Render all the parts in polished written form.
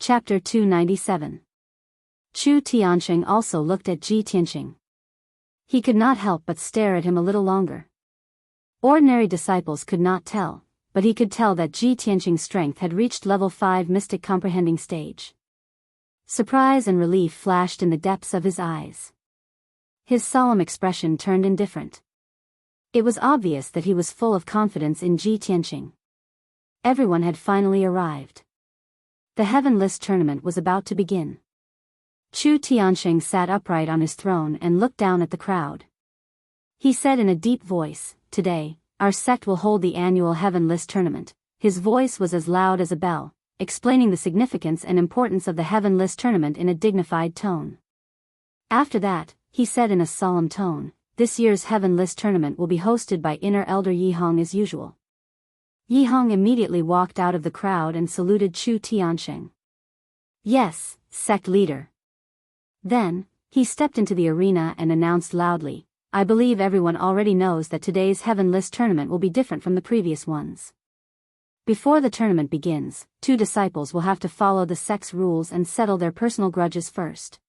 Chapter 297. Chu Tianxing also looked at Ji Tianxing. He could not help but stare at him a little longer. Ordinary disciples could not tell, but he could tell that Ji Tianxing's strength had reached level 5 mystic comprehending stage. Surprise and relief flashed in the depths of his eyes. His solemn expression turned indifferent. It was obvious that he was full of confidence in Ji Tianxing. Everyone had finally arrived. The Heaven List tournament was about to begin. Chu Tianxing sat upright on his throne and looked down at the crowd. He said in a deep voice, "Today, our sect will hold the annual Heaven List tournament." His voice was as loud as a bell, explaining the significance and importance of the Heaven List tournament in a dignified tone. After that, he said in a solemn tone, "This year's Heaven List tournament will be hosted by Inner Elder Yi Hong as usual." Yi Hong immediately walked out of the crowd and saluted Chu Tianxing. "Yes, sect leader." Then, he stepped into the arena and announced loudly, "I believe everyone already knows that today's Heaven List tournament will be different from the previous ones. Before the tournament begins, 2 disciples will have to follow the sect's rules and settle their personal grudges first.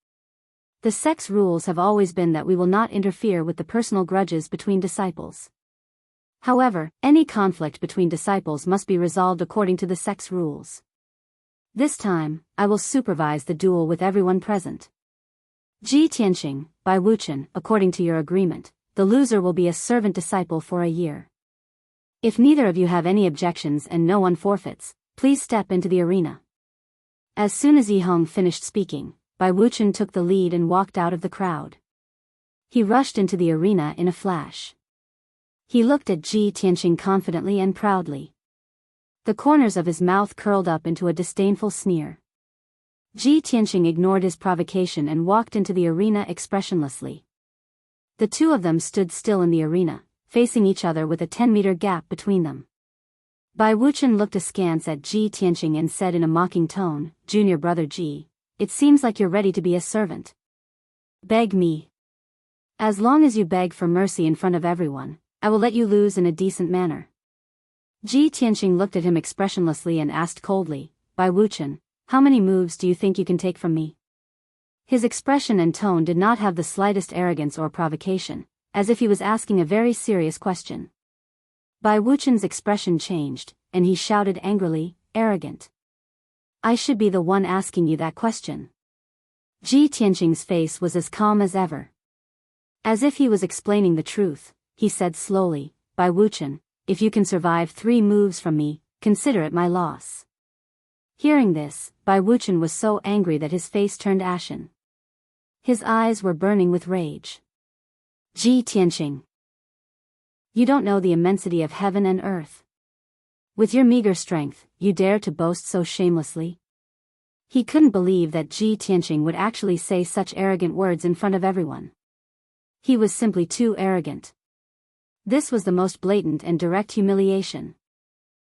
The sect's rules have always been that we will not interfere with the personal grudges between disciples. However, any conflict between disciples must be resolved according to the sect's rules. This time, I will supervise the duel with everyone present. Ji Tianxing, by Wuchen, according to your agreement, the loser will be a servant disciple for a year. If neither of you have any objections and no one forfeits, please step into the arena." As soon as Yi Hong finished speaking, Bai Wuchen took the lead and walked out of the crowd. He rushed into the arena in a flash. He looked at Ji Tianxing confidently and proudly. The corners of his mouth curled up into a disdainful sneer. Ji Tianxing ignored his provocation and walked into the arena expressionlessly. The 2 of them stood still in the arena, facing each other with a 10-meter gap between them. Bai Wuchen looked askance at Ji Tianxing and said in a mocking tone, "Junior brother Ji, it seems like you're ready to be a servant. Beg me. As long as you beg for mercy in front of everyone, I will let you lose in a decent manner." Ji Tianxing looked at him expressionlessly and asked coldly, "Bai Wuchen, how many moves do you think you can take from me?" His expression and tone did not have the slightest arrogance or provocation, as if he was asking a very serious question. Bai Wuchen's expression changed, and he shouted angrily, "Arrogant. I should be the one asking you that question." Ji Tianxing's face was as calm as ever. As if he was explaining the truth, he said slowly, "Bai Wuchen, if you can survive 3 moves from me, consider it my loss." Hearing this, Bai Wuchen was so angry that his face turned ashen. His eyes were burning with rage. "Ji Tianxing, you don't know the immensity of heaven and earth. With your meager strength, you dare to boast so shamelessly?" He couldn't believe that Ji Tianxing would actually say such arrogant words in front of everyone. He was simply too arrogant. This was the most blatant and direct humiliation.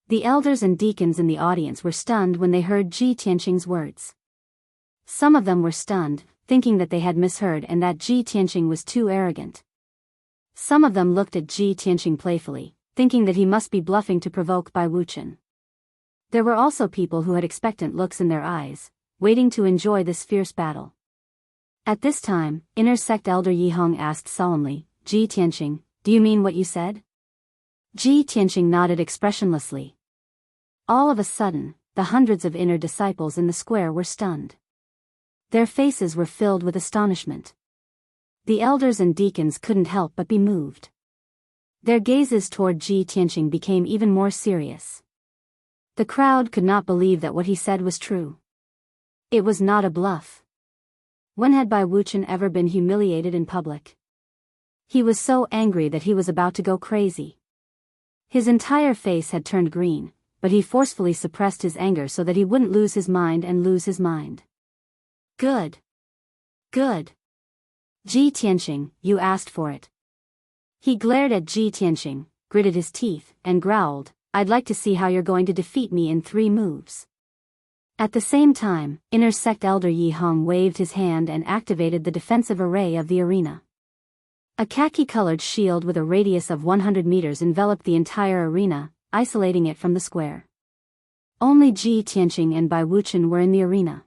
The elders and deacons in the audience were stunned when they heard Ji Tianxing's words. Some of them were stunned, thinking that they had misheard and that Ji Tianxing was too arrogant. Some of them looked at Ji Tianxing playfully, thinking that he must be bluffing to provoke Bai Wuchen. There were also people who had expectant looks in their eyes, waiting to enjoy this fierce battle. At this time, Inner Sect Elder Yi Hong asked solemnly, "Ji Tianxing, do you mean what you said?" Ji Tianxing nodded expressionlessly. All of a sudden, the hundreds of inner disciples in the square were stunned. Their faces were filled with astonishment. The elders and deacons couldn't help but be moved. Their gazes toward Ji Tianxing became even more serious. The crowd could not believe that what he said was true. It was not a bluff. When had Bai Wuchen ever been humiliated in public? He was so angry that he was about to go crazy. His entire face had turned green, but he forcefully suppressed his anger so that he wouldn't lose his mind and lose his mind. "Good. Good. Ji Tianxing, you asked for it." He glared at Ji Tianxing, gritted his teeth, and growled, "I'd like to see how you're going to defeat me in 3 moves. At the same time, Inner Sect Elder Yi Hong waved his hand and activated the defensive array of the arena. A khaki-colored shield with a radius of 100 meters enveloped the entire arena, isolating it from the square. Only Ji Tianqing and Bai Wuchen were in the arena.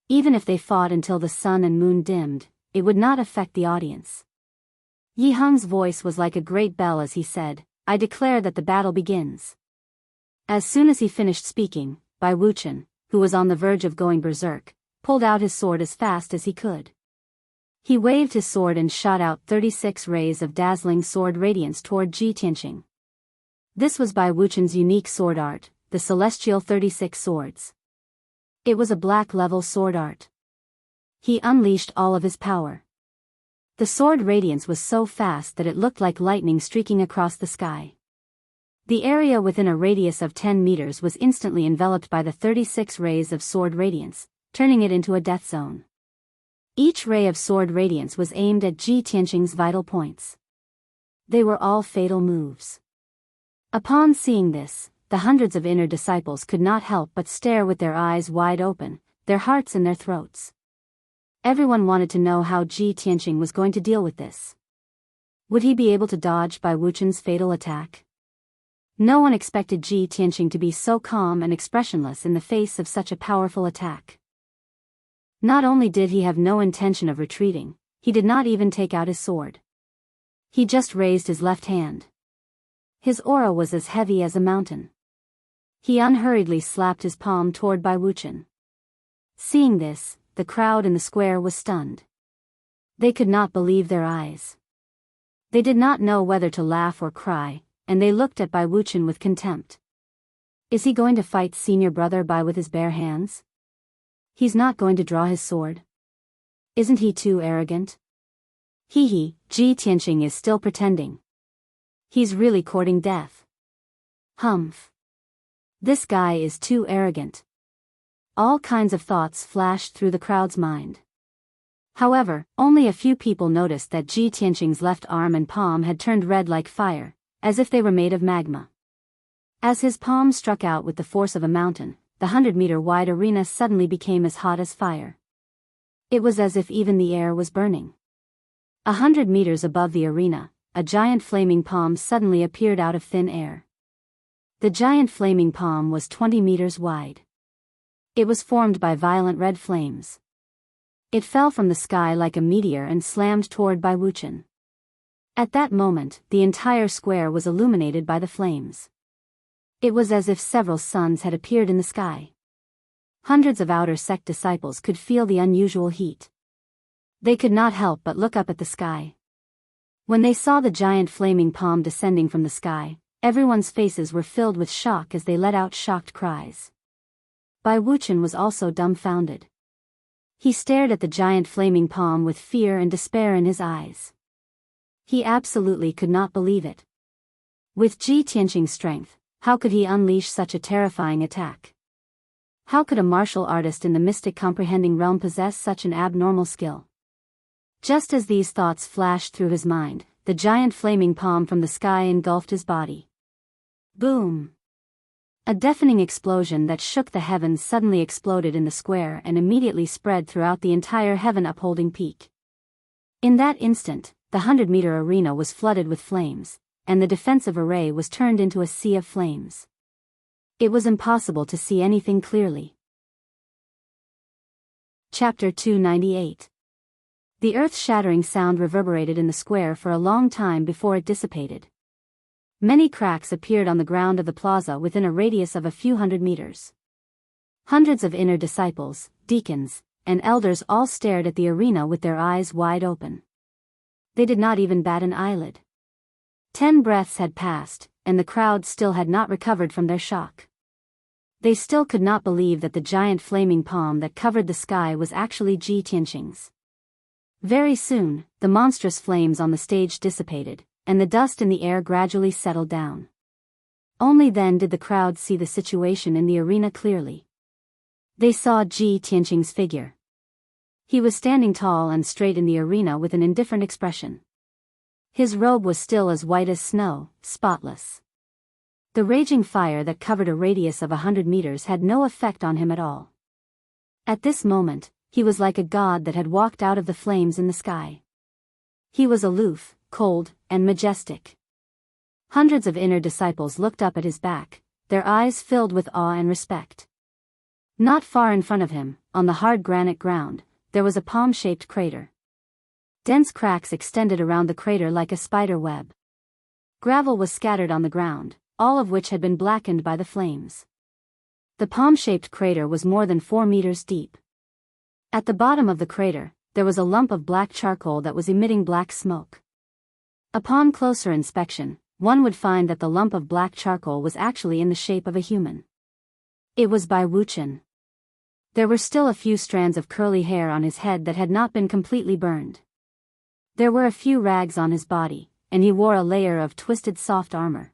Even if they fought until the sun and moon dimmed, it would not affect the audience. Yi Heng's voice was like a great bell as he said, "I declare that the battle begins." As soon as he finished speaking, Bai Wuchen, who was on the verge of going berserk, pulled out his sword as fast as he could. He waved his sword and shot out 36 rays of dazzling sword radiance toward Ji Tianqing. This was Bai Wuchen's unique sword art, the celestial 36 swords. It was a black-level sword art. He unleashed all of his power. The sword radiance was so fast that it looked like lightning streaking across the sky. The area within a radius of 10 meters was instantly enveloped by the 36 rays of sword radiance, turning it into a death zone. Each ray of sword radiance was aimed at Ji Tianqing's vital points. They were all fatal moves. Upon seeing this, the hundreds of inner disciples could not help but stare with their eyes wide open, their hearts in their throats. Everyone wanted to know how Ji Tianqing was going to deal with this. Would he be able to dodge Bai Wuchen's fatal attack? No one expected Ji Tianqing to be so calm and expressionless in the face of such a powerful attack. Not only did he have no intention of retreating, he did not even take out his sword. He just raised his left hand. His aura was as heavy as a mountain. He unhurriedly slapped his palm toward Bai Wuchen. Seeing this, the crowd in the square was stunned. They could not believe their eyes. They did not know whether to laugh or cry, and they looked at Bai Wuchen with contempt. Is he going to fight senior brother Bai with his bare hands? He's not going to draw his sword? Isn't he too arrogant? Ji Tianqing is still pretending. He's really courting death. Humph. This guy is too arrogant. All kinds of thoughts flashed through the crowd's mind. However, only a few people noticed that Ji Tianqing's left arm and palm had turned red like fire, as if they were made of magma. As his palm struck out with the force of a mountain, the 100-meter-wide arena suddenly became as hot as fire. It was as if even the air was burning. 100 meters above the arena, a giant flaming palm suddenly appeared out of thin air. The giant flaming palm was 20 meters wide. It was formed by violent red flames. It fell from the sky like a meteor and slammed toward Bai Wuchen. At that moment, the entire square was illuminated by the flames. It was as if several suns had appeared in the sky. Hundreds of outer sect disciples could feel the unusual heat. They could not help but look up at the sky. When they saw the giant flaming palm descending from the sky, everyone's faces were filled with shock as they let out shocked cries. Bai Wuchen was also dumbfounded. He stared at the giant flaming palm with fear and despair in his eyes. He absolutely could not believe it. With Ji Tianqing's strength, how could he unleash such a terrifying attack? How could a martial artist in the mystic comprehending realm possess such an abnormal skill? Just as these thoughts flashed through his mind, the giant flaming palm from the sky engulfed his body. Boom! A deafening explosion that shook the heavens suddenly exploded in the square and immediately spread throughout the entire heaven-upholding peak. In that instant, the 100-meter arena was flooded with flames, and the defensive array was turned into a sea of flames. It was impossible to see anything clearly. Chapter 298. The earth-shattering sound reverberated in the square for a long time before it dissipated. Many cracks appeared on the ground of the plaza within a radius of a few hundred meters. Hundreds of inner disciples, deacons, and elders all stared at the arena with their eyes wide open. They did not even bat an eyelid. 10 breaths had passed, and the crowd still had not recovered from their shock. They still could not believe that the giant flaming palm that covered the sky was actually Ji Tianqing's. Very soon, the monstrous flames on the stage dissipated, and the dust in the air gradually settled down. Only then did the crowd see the situation in the arena clearly. They saw Ji Tianqing's figure. He was standing tall and straight in the arena with an indifferent expression. His robe was still as white as snow, spotless. The raging fire that covered a radius of 100 meters had no effect on him at all. At this moment, he was like a god that had walked out of the flames in the sky. He was aloof, cold, and majestic. Hundreds of inner disciples looked up at his back, their eyes filled with awe and respect. Not far in front of him, on the hard granite ground, there was a palm-shaped crater. Dense cracks extended around the crater like a spider web. Gravel was scattered on the ground, all of which had been blackened by the flames. The palm-shaped crater was more than 4 meters deep. At the bottom of the crater, there was a lump of black charcoal that was emitting black smoke. Upon closer inspection, one would find that the lump of black charcoal was actually in the shape of a human. It was Bai Wuchen. There were still a few strands of curly hair on his head that had not been completely burned. There were a few rags on his body, and he wore a layer of twisted soft armor.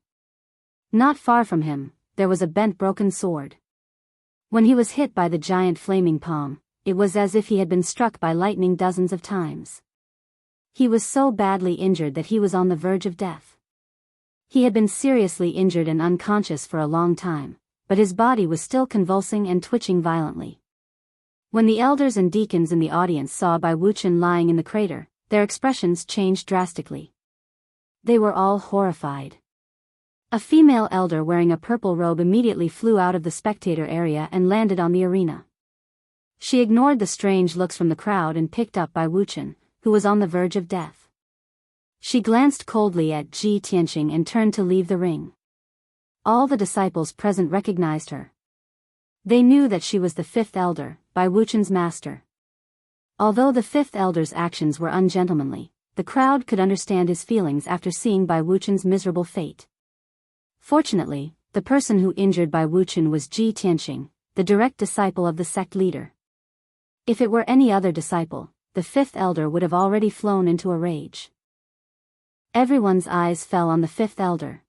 Not far from him, there was a bent broken sword. When he was hit by the giant flaming palm, it was as if he had been struck by lightning dozens of times. He was so badly injured that he was on the verge of death. He had been seriously injured and unconscious for a long time, but his body was still convulsing and twitching violently. When the elders and deacons in the audience saw Bai Wuchen lying in the crater, their expressions changed drastically. They were all horrified. A female elder wearing a purple robe immediately flew out of the spectator area and landed on the arena. She ignored the strange looks from the crowd and picked up Bai Wuchen, who was on the verge of death. She glanced coldly at Ji Tianqing and turned to leave the ring. All the disciples present recognized her. They knew that she was the fifth elder, Bai Wuchen's master. Although the fifth elder's actions were ungentlemanly, the crowd could understand his feelings after seeing Bai Wuchen's miserable fate. Fortunately, the person who injured Bai Wuchen was Ji Tianqing, the direct disciple of the sect leader. If it were any other disciple, the fifth elder would have already flown into a rage. Everyone's eyes fell on the fifth elder.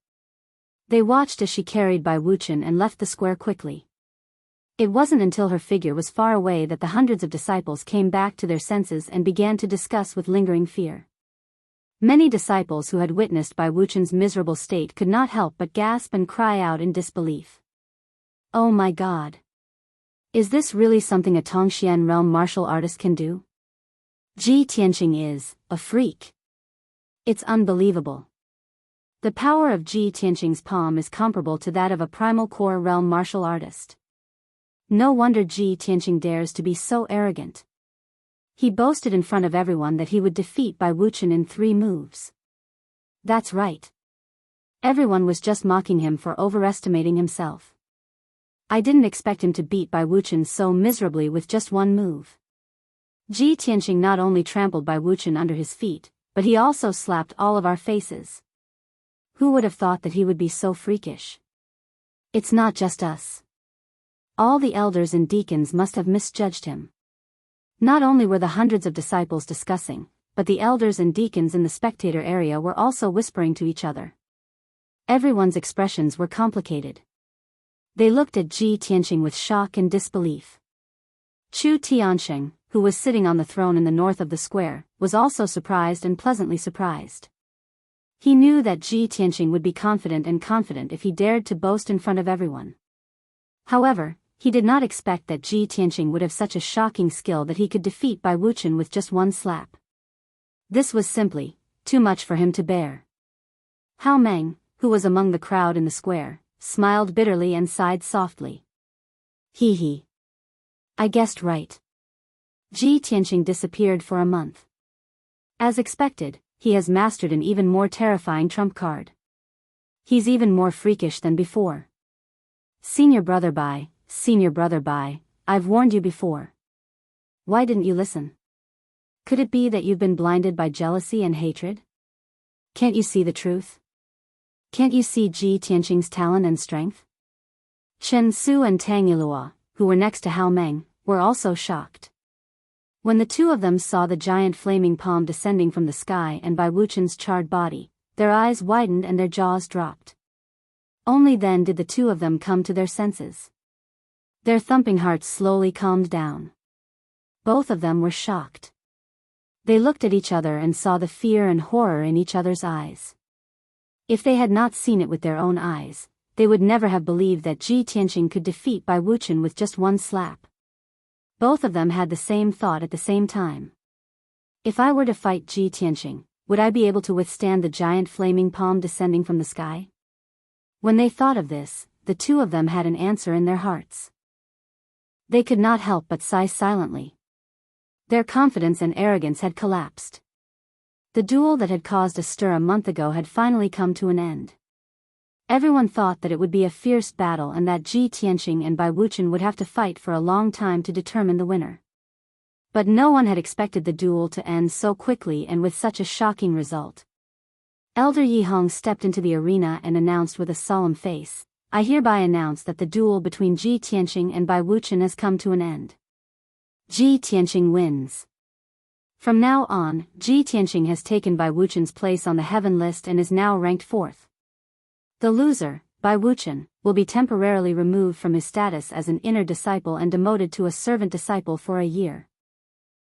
They watched as she carried Bai Wuchen and left the square quickly. It wasn't until her figure was far away that the hundreds of disciples came back to their senses and began to discuss with lingering fear. Many disciples who had witnessed Bai Wuchen's miserable state could not help but gasp and cry out in disbelief. Oh my God! Is this really something a Tongxian realm martial artist can do? Ji Tianqing is a freak. It's unbelievable. The power of Ji Tianqing's palm is comparable to that of a primal core realm martial artist. No wonder Ji Tianqing dares to be so arrogant. He boasted in front of everyone that he would defeat Bai Wuchen in 3 moves. That's right. Everyone was just mocking him for overestimating himself. I didn't expect him to beat Bai Wuchen so miserably with just 1 move. Ji Tianqing not only trampled Bai Wuchen under his feet, but he also slapped all of our faces. Who would have thought that he would be so freakish? It's not just us. All the elders and deacons must have misjudged him. Not only were the hundreds of disciples discussing, but the elders and deacons in the spectator area were also whispering to each other. Everyone's expressions were complicated. They looked at Ji Tianqing with shock and disbelief. Chu Tiansheng, who was sitting on the throne in the north of the square, was also surprised and pleasantly surprised. He knew that Ji Tianqing would be confident if he dared to boast in front of everyone. However, he did not expect that Ji Tianqing would have such a shocking skill that he could defeat Bai Wuchen with just 1 slap. This was simply too much for him to bear. Hao Meng, who was among the crowd in the square, smiled bitterly and sighed softly. Hee. I guessed right. Ji Tianqing disappeared for a month. As expected, he has mastered an even more terrifying trump card. He's even more freakish than before. Senior brother Bai, I've warned you before. Why didn't you listen? Could it be that you've been blinded by jealousy and hatred? Can't you see the truth? Can't you see Ji Tianqing's talent and strength? Chen Su and Tang Yilua, who were next to Hao Meng, were also shocked. When the 2 of them saw the giant flaming palm descending from the sky and Bai Wuchen's charred body, their eyes widened and their jaws dropped. Only then did the 2 of them come to their senses. Their thumping hearts slowly calmed down. Both of them were shocked. They looked at each other and saw the fear and horror in each other's eyes. If they had not seen it with their own eyes, they would never have believed that Ji Tianqing could defeat Bai Wuchen with just 1 slap. Both of them had the same thought at the same time. If I were to fight Ji Tianqing, would I be able to withstand the giant flaming palm descending from the sky? When they thought of this, the two of them had an answer in their hearts. They could not help but sigh silently. Their confidence and arrogance had collapsed. The duel that had caused a stir a month ago had finally come to an end. Everyone thought that it would be a fierce battle and that Ji Tianqing and Bai Wuchen would have to fight for a long time to determine the winner. But no one had expected the duel to end so quickly and with such a shocking result. Elder Yi Hong stepped into the arena and announced with a solemn face, "I hereby announce that the duel between Ji Tianqing and Bai Wuchen has come to an end. Ji Tianqing wins." From now on, Ji Tianqing has taken Bai Wuchen's place on the heaven list and is now ranked 4th. The loser, Bai Wuchen, will be temporarily removed from his status as an inner disciple and demoted to a servant disciple for a year.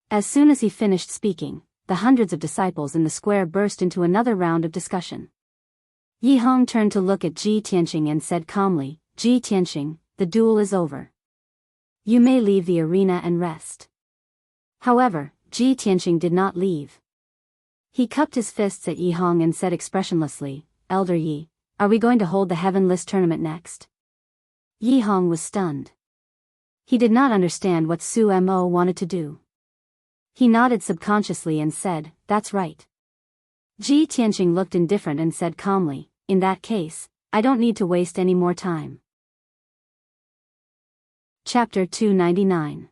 As soon as he finished speaking, the hundreds of disciples in the square burst into another round of discussion. Yi Hong turned to look at Ji Tianqing and said calmly, "Ji Tianqing, the duel is over. You may leave the arena and rest." However, Ji Tianqing did not leave. He cupped his fists at Yi Hong and said expressionlessly, "Elder Yi, are we going to hold the Heaven List tournament next?" Yi Hong was stunned. He did not understand what Su Mo wanted to do. He nodded subconsciously and said, "That's right." Ji Tianqing looked indifferent and said calmly, "In that case, I don't need to waste any more time." Chapter 299.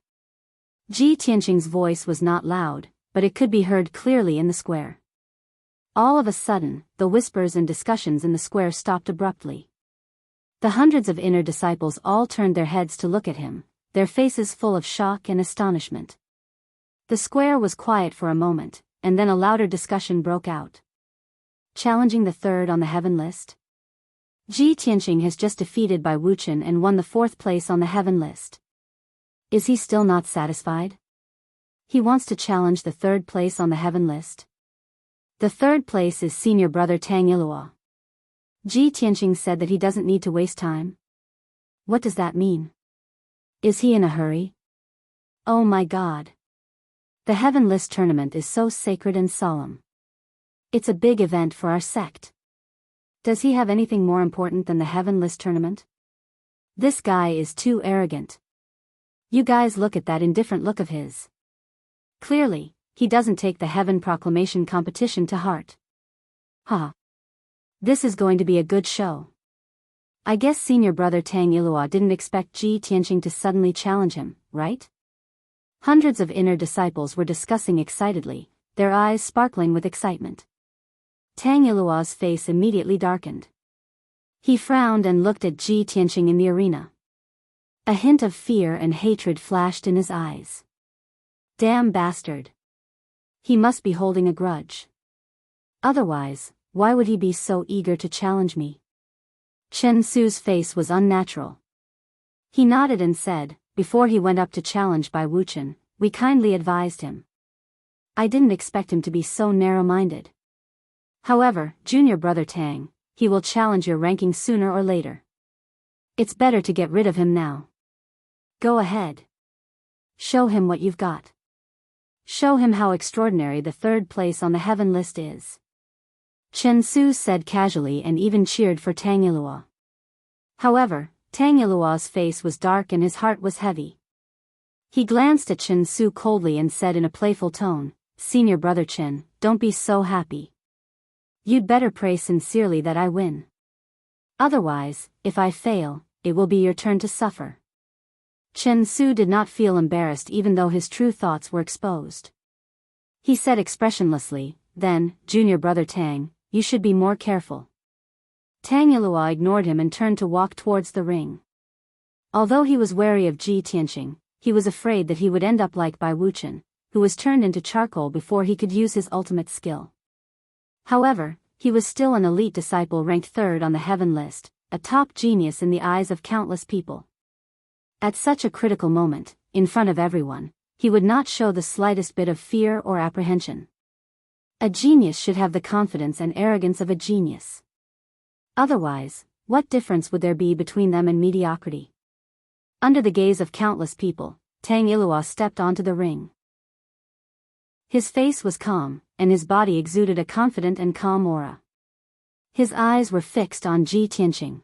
Ji Tianqing's voice was not loud, but it could be heard clearly in the square. All of a sudden, the whispers and discussions in the square stopped abruptly. The hundreds of inner disciples all turned their heads to look at him, their faces full of shock and astonishment. The square was quiet for a moment, and then a louder discussion broke out. Challenging the third on the heaven list? Ji Tianqing has just defeated Bai Wuchen and won the 4th place on the heaven list. Is he still not satisfied? He wants to challenge the 3rd place on the heaven list. The 3rd place is senior brother Tang Yilua. Ji Tianqing said that he doesn't need to waste time. What does that mean? Is he in a hurry? Oh my God. The Heaven List tournament is so sacred and solemn. It's a big event for our sect. Does he have anything more important than the Heaven List tournament? This guy is too arrogant. You guys look at that indifferent look of his. Clearly, he doesn't take the Heaven Proclamation competition to heart. Huh. This is going to be a good show. I guess senior brother Tang Yilua didn't expect Ji Tianqing to suddenly challenge him, right? Hundreds of inner disciples were discussing excitedly, their eyes sparkling with excitement. Tang Yilua's face immediately darkened. He frowned and looked at Ji Tianqing in the arena. A hint of fear and hatred flashed in his eyes. Damn bastard. He must be holding a grudge. Otherwise, why would he be so eager to challenge me? Chen Su's face was unnatural. He nodded and said, before he went up to challenge Bai Wuchen, "We kindly advised him. I didn't expect him to be so narrow-minded. However, junior brother Tang, he will challenge your ranking sooner or later. It's better to get rid of him now. Go ahead. Show him what you've got. Show him how extraordinary the 3rd place on the heaven list is." Chen Su said casually and even cheered for Tang Yilua. However, Tang Yilua's face was dark and his heart was heavy. He glanced at Chen Su coldly and said in a playful tone, "Senior brother Chen, don't be so happy. You'd better pray sincerely that I win. Otherwise, if I fail, it will be your turn to suffer." Chen Su did not feel embarrassed even though his true thoughts were exposed. He said expressionlessly, "Then, junior brother Tang, you should be more careful." Tang Yilua ignored him and turned to walk towards the ring. Although he was wary of Ji Tianqing, he was afraid that he would end up like Bai Wuchen, who was turned into charcoal before he could use his ultimate skill. However, he was still an elite disciple ranked 3rd on the heaven list, a top genius in the eyes of countless people. At such a critical moment, in front of everyone, he would not show the slightest bit of fear or apprehension. A genius should have the confidence and arrogance of a genius. Otherwise, what difference would there be between them and mediocrity? Under the gaze of countless people, Tang Yilua stepped onto the ring. His face was calm, and his body exuded a confident and calm aura. His eyes were fixed on Ji Tianqing.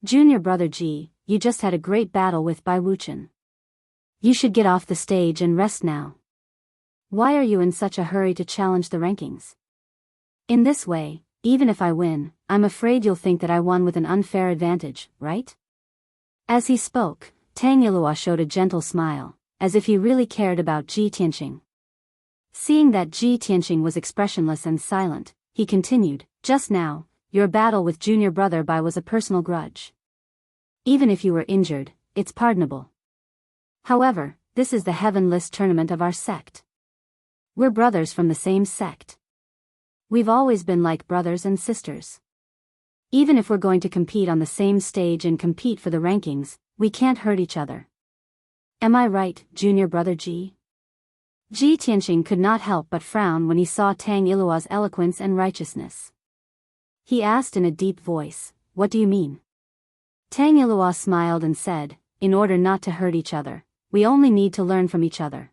Junior brother Ji, you just had a great battle with Bai Wuchen. You should get off the stage and rest now. Why are you in such a hurry to challenge the rankings? In this way, even if I win, I'm afraid you'll think that I won with an unfair advantage, right? As he spoke, Tang Yilua showed a gentle smile, as if he really cared about Ji Tianqing. Seeing that Ji Tianqing was expressionless and silent, he continued, just now, your battle with junior brother Bai was a personal grudge. Even if you were injured, it's pardonable. However, this is the Heaven List tournament of our sect. We're brothers from the same sect. We've always been like brothers and sisters. Even if we're going to compete on the same stage and compete for the rankings, we can't hurt each other. Am I right, junior brother Ji? Ji Tianqing could not help but frown when he saw Tang Yilua's eloquence and righteousness. He asked in a deep voice, what do you mean? Tang Yilua smiled and said, in order not to hurt each other, we only need to learn from each other.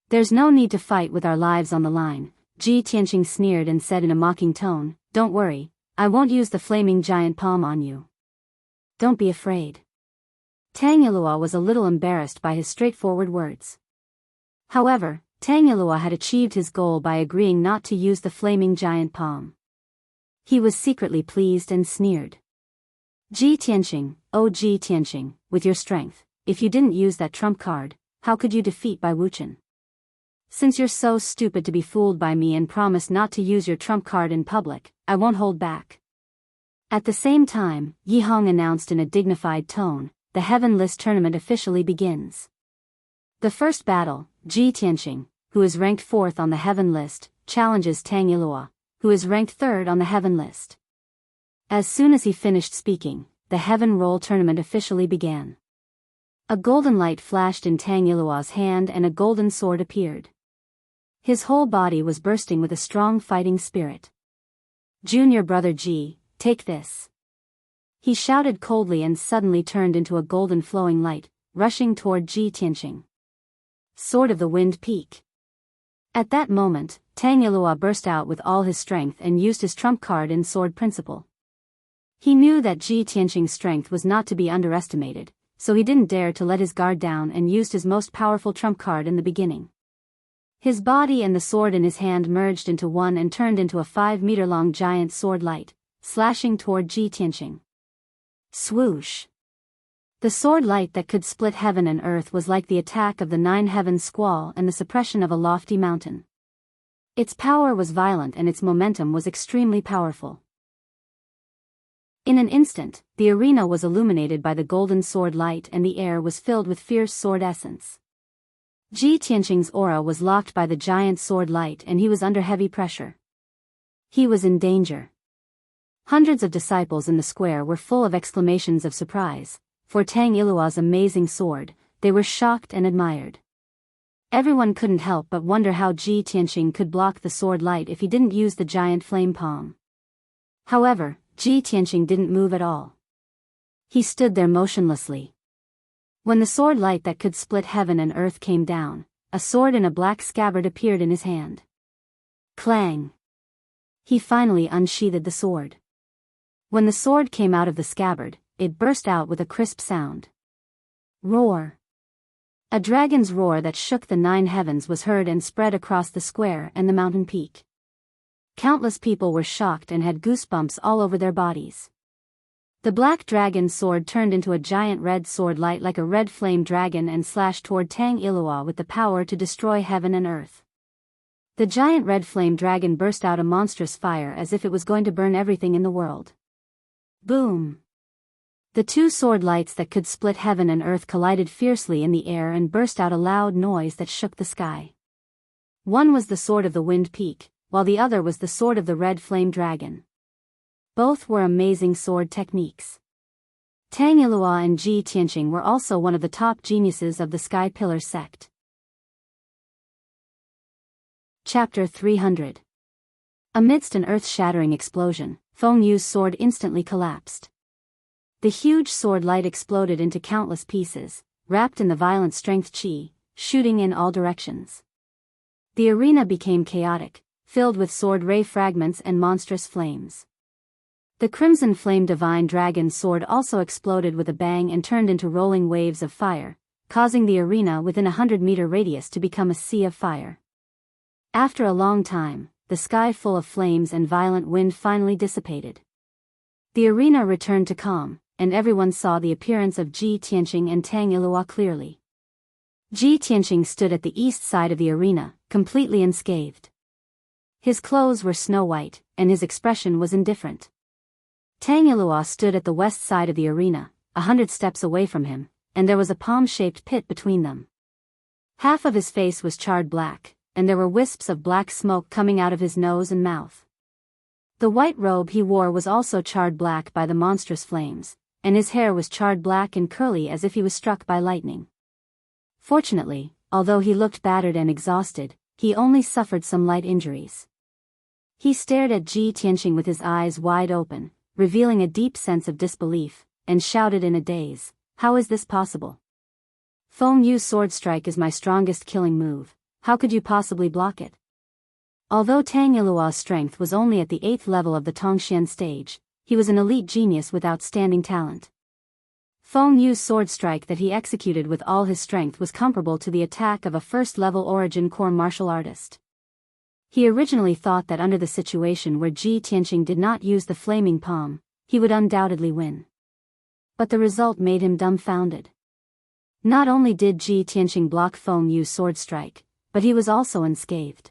There's no need to fight with our lives on the line. Ji Tianqing sneered and said in a mocking tone, don't worry, I won't use the flaming giant palm on you. Don't be afraid. Tang Yilua was a little embarrassed by his straightforward words. However, Tang Yilua had achieved his goal by agreeing not to use the flaming giant palm. He was secretly pleased and sneered. Ji Tianqing, oh Ji Tianqing, with your strength, if you didn't use that trump card, how could you defeat Bai Wuchen? Since you're so stupid to be fooled by me and promise not to use your trump card in public, I won't hold back. At the same time, Yi Hong announced in a dignified tone, the Heaven List tournament officially begins. The first battle, Ji Tianqing, who is ranked 4th on the Heaven List, challenges Tang Yilua, who is ranked 3rd on the Heaven List. As soon as he finished speaking, the Heaven Roll tournament officially began. A golden light flashed in Tang Yilua's hand and a golden sword appeared. His whole body was bursting with a strong fighting spirit. Junior brother Ji, take this. He shouted coldly and suddenly turned into a golden flowing light, rushing toward Ji Tianqing. Sword of the Wind Peak. At that moment, Tang Yilua burst out with all his strength and used his trump card in Sword Principle. He knew that Ji Tianqing's strength was not to be underestimated, so he didn't dare to let his guard down and used his most powerful trump card in the beginning. His body and the sword in his hand merged into one and turned into a 5-meter-long giant sword light, slashing toward Ji Tianqing. Swoosh! The sword light that could split heaven and earth was like the attack of the 9 heavens squall and the suppression of a lofty mountain. Its power was violent and its momentum was extremely powerful. In an instant, the arena was illuminated by the golden sword light and the air was filled with fierce sword essence. Ji Tianqing's aura was locked by the giant sword light and he was under heavy pressure. He was in danger. Hundreds of disciples in the square were full of exclamations of surprise. For Tang Yilua's amazing sword, they were shocked and admired. Everyone couldn't help but wonder how Ji Tianqing could block the sword light if he didn't use the giant flame palm. However, Ji Tianqing didn't move at all. He stood there motionlessly. When the sword light that could split heaven and earth came down, a sword in a black scabbard appeared in his hand. Clang! He finally unsheathed the sword. When the sword came out of the scabbard, it burst out with a crisp sound. Roar! A dragon's roar that shook the 9 heavens was heard and spread across the square and the mountain peak. Countless people were shocked and had goosebumps all over their bodies. The black dragon's sword turned into a giant red sword light like a red flame dragon and slashed toward Tang Yilua with the power to destroy heaven and earth. The giant red flame dragon burst out a monstrous fire as if it was going to burn everything in the world. Boom! The 2 sword lights that could split heaven and earth collided fiercely in the air and burst out a loud noise that shook the sky. One was the sword of the Wind Peak, while the other was the sword of the red flame dragon. Both were amazing sword techniques. Tang Yilua and Ji Tianqing were also one of the top geniuses of the Sky Pillar sect. Chapter 300. Amidst an earth-shattering explosion, Feng Yu's sword instantly collapsed. The huge sword light exploded into countless pieces, wrapped in the violent strength qi, shooting in all directions. The arena became chaotic, filled with sword ray fragments and monstrous flames. The crimson flame divine dragon's sword also exploded with a bang and turned into rolling waves of fire, causing the arena within a 100-meter radius to become a sea of fire. After a long time, the sky full of flames and violent wind finally dissipated. The arena returned to calm, and everyone saw the appearance of Ji Tianqing and Tang Ilua clearly. Ji Tianqing stood at the east side of the arena, completely unscathed. His clothes were snow-white, and his expression was indifferent. Tang Ilua stood at the west side of the arena, 100 steps away from him, and there was a palm-shaped pit between them. Half of his face was charred black, and there were wisps of black smoke coming out of his nose and mouth. The white robe he wore was also charred black by the monstrous flames, and his hair was charred black and curly as if he was struck by lightning. Fortunately, although he looked battered and exhausted, he only suffered some light injuries. He stared at Ji Tianqing with his eyes wide open, revealing a deep sense of disbelief, and shouted in a daze, "How is this possible? Feng Yu's sword strike is my strongest killing move, how could you possibly block it?" Although Tang Ilua's strength was only at the 8th level of the Tongxian stage, he was an elite genius with outstanding talent. Feng Yu's sword strike that he executed with all his strength was comparable to the attack of a first-level origin core martial artist. He originally thought that under the situation where Ji Tianqing did not use the flaming palm, he would undoubtedly win. But the result made him dumbfounded. Not only did Ji Tianqing block Feng Yu's sword strike, but he was also unscathed.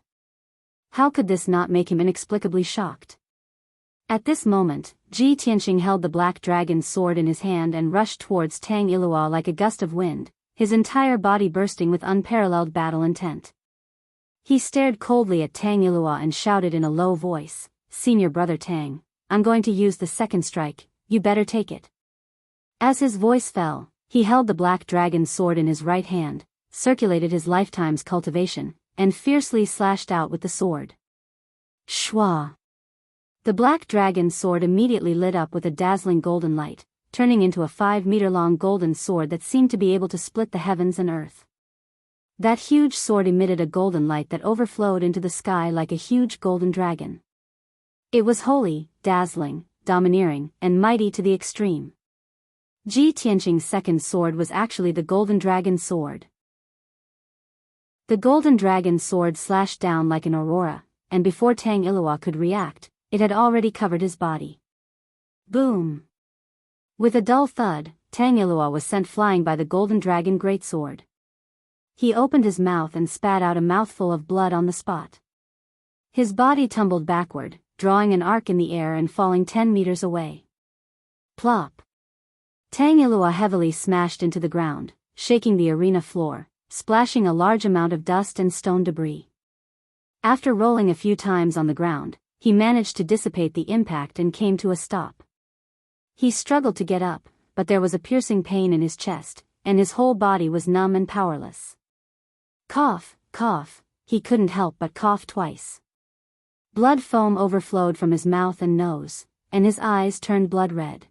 How could this not make him inexplicably shocked? At this moment, Ji Tianqing held the black dragon's sword in his hand and rushed towards Tang Ilua like a gust of wind, his entire body bursting with unparalleled battle intent. He stared coldly at Tang Ilua and shouted in a low voice, "Senior brother Tang, I'm going to use the second strike, you better take it." As his voice fell, he held the black dragon's sword in his right hand, circulated his lifetime's cultivation, and fiercely slashed out with the sword. Shwa! The black dragon's sword immediately lit up with a dazzling golden light, turning into a 5-meter-long golden sword that seemed to be able to split the heavens and earth. That huge sword emitted a golden light that overflowed into the sky like a huge golden dragon. It was holy, dazzling, domineering, and mighty to the extreme. Ji Tianqing's second sword was actually the golden dragon sword. The golden dragon sword slashed down like an aurora, and before Tang Ilua could react, it had already covered his body. Boom! With a dull thud, Tang Ilua was sent flying by the golden dragon greatsword. He opened his mouth and spat out a mouthful of blood on the spot. His body tumbled backward, drawing an arc in the air and falling 10 meters away. Plop! Tang Ilua heavily smashed into the ground, shaking the arena floor, splashing a large amount of dust and stone debris. After rolling a few times on the ground, he managed to dissipate the impact and came to a stop. He struggled to get up, but there was a piercing pain in his chest, and his whole body was numb and powerless. Cough, cough, he couldn't help but cough twice. Blood foam overflowed from his mouth and nose, and his eyes turned blood red.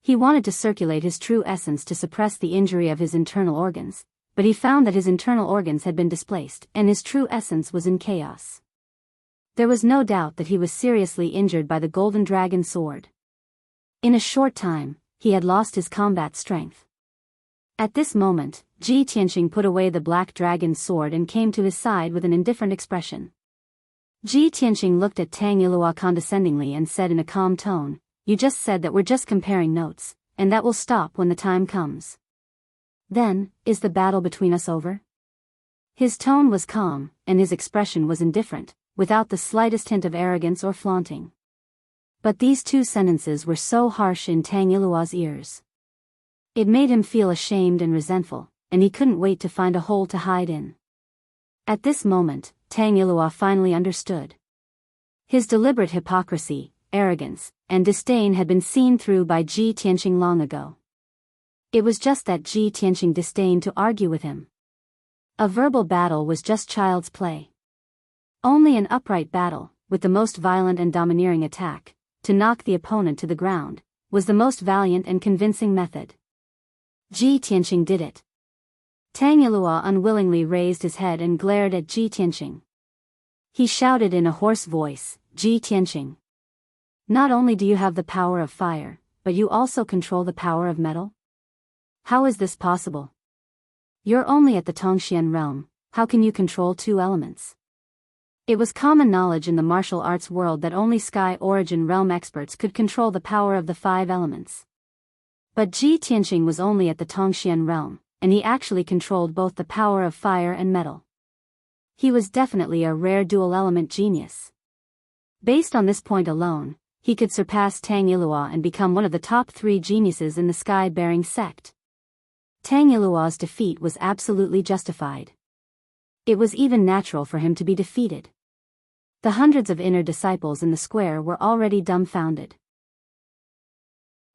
He wanted to circulate his true essence to suppress the injury of his internal organs, but he found that his internal organs had been displaced and his true essence was in chaos. There was no doubt that he was seriously injured by the golden dragon sword. In a short time, he had lost his combat strength. At this moment, Ji Tianqing put away the black dragon's sword and came to his side with an indifferent expression. Ji Tianqing looked at Tang Ilua condescendingly and said in a calm tone, "You just said that we're just comparing notes, and that will stop when the time comes. Then, is the battle between us over?" His tone was calm, and his expression was indifferent, without the slightest hint of arrogance or flaunting. But these two sentences were so harsh in Tang Ilua's ears. It made him feel ashamed and resentful, and he couldn't wait to find a hole to hide in. At this moment, Tang Ilua finally understood. His deliberate hypocrisy, arrogance, and disdain had been seen through by Ji Tianqing long ago. It was just that Ji Tianqing disdained to argue with him. A verbal battle was just child's play. Only an upright battle, with the most violent and domineering attack, to knock the opponent to the ground, was the most valiant and convincing method. Ji Tianqing did it. Tang Ilua unwillingly raised his head and glared at Ji Tianqing. He shouted in a hoarse voice, "Ji Tianqing! Not only do you have the power of fire, but you also control the power of metal? How is this possible? You're only at the Tongxian realm, how can you control two elements? It was common knowledge in the martial arts world that only Sky Origin realm experts could control the power of the five elements. But Ji Tianqing was only at the Tongxian realm, and he actually controlled both the power of fire and metal. He was definitely a rare dual-element genius. Based on this point alone, he could surpass Tang Yilua and become one of the top 3 geniuses in the Sky-bearing sect. Tang Yilua's defeat was absolutely justified. It was even natural for him to be defeated. The hundreds of inner disciples in the square were already dumbfounded.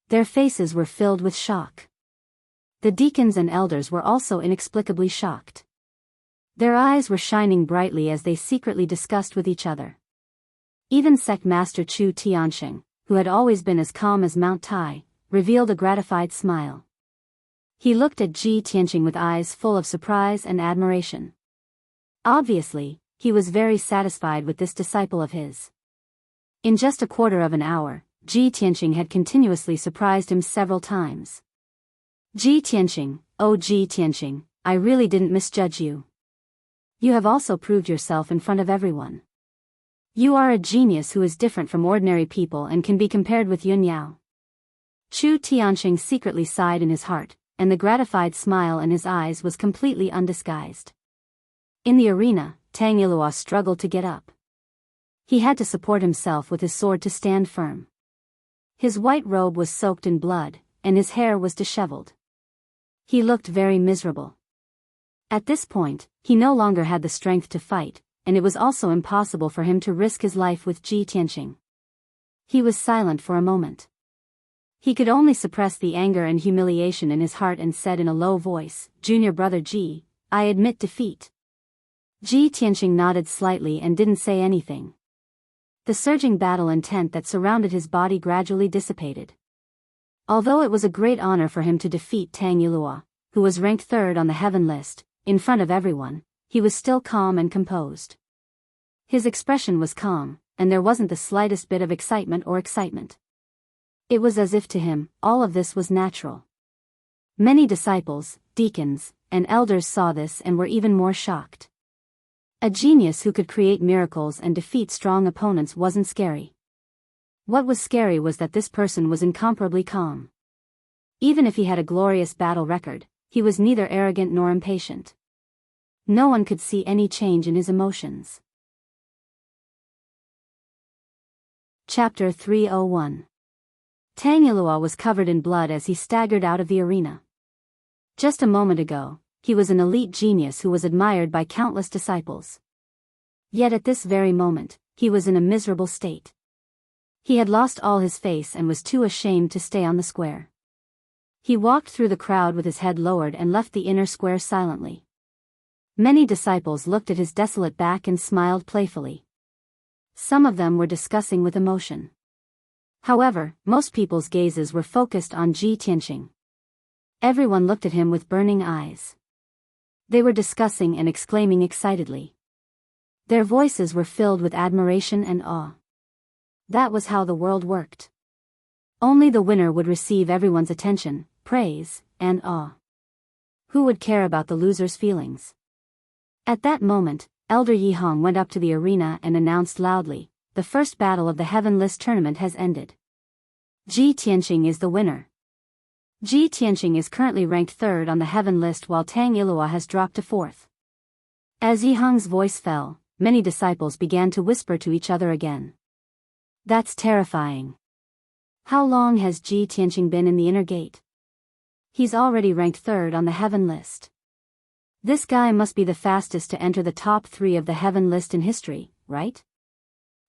Their faces were filled with shock. The deacons and elders were also inexplicably shocked. Their eyes were shining brightly as they secretly discussed with each other. Even Sect Master Chu Tiansheng, who had always been as calm as Mount Tai, revealed a gratified smile. He looked at Ji Tianqing with eyes full of surprise and admiration. Obviously, he was very satisfied with this disciple of his. In just a quarter of an hour, Ji Tianqing had continuously surprised him several times. Ji Tianqing, oh Ji Tianqing, I really didn't misjudge you. You have also proved yourself in front of everyone. You are a genius who is different from ordinary people and can be compared with Yun Yao. Chu Tianqing secretly sighed in his heart, and the gratified smile in his eyes was completely undisguised. In the arena, Tang Yilua struggled to get up. He had to support himself with his sword to stand firm. His white robe was soaked in blood, and his hair was disheveled. He looked very miserable. At this point, he no longer had the strength to fight, and it was also impossible for him to risk his life with Ji Tianqing. He was silent for a moment. He could only suppress the anger and humiliation in his heart and said in a low voice, "Junior brother Ji, I admit defeat." Ji Tianqing nodded slightly and didn't say anything. The surging battle intent that surrounded his body gradually dissipated. Although it was a great honor for him to defeat Tang Yilua, who was ranked 3rd on the heaven list, in front of everyone, he was still calm and composed. His expression was calm, and there wasn't the slightest bit of excitement. It was as if to him, all of this was natural. Many disciples, deacons, and elders saw this and were even more shocked. A genius who could create miracles and defeat strong opponents wasn't scary. What was scary was that this person was incomparably calm. Even if he had a glorious battle record, he was neither arrogant nor impatient. No one could see any change in his emotions. Chapter 301. Tang Yilua was covered in blood as he staggered out of the arena. Just a moment ago, he was an elite genius who was admired by countless disciples. Yet at this very moment, he was in a miserable state. He had lost all his face and was too ashamed to stay on the square. He walked through the crowd with his head lowered and left the inner square silently. Many disciples looked at his desolate back and smiled playfully. Some of them were discussing with emotion. However, most people's gazes were focused on Ji Tianqing. Everyone looked at him with burning eyes. They were discussing and exclaiming excitedly. Their voices were filled with admiration and awe. That was how the world worked. Only the winner would receive everyone's attention, praise, and awe. Who would care about the loser's feelings? At that moment, Elder Yi Hong went up to the arena and announced loudly, "The first battle of the Heaven List tournament has ended. Ji Tianqing is the winner." Ji Tianqing is currently ranked 3rd on the Heaven List while Tang Yilua has dropped to 4th. As Yi Hong's voice fell, many disciples began to whisper to each other again. That's terrifying. How long has Ji Tianqing been in the inner gate? He's already ranked 3rd on the Heaven List. This guy must be the fastest to enter the top 3 of the Heaven List in history, right?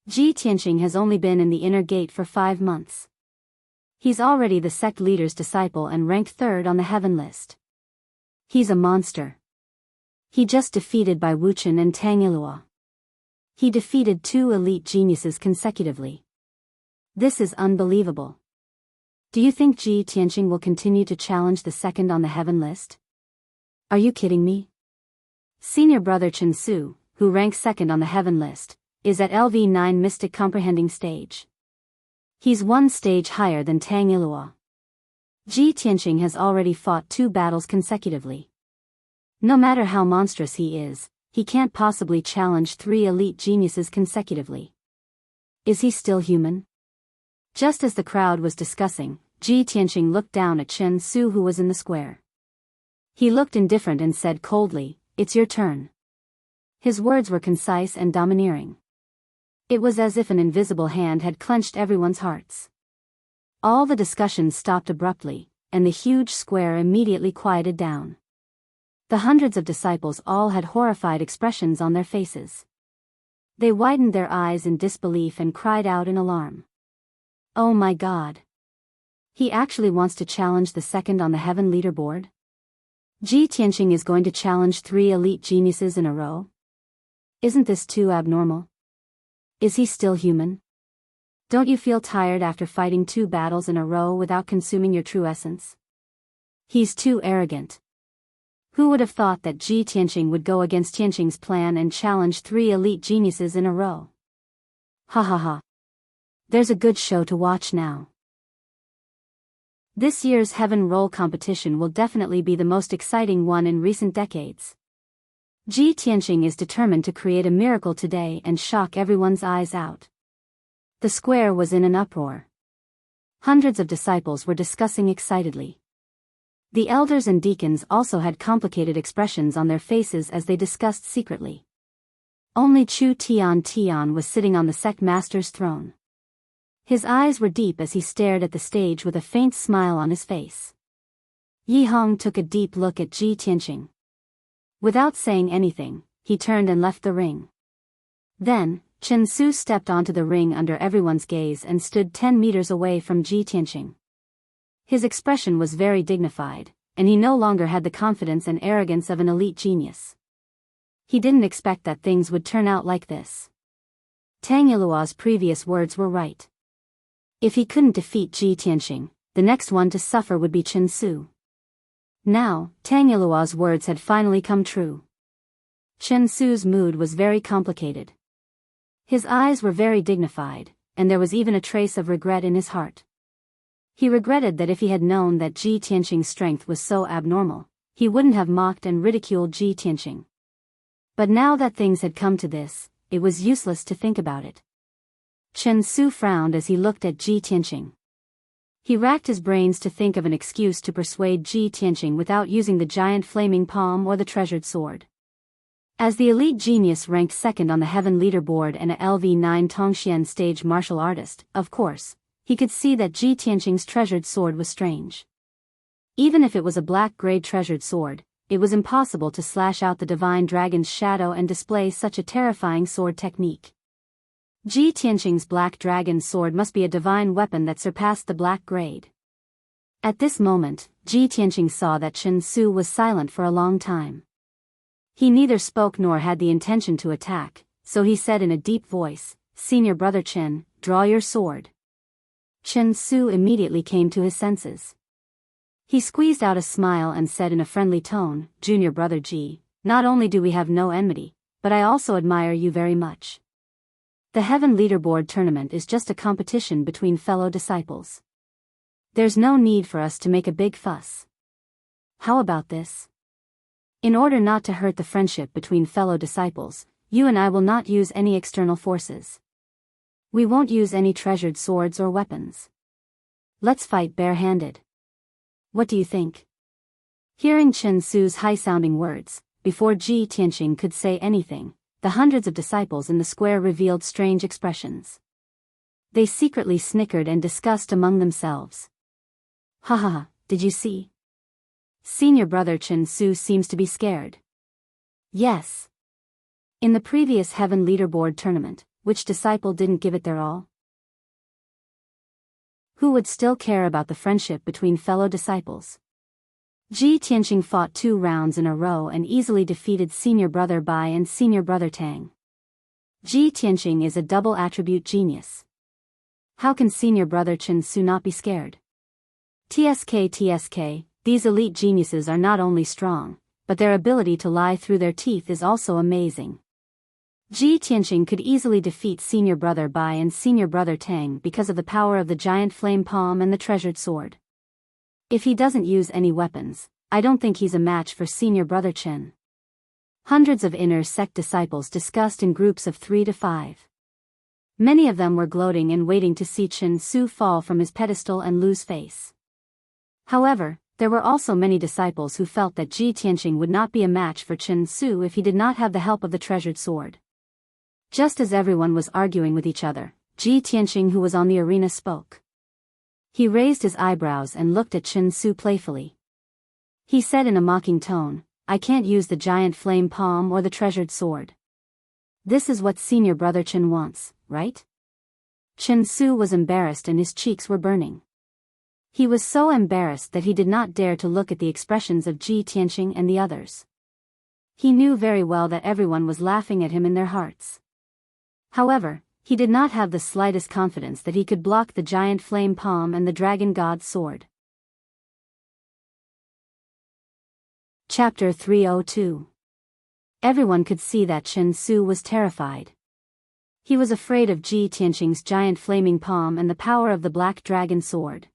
Ji Tianqing has only been in the inner gate for 5 months. He's already the sect leader's disciple and ranked 3rd on the Heaven List. He's a monster. He just defeated by Wuchen and Tang Yilua. He defeated 2 elite geniuses consecutively. This is unbelievable. Do you think Ji Tianqing will continue to challenge the second on the Heaven List? Are you kidding me? Senior brother Chen Su, who ranks 2nd on the Heaven List, is at LV9 Mystic Comprehending stage. He's one stage higher than Tang Ilua. Ji Tianqing has already fought 2 battles consecutively. No matter how monstrous he is, he can't possibly challenge 3 elite geniuses consecutively. Is he still human? Just as the crowd was discussing, Ji Tianqing looked down at Chen Su, who was in the square. He looked indifferent and said coldly, "It's your turn." His words were concise and domineering. It was as if an invisible hand had clenched everyone's hearts. All the discussions stopped abruptly, and the huge square immediately quieted down. The hundreds of disciples all had horrified expressions on their faces. They widened their eyes in disbelief and cried out in alarm. "Oh my God! He actually wants to challenge the second on the heaven leaderboard? Ji Tianqing is going to challenge 3 elite geniuses in a row? Isn't this too abnormal? Is he still human? Don't you feel tired after fighting 2 battles in a row without consuming your true essence? He's too arrogant. Who would have thought that Ji Tianqing would go against Tianqing's plan and challenge 3 elite geniuses in a row? Ha ha ha. There's a good show to watch now." This year's Heaven Roll competition will definitely be the most exciting one in recent decades. Ji Tianqing is determined to create a miracle today and shock everyone's eyes out. The square was in an uproar. Hundreds of disciples were discussing excitedly. The elders and deacons also had complicated expressions on their faces as they discussed secretly. Only Chu Tian was sitting on the sect master's throne. His eyes were deep as he stared at the stage with a faint smile on his face. Yi Hong took a deep look at Ji Tianqing. Without saying anything, he turned and left the ring. Then, Chen Su stepped onto the ring under everyone's gaze and stood 10 meters away from Ji Tianqing. His expression was very dignified, and he no longer had the confidence and arrogance of an elite genius. He didn't expect that things would turn out like this. Tang Ilua's previous words were right. If he couldn't defeat Ji Tianqing, the next one to suffer would be Chen Su. Now, Tang Ilua's words had finally come true. Chen Su's mood was very complicated. His eyes were very dignified, and there was even a trace of regret in his heart. He regretted that if he had known that Ji Tianqing's strength was so abnormal, he wouldn't have mocked and ridiculed Ji Tianqing. But now that things had come to this, it was useless to think about it. Chen Su frowned as he looked at Ji Tianqing. He racked his brains to think of an excuse to persuade Ji Tianqing without using the giant flaming palm or the treasured sword. As the elite genius ranked second on the heaven leaderboard and a LV9 Tongxian stage martial artist, of course, he could see that Ji Tianqing's treasured sword was strange. Even if it was a black-grade treasured sword, it was impossible to slash out the divine dragon's shadow and display such a terrifying sword technique. Ji Tianqing's black dragon sword must be a divine weapon that surpassed the black grade. At this moment, Ji Tianqing saw that Chen Su was silent for a long time. He neither spoke nor had the intention to attack, so he said in a deep voice, "Senior brother Chen, draw your sword." Chen Su immediately came to his senses. He squeezed out a smile and said in a friendly tone, "Junior brother Ji, not only do we have no enmity, but I also admire you very much. The Heaven Leaderboard tournament is just a competition between fellow disciples. There's no need for us to make a big fuss. How about this? In order not to hurt the friendship between fellow disciples, you and I will not use any external forces. We won't use any treasured swords or weapons. Let's fight bare-handed. What do you think?" Hearing Chen Su's high-sounding words, before Ji Tianqing could say anything, the hundreds of disciples in the square revealed strange expressions. They secretly snickered and discussed among themselves. "Ha ha ha, did you see? Senior brother Chen Su seems to be scared." "Yes. In the previous Heaven Leaderboard tournament, which disciple didn't give it their all? Who would still care about the friendship between fellow disciples?" Ji Tianqing fought 2 rounds in a row and easily defeated Senior Brother Bai and Senior Brother Tang. Ji Tianqing is a double attribute genius. How can Senior Brother Chen Su not be scared? TSK, these elite geniuses are not only strong, but their ability to lie through their teeth is also amazing. Ji Tianqing could easily defeat Senior Brother Bai and Senior Brother Tang because of the power of the giant flame palm and the treasured sword. If he doesn't use any weapons, I don't think he's a match for Senior Brother Chen. Hundreds of inner sect disciples discussed in groups of 3 to 5. Many of them were gloating and waiting to see Chen Su fall from his pedestal and lose face. However, there were also many disciples who felt that Ji Tianqing would not be a match for Chen Su if he did not have the help of the treasured sword. Just as everyone was arguing with each other, Ji Tianqing, who was on the arena, spoke. He raised his eyebrows and looked at Chen Su playfully. He said in a mocking tone, I can't use the giant flame palm or the treasured sword. This is what Senior Brother Chen wants, right? Chen Su was embarrassed and his cheeks were burning. He was so embarrassed that he did not dare to look at the expressions of Ji Tianqing and the others. He knew very well that everyone was laughing at him in their hearts. However, he did not have the slightest confidence that he could block the giant flame palm and the dragon god's sword. Chapter 302. Everyone could see that Chen Su was terrified. He was afraid of Ji Tianqing's giant flaming palm and the power of the black dragon sword.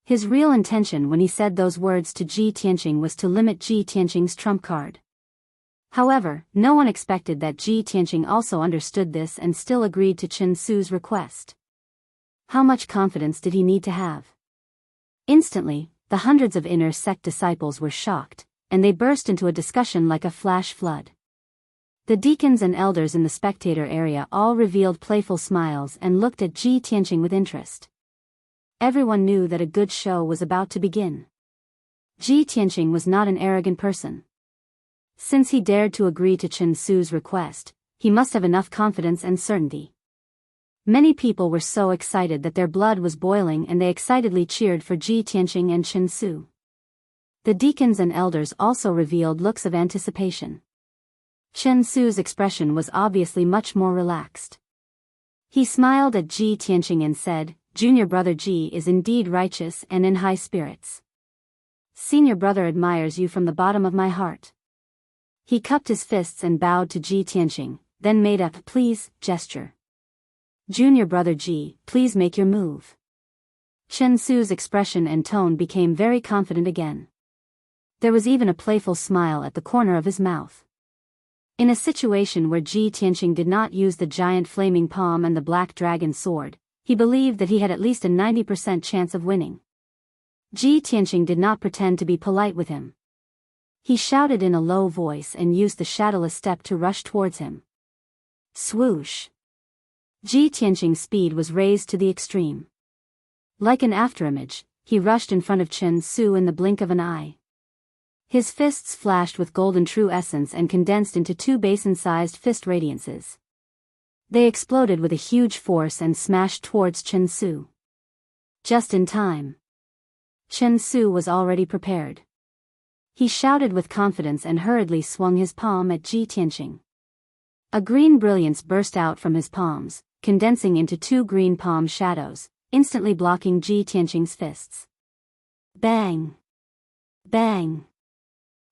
His real intention when he said those words to Ji Tianqing was to limit Ji Tianqing's trump card. However, no one expected that Ji Tianqing also understood this and still agreed to Chen Su's request. How much confidence did he need to have? Instantly, the hundreds of inner sect disciples were shocked, and they burst into a discussion like a flash flood. The deacons and elders in the spectator area all revealed playful smiles and looked at Ji Tianqing with interest. Everyone knew that a good show was about to begin. Ji Tianqing was not an arrogant person. Since he dared to agree to Chen Su's request, he must have enough confidence and certainty. Many people were so excited that their blood was boiling and they excitedly cheered for Ji Tianqing and Chen Su. The deacons and elders also revealed looks of anticipation. Chen Su's expression was obviously much more relaxed. He smiled at Ji Tianqing and said, Junior Brother Ji is indeed righteous and in high spirits. Senior Brother admires you from the bottom of my heart. He cupped his fists and bowed to Ji Tianqing, then made a please gesture. Junior Brother Ji, please make your move. Chen Su's expression and tone became very confident again. There was even a playful smile at the corner of his mouth. In a situation where Ji Tianqing did not use the giant flaming palm and the black dragon sword, he believed that he had at least a 90% chance of winning. Ji Tianqing did not pretend to be polite with him. He shouted in a low voice and used the shadowless step to rush towards him. Swoosh! Ji Tianqing's speed was raised to the extreme. Like an afterimage, he rushed in front of Chen Su in the blink of an eye. His fists flashed with golden true essence and condensed into 2 basin-sized fist radiances. They exploded with a huge force and smashed towards Chen Su. Just in time. Chen Su was already prepared. He shouted with confidence and hurriedly swung his palm at Ji Tianqing. A green brilliance burst out from his palms, condensing into 2 green palm shadows, instantly blocking Ji Tianqing's fists. Bang! Bang!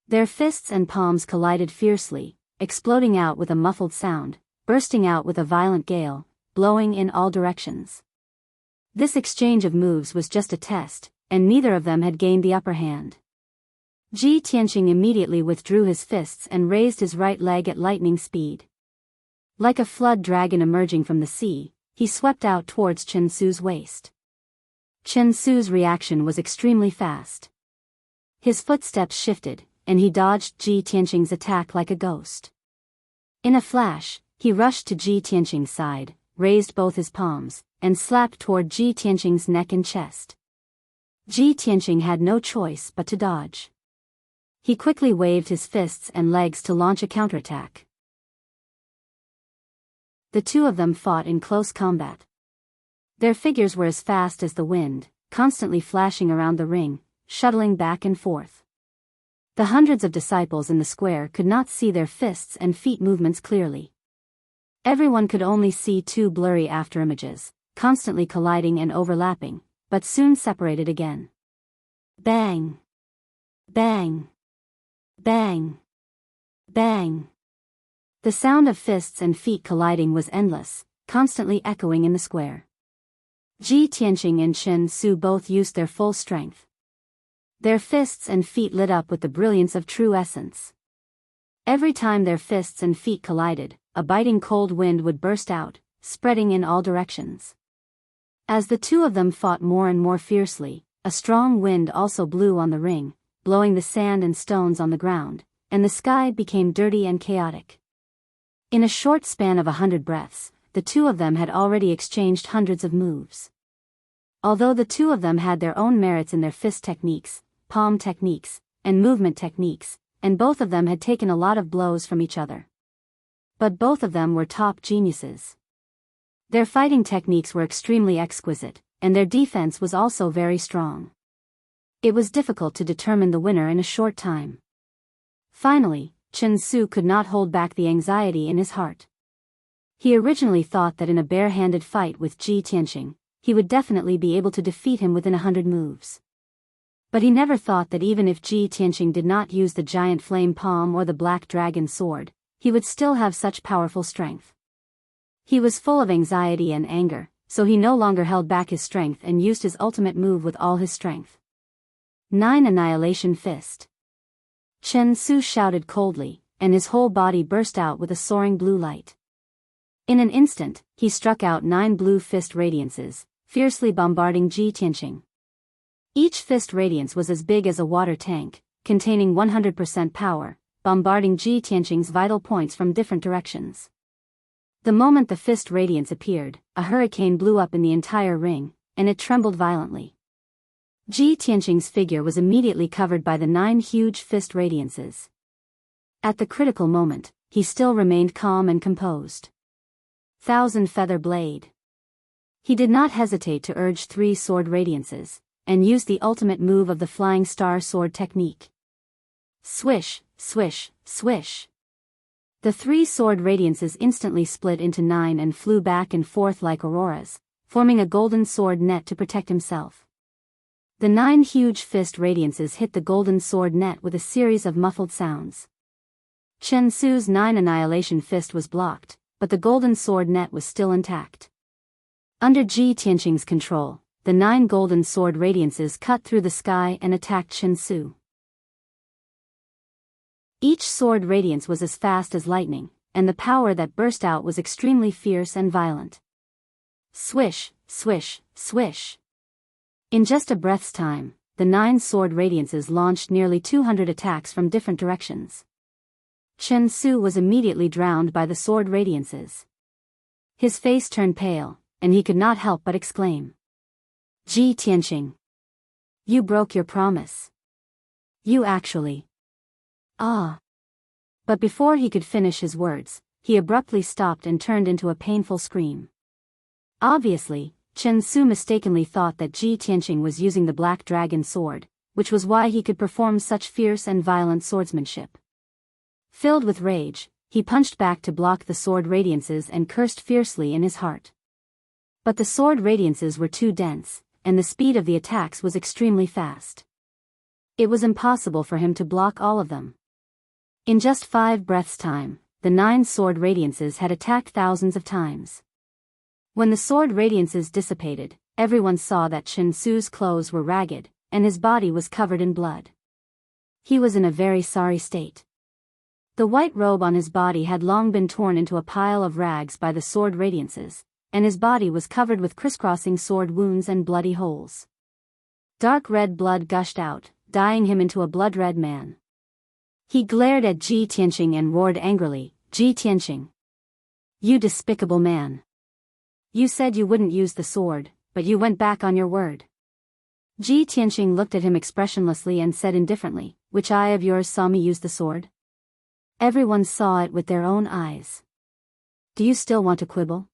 Their fists and palms collided fiercely, exploding out with a muffled sound, bursting out with a violent gale, blowing in all directions. This exchange of moves was just a test, and neither of them had gained the upper hand. Ji Tianqing immediately withdrew his fists and raised his right leg at lightning speed. Like a flood dragon emerging from the sea, he swept out towards Chen Su's waist. Chen Su's reaction was extremely fast. His footsteps shifted, and he dodged Ji Tianqing's attack like a ghost. In a flash, he rushed to Ji Tianqing's side, raised both his palms, and slapped toward Ji Tianqing's neck and chest. Ji Tianqing had no choice but to dodge. He quickly waved his fists and legs to launch a counterattack. The two of them fought in close combat. Their figures were as fast as the wind, constantly flashing around the ring, shuttling back and forth. The hundreds of disciples in the square could not see their fists and feet movements clearly. Everyone could only see 2 blurry afterimages, constantly colliding and overlapping, but soon separated again. Bang! Bang! Bang! Bang! The sound of fists and feet colliding was endless, constantly echoing in the square. Ji Tianqing and Chen Su both used their full strength. Their fists and feet lit up with the brilliance of true essence. Every time their fists and feet collided, a biting cold wind would burst out, spreading in all directions. As the two of them fought more and more fiercely, a strong wind also blew on the ring, blowing the sand and stones on the ground, and the sky became dirty and chaotic. In a short span of 100 breaths, the two of them had already exchanged hundreds of moves. Although the two of them had their own merits in their fist techniques, palm techniques, and movement techniques, and both of them had taken a lot of blows from each other. But both of them were top geniuses. Their fighting techniques were extremely exquisite, and their defense was also very strong. It was difficult to determine the winner in a short time. Finally, Chen Su could not hold back the anxiety in his heart. He originally thought that in a bare-handed fight with Ji Tianqing, he would definitely be able to defeat him within 100 moves. But he never thought that even if Ji Tianqing did not use the giant flame palm or the black dragon sword, he would still have such powerful strength. He was full of anxiety and anger, so he no longer held back his strength and used his ultimate move with all his strength. 9 Annihilation Fist. Chen Su shouted coldly, and his whole body burst out with a soaring blue light. In an instant, he struck out 9 blue fist radiances, fiercely bombarding Ji Tianqing. Each fist radiance was as big as a water tank, containing 100% power, bombarding Ji Tianqing's vital points from different directions. The moment the fist radiance appeared, a hurricane blew up in the entire ring, and it trembled violently. Ji Tianqing's figure was immediately covered by the 9 huge fist radiances. At the critical moment, he still remained calm and composed. Thousand Feather Blade. He did not hesitate to urge 3 sword radiances, and used the ultimate move of the Flying Star Sword technique. Swish, swish, swish. The 3 sword radiances instantly split into 9 and flew back and forth like auroras, forming a golden sword net to protect himself. The 9 huge fist radiances hit the golden sword net with a series of muffled sounds. Chen Su's 9 Annihilation Fist was blocked, but the golden sword net was still intact. Under Ji Tianqing's control, the 9 golden sword radiances cut through the sky and attacked Chen Su. Each sword radiance was as fast as lightning, and the power that burst out was extremely fierce and violent. Swish, swish, swish. In just a breath's time, the 9 sword radiances launched nearly 200 attacks from different directions. Chen Su was immediately drowned by the sword radiances. His face turned pale, and he could not help but exclaim. Ji Tianqing. You broke your promise. You actually. Ah. But before he could finish his words, he abruptly stopped and turned into a painful scream. Obviously, Chen Su mistakenly thought that Ji Tianqing was using the black dragon sword, which was why he could perform such fierce and violent swordsmanship. Filled with rage, he punched back to block the sword radiances and cursed fiercely in his heart. But the sword radiances were too dense, and the speed of the attacks was extremely fast. It was impossible for him to block all of them. In just 5 breaths' time, the 9 sword radiances had attacked thousands of times. When the sword radiances dissipated, everyone saw that Chen Su's clothes were ragged, and his body was covered in blood. He was in a very sorry state. The white robe on his body had long been torn into a pile of rags by the sword radiances, and his body was covered with crisscrossing sword wounds and bloody holes. Dark red blood gushed out, dyeing him into a blood-red man. He glared at Ji Tianqing and roared angrily, Ji Tianqing. You despicable man. You said you wouldn't use the sword, but you went back on your word. Ji Tianqing looked at him expressionlessly and said indifferently, which eye of yours saw me use the sword? Everyone saw it with their own eyes. Do you still want to quibble?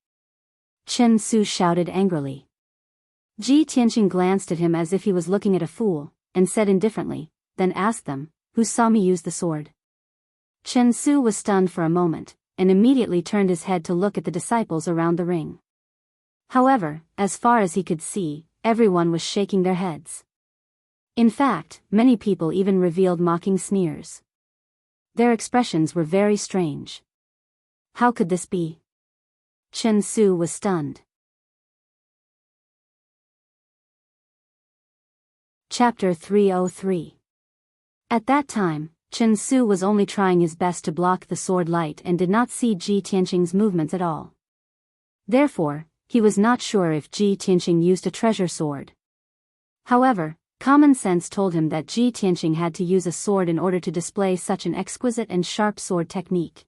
Chen Su shouted angrily. Ji Tianqing glanced at him as if he was looking at a fool, and said indifferently, then asked them, who saw me use the sword? Chen Su was stunned for a moment, and immediately turned his head to look at the disciples around the ring. However, as far as he could see, everyone was shaking their heads. In fact, many people even revealed mocking sneers. Their expressions were very strange. How could this be? Chen Su was stunned. Chapter 303. At that time, Chen Su was only trying his best to block the sword light and did not see Ji Tianqing's movements at all. Therefore, he was not sure if Ji Tianqing used a treasure sword. However, common sense told him that Ji Tianqing had to use a sword in order to display such an exquisite and sharp sword technique.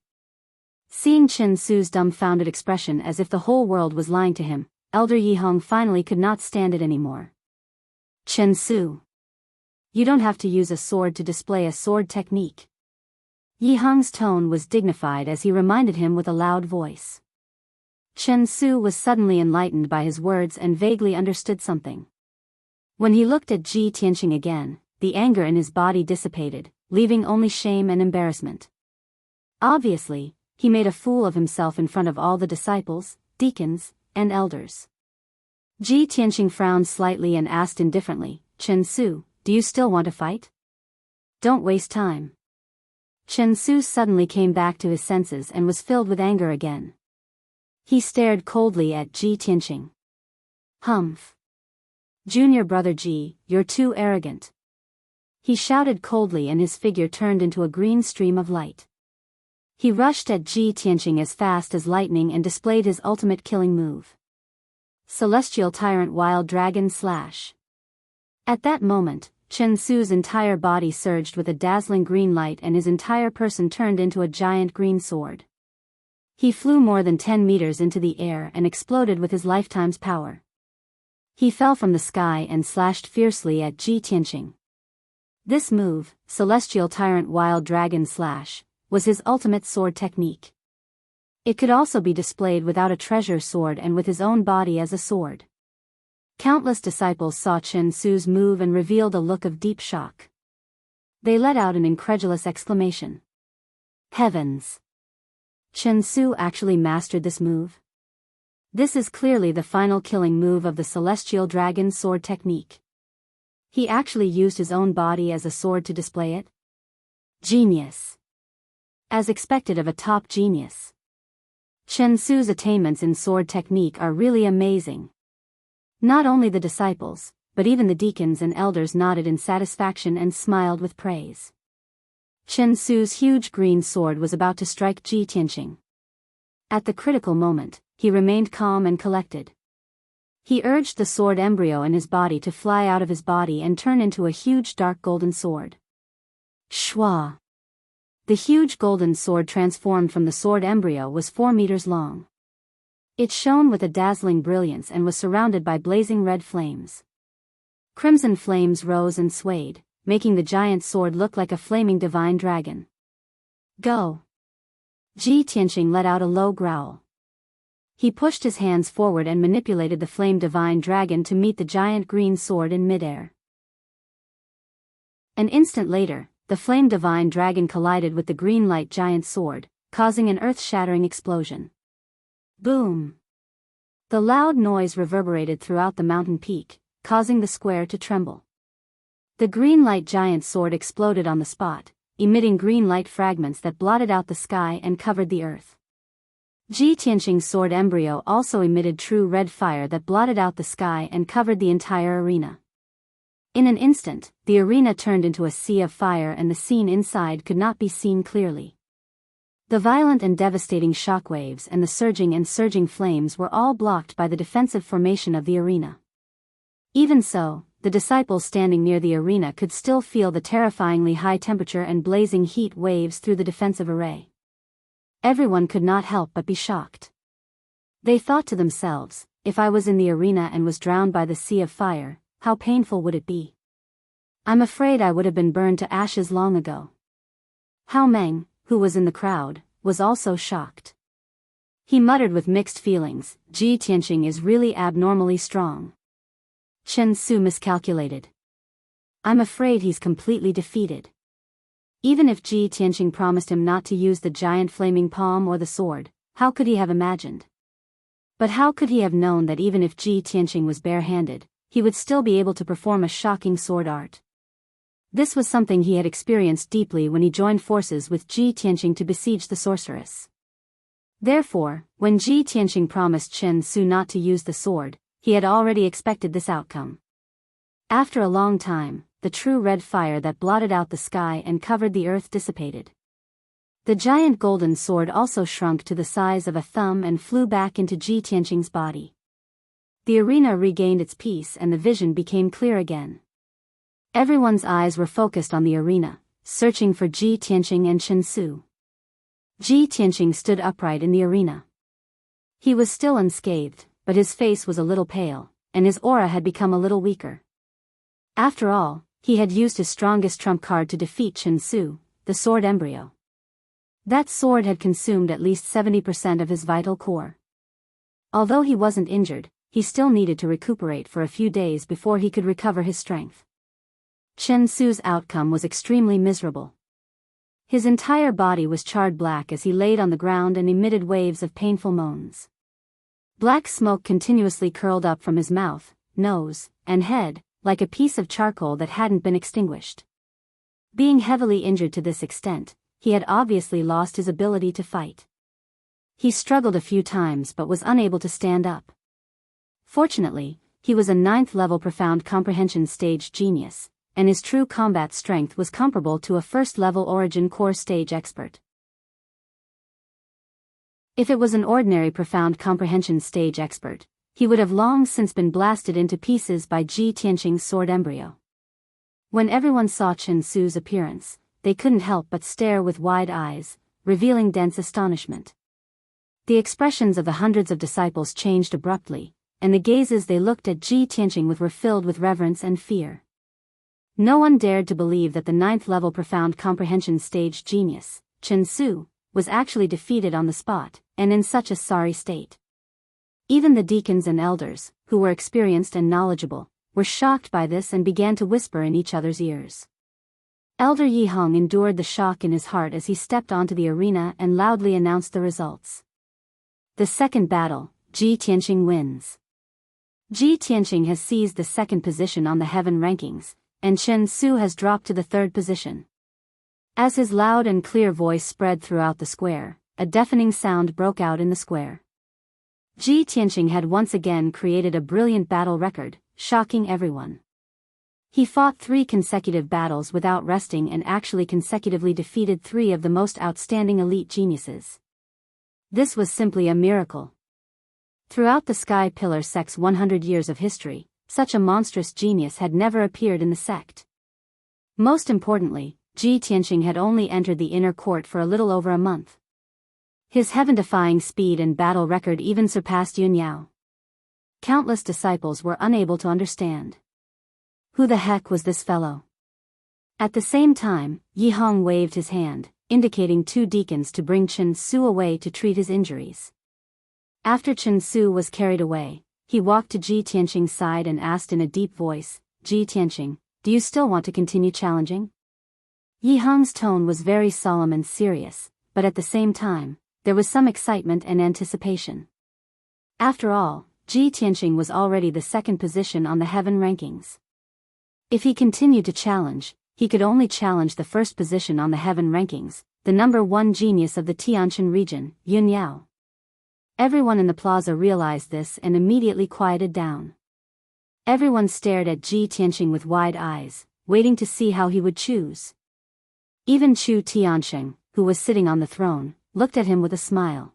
Seeing Chen Su's dumbfounded expression as if the whole world was lying to him, Elder Yi Hong finally could not stand it anymore. Chen Su. You don't have to use a sword to display a sword technique. Yi Hong's tone was dignified as he reminded him with a loud voice. Chen Su was suddenly enlightened by his words and vaguely understood something. When he looked at Ji Tianqing again, the anger in his body dissipated, leaving only shame and embarrassment. Obviously, he made a fool of himself in front of all the disciples, deacons, and elders. Ji Tianqing frowned slightly and asked indifferently, Chen Su, do you still want to fight? Don't waste time. Chen Su suddenly came back to his senses and was filled with anger again. He stared coldly at Ji Tianqing. Humph. Junior brother Ji, you're too arrogant. He shouted coldly and his figure turned into a green stream of light. He rushed at Ji Tianqing as fast as lightning and displayed his ultimate killing move. Celestial Tyrant Wild Dragon Slash. At that moment, Chen Su's entire body surged with a dazzling green light and his entire person turned into a giant green sword. He flew more than 10 meters into the air and exploded with his lifetime's power. He fell from the sky and slashed fiercely at Ji Tianqing. This move, Celestial Tyrant Wild Dragon Slash, was his ultimate sword technique. It could also be displayed without a treasure sword and with his own body as a sword. Countless disciples saw Chen Su's move and revealed a look of deep shock. They let out an incredulous exclamation. Heavens! Chen Su actually mastered this move? This is clearly the final killing move of the Celestial Dragon Sword technique. He actually used his own body as a sword to display it? Genius! As expected of a top genius. Chen Su's attainments in sword technique are really amazing. Not only the disciples, but even the deacons and elders nodded in satisfaction and smiled with praise. Chen Su's huge green sword was about to strike Ji Tianqing. At the critical moment, he remained calm and collected. He urged the sword embryo in his body to fly out of his body and turn into a huge dark golden sword. Shwa! The huge golden sword transformed from the sword embryo was 4 meters long. It shone with a dazzling brilliance and was surrounded by blazing red flames. Crimson flames rose and swayed, making the giant sword look like a flaming divine dragon. Go! Ji Tianqing let out a low growl. He pushed his hands forward and manipulated the flame divine dragon to meet the giant green sword in midair. An instant later, the flame divine dragon collided with the green light giant sword, causing an earth-shattering explosion. Boom! The loud noise reverberated throughout the mountain peak, causing the square to tremble. The green light giant sword exploded on the spot, emitting green light fragments that blotted out the sky and covered the earth. Ji Tianqing's sword embryo also emitted true red fire that blotted out the sky and covered the entire arena. In an instant, the arena turned into a sea of fire and the scene inside could not be seen clearly. The violent and devastating shockwaves and the surging flames were all blocked by the defensive formation of the arena. Even so, the disciples standing near the arena could still feel the terrifyingly high temperature and blazing heat waves through the defensive array. Everyone could not help but be shocked. They thought to themselves, if I was in the arena and was drowned by the sea of fire, how painful would it be? I'm afraid I would have been burned to ashes long ago. Hao Meng, who was in the crowd, was also shocked. He muttered with mixed feelings, Ji Tianqing is really abnormally strong. Chen Su miscalculated. I'm afraid he's completely defeated. Even if Ji Tianqing promised him not to use the giant flaming palm or the sword, how could he have imagined? But how could he have known that even if Ji Tianqing was bare-handed, he would still be able to perform a shocking sword art? This was something he had experienced deeply when he joined forces with Ji Tianqing to besiege the sorceress. Therefore, when Ji Tianqing promised Chen Su not to use the sword, he had already expected this outcome. After a long time, the true red fire that blotted out the sky and covered the earth dissipated. The giant golden sword also shrunk to the size of a thumb and flew back into Ji Tianqing's body. The arena regained its peace and the vision became clear again. Everyone's eyes were focused on the arena, searching for Ji Tianqing and Chen Su. Ji Tianqing stood upright in the arena. He was still unscathed, but his face was a little pale, and his aura had become a little weaker. After all, he had used his strongest trump card to defeat Chen Su, the sword embryo. That sword had consumed at least 70% of his vital core. Although he wasn't injured, he still needed to recuperate for a few days before he could recover his strength. Chen Su's outcome was extremely miserable. His entire body was charred black as he laid on the ground and emitted waves of painful moans. Black smoke continuously curled up from his mouth, nose, and head, like a piece of charcoal that hadn't been extinguished. Being heavily injured to this extent, he had obviously lost his ability to fight. He struggled a few times but was unable to stand up. Fortunately, he was a 9th-level profound comprehension stage genius, and his true combat strength was comparable to a 1st-level origin core stage expert. If it was an ordinary profound comprehension stage expert, he would have long since been blasted into pieces by Ji Tianqing's sword embryo. When everyone saw Chen Su's appearance, they couldn't help but stare with wide eyes, revealing dense astonishment. The expressions of the hundreds of disciples changed abruptly, and the gazes they looked at Ji Tianqing with were filled with reverence and fear. No one dared to believe that the 9th-level profound comprehension stage genius, Chen Su, was actually defeated on the spot, and in such a sorry state. Even the deacons and elders, who were experienced and knowledgeable, were shocked by this and began to whisper in each other's ears. Elder Yi Hong endured the shock in his heart as he stepped onto the arena and loudly announced the results. The second battle, Ji Tianqing wins. Ji Tianqing has seized the 2nd position on the heaven rankings, and Chen Su has dropped to the 3rd position. As his loud and clear voice spread throughout the square, a deafening sound broke out in the square. Ji Tianqing had once again created a brilliant battle record, shocking everyone. He fought 3 consecutive battles without resting and actually consecutively defeated 3 of the most outstanding elite geniuses. This was simply a miracle. Throughout the Sky Pillar sect's 100 years of history, such a monstrous genius had never appeared in the sect. Most importantly, Ji Tianqing had only entered the inner court for a little over a month. His heaven-defying speed and battle record even surpassed Yun Yao. Countless disciples were unable to understand. Who the heck was this fellow? At the same time, Yi Hong waved his hand, indicating 2 deacons to bring Chen Su away to treat his injuries. After Chen Su was carried away, he walked to Ji Tianqing's side and asked in a deep voice, "Ji Tianqing, do you still want to continue challenging?" Yi Hong's tone was very solemn and serious, but at the same time, there was some excitement and anticipation. After all, Ji Tianqing was already the 2nd position on the heaven rankings. If he continued to challenge, he could only challenge the 1st position on the heaven rankings, the number 1 genius of the Tianshan region, Yun Yao. Everyone in the plaza realized this and immediately quieted down. Everyone stared at Ji Tianqing with wide eyes, waiting to see how he would choose. Even Chu Tiansheng, who was sitting on the throne, looked at him with a smile.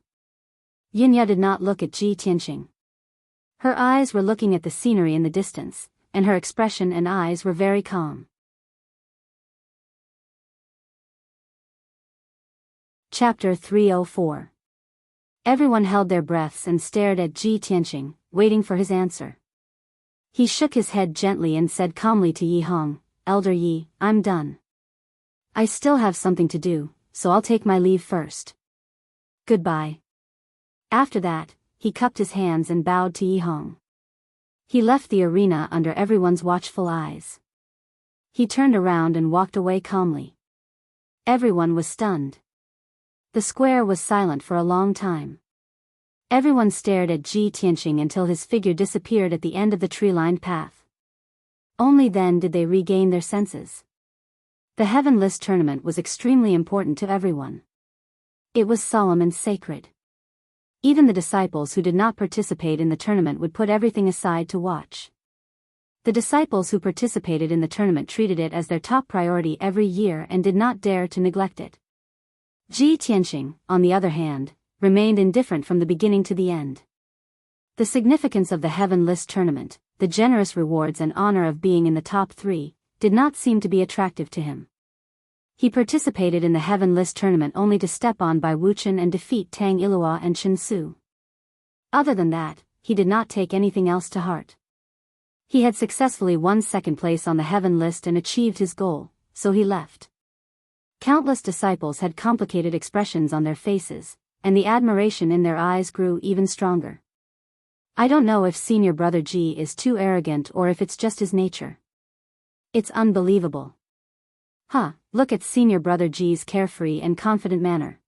Yunya did not look at Ji Tianqing. Her eyes were looking at the scenery in the distance, and her expression and eyes were very calm. Chapter 304. Everyone held their breaths and stared at Ji Tianqing, waiting for his answer. He shook his head gently and said calmly to Yi Hong, "Elder Yi, I'm done. I still have something to do, so I'll take my leave first. Goodbye." After that, he cupped his hands and bowed to Yi Hong. He left the arena under everyone's watchful eyes. He turned around and walked away calmly. Everyone was stunned. The square was silent for a long time. Everyone stared at Ji Tianqing until his figure disappeared at the end of the tree-lined path. Only then did they regain their senses. The Heaven List tournament was extremely important to everyone. It was solemn and sacred. Even the disciples who did not participate in the tournament would put everything aside to watch. The disciples who participated in the tournament treated it as their top priority every year and did not dare to neglect it. Ji Tianqing, on the other hand, remained indifferent from the beginning to the end. The significance of the Heaven List tournament, the generous rewards and honor of being in the top 3, did not seem to be attractive to him. He participated in the Heaven List tournament only to step on by Wuchen and defeat Tang Ilua and Chen Su. Other than that, he did not take anything else to heart. He had successfully won second place on the Heaven List and achieved his goal, so he left. Countless disciples had complicated expressions on their faces, and the admiration in their eyes grew even stronger. I don't know if Senior Brother Ji is too arrogant or if it's just his nature. It's unbelievable. Look at Senior Brother Ji's carefree and confident manner.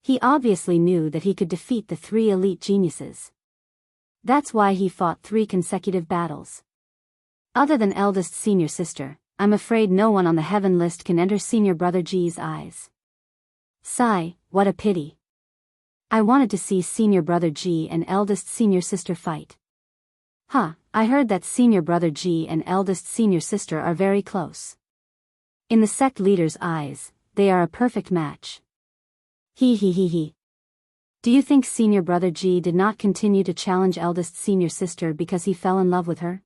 He obviously knew that he could defeat the 3 elite geniuses. That's why he fought 3 consecutive battles. Other than eldest senior sister, I'm afraid no one on the Heaven List can enter Senior Brother Ji's eyes. Sigh, what a pity. I wanted to see Senior Brother Ji and eldest senior sister fight. I heard that Senior Brother Ji and eldest senior sister are very close. In the sect leader's eyes, they are a perfect match. He. Do you think Senior Brother Ji did not continue to challenge eldest senior sister because he fell in love with her?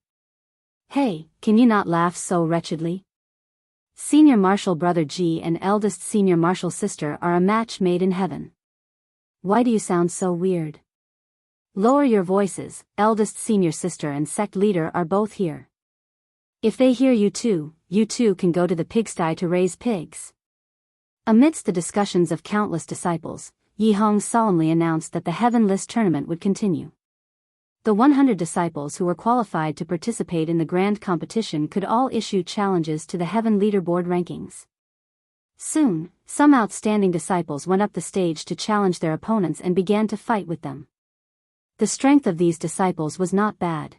Hey, can you not laugh so wretchedly? Senior Martial Brother Ji and eldest senior martial sister are a match made in heaven. Why do you sound so weird? Lower your voices, eldest senior sister and sect leader are both here. If they hear you too can go to the pigsty to raise pigs. Amidst the discussions of countless disciples, Yi Hong solemnly announced that the Heaven List tournament would continue. The 100 disciples who were qualified to participate in the grand competition could all issue challenges to the Heaven Leaderboard rankings. Soon, some outstanding disciples went up the stage to challenge their opponents and began to fight with them. The strength of these disciples was not bad.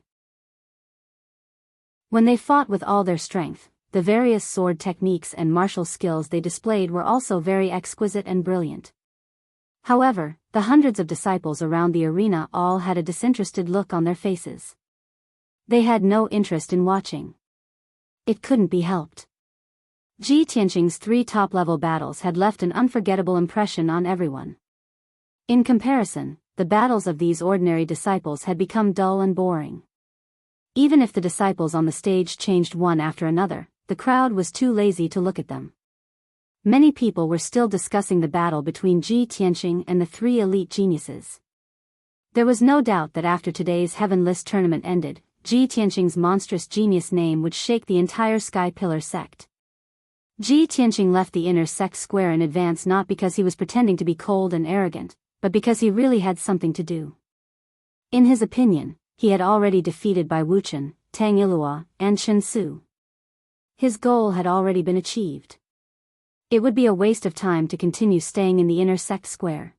When they fought with all their strength, the various sword techniques and martial skills they displayed were also very exquisite and brilliant. However, the hundreds of disciples around the arena all had a disinterested look on their faces. They had no interest in watching. It couldn't be helped. Ji Tianqing's 3 top-level battles had left an unforgettable impression on everyone. In comparison, the battles of these ordinary disciples had become dull and boring. Even if the disciples on the stage changed one after another, the crowd was too lazy to look at them. Many people were still discussing the battle between Ji Tianqing and the 3 elite geniuses. There was no doubt that after today's Heaven List tournament ended, Ji Tianqing's monstrous genius name would shake the entire Sky Pillar sect. Ji Tianqing left the inner sect square in advance not because he was pretending to be cold and arrogant, but because he really had something to do. In his opinion, he had already defeated by Wuchen, Tang Ilua, and Chen Su. His goal had already been achieved. It would be a waste of time to continue staying in the inner sect square.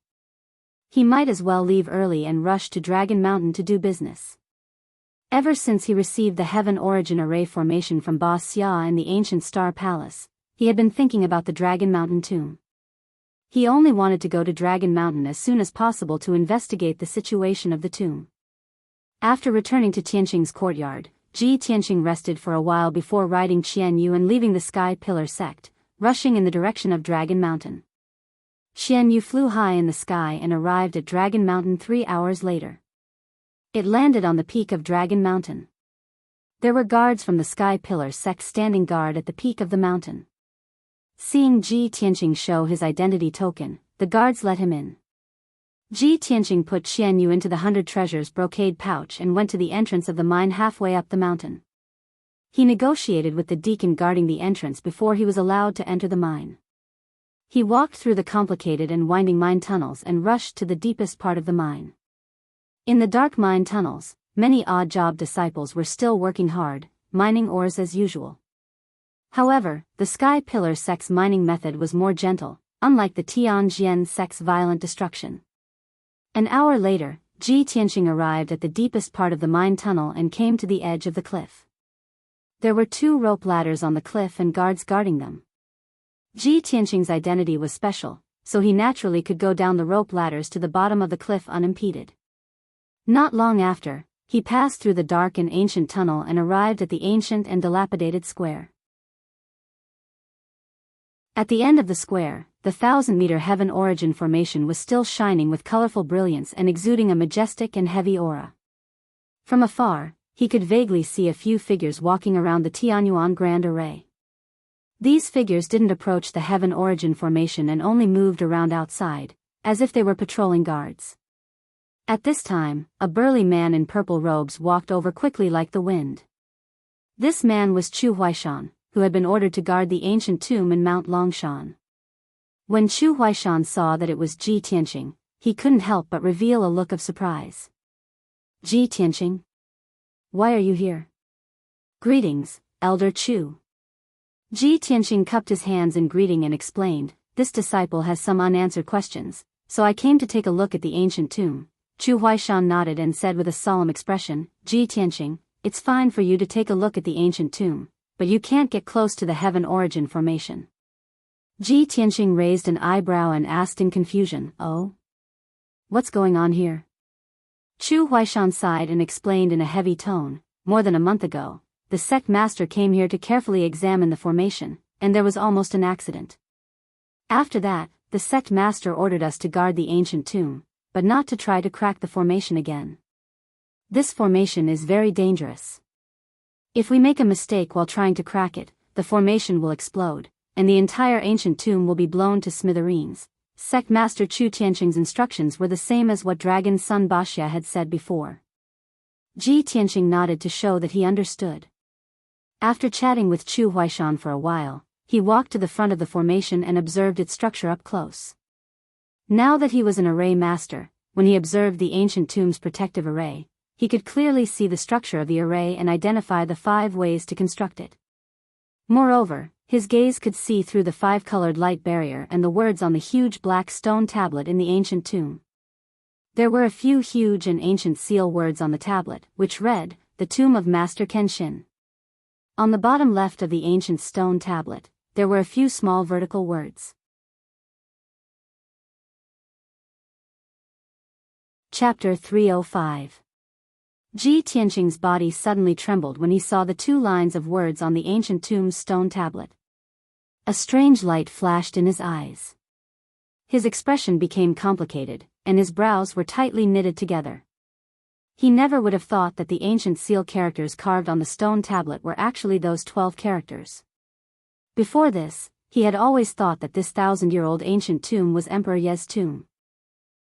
He might as well leave early and rush to Dragon Mountain to do business. Ever since he received the Heaven Origin Array formation from Ba Xia in the ancient Star Palace, he had been thinking about the Dragon Mountain tomb. He only wanted to go to Dragon Mountain as soon as possible to investigate the situation of the tomb. After returning to Tianqing's courtyard, Ji Tianqing rested for a while before riding Qian Yu and leaving the Sky Pillar sect, rushing in the direction of Dragon Mountain. Qian Yu flew high in the sky and arrived at Dragon Mountain 3 hours later. It landed on the peak of Dragon Mountain. There were guards from the Sky Pillar sect standing guard at the peak of the mountain. Seeing Ji Tianqing show his identity token, the guards let him in. Ji Tianqing put Qian Yu into the 100 treasures brocade pouch and went to the entrance of the mine halfway up the mountain. He negotiated with the deacon guarding the entrance before he was allowed to enter the mine. He walked through the complicated and winding mine tunnels and rushed to the deepest part of the mine. In the dark mine tunnels, many odd-job disciples were still working hard, mining ores as usual. However, the Sky Pillar sect's mining method was more gentle, unlike the Tianjian sect's violent destruction. An hour later, Ji Tianqing arrived at the deepest part of the mine tunnel and came to the edge of the cliff. There were 2 rope ladders on the cliff and guards guarding them. Ji Tianqing's identity was special, so he naturally could go down the rope ladders to the bottom of the cliff unimpeded. Not long after, he passed through the dark and ancient tunnel and arrived at the ancient and dilapidated square. At the end of the square, the 1,000-meter heaven origin formation was still shining with colorful brilliance and exuding a majestic and heavy aura. From afar, he could vaguely see a few figures walking around the Tianyuan Grand Array. These figures didn't approach the heaven origin formation and only moved around outside, as if they were patrolling guards. At this time, a burly man in purple robes walked over quickly like the wind. This man was Chu Huaishan, who had been ordered to guard the ancient tomb in Mount Longshan. When Chu Huaishan saw that it was Ji Tianqing, he couldn't help but reveal a look of surprise. Ji Tianqing? Why are you here? Greetings, Elder Chu. Ji Tianqing cupped his hands in greeting and explained, this disciple has some unanswered questions, so I came to take a look at the ancient tomb. Chu Huaishan nodded and said with a solemn expression, Ji Tianqing, it's fine for you to take a look at the ancient tomb, but you can't get close to the heaven origin formation. Ji Tianqing raised an eyebrow and asked in confusion, oh? What's going on here? Chu Huaishan sighed and explained in a heavy tone, more than a month ago, the sect master came here to carefully examine the formation, and there was almost an accident. After that, the sect master ordered us to guard the ancient tomb, but not to try to crack the formation again. This formation is very dangerous. If we make a mistake while trying to crack it, the formation will explode, and the entire ancient tomb will be blown to smithereens. Sect Master Chu Tianqing's instructions were the same as what Dragon Son Baxia had said before. Ji Tianqing nodded to show that he understood. After chatting with Chu Huaishan for a while, he walked to the front of the formation and observed its structure up close. Now that he was an array master, when he observed the ancient tomb's protective array, he could clearly see the structure of the array and identify the 5 ways to construct it. Moreover, his gaze could see through the 5-colored light barrier and the words on the huge black stone tablet in the ancient tomb. There were a few huge and ancient seal words on the tablet, which read, The Tomb of Master Kenshin. On the bottom left of the ancient stone tablet, there were a few small vertical words. Chapter 305. Ji Tianqing's body suddenly trembled when he saw the 2 lines of words on the ancient tomb's stone tablet. A strange light flashed in his eyes. His expression became complicated, and his brows were tightly knitted together. He never would have thought that the ancient seal characters carved on the stone tablet were actually those 12 characters. Before this, he had always thought that this 1,000-year-old ancient tomb was Emperor Ye's tomb.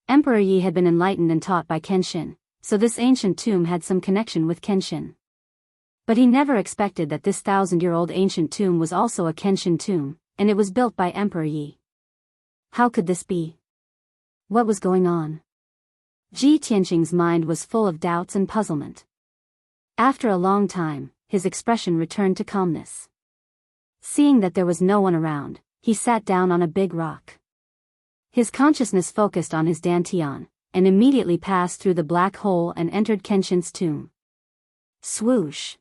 Emperor Yi had been enlightened and taught by Kenshin, so this ancient tomb had some connection with Kenshin. But he never expected that this 1,000-year-old ancient tomb was also a Kenshin tomb, and it was built by Emperor Yi. How could this be? What was going on? Ji Tianqing's mind was full of doubts and puzzlement. After a long time, his expression returned to calmness. Seeing that there was no one around, he sat down on a big rock. His consciousness focused on his dantian, and immediately passed through the black hole and entered Kenshin's tomb. Swoosh!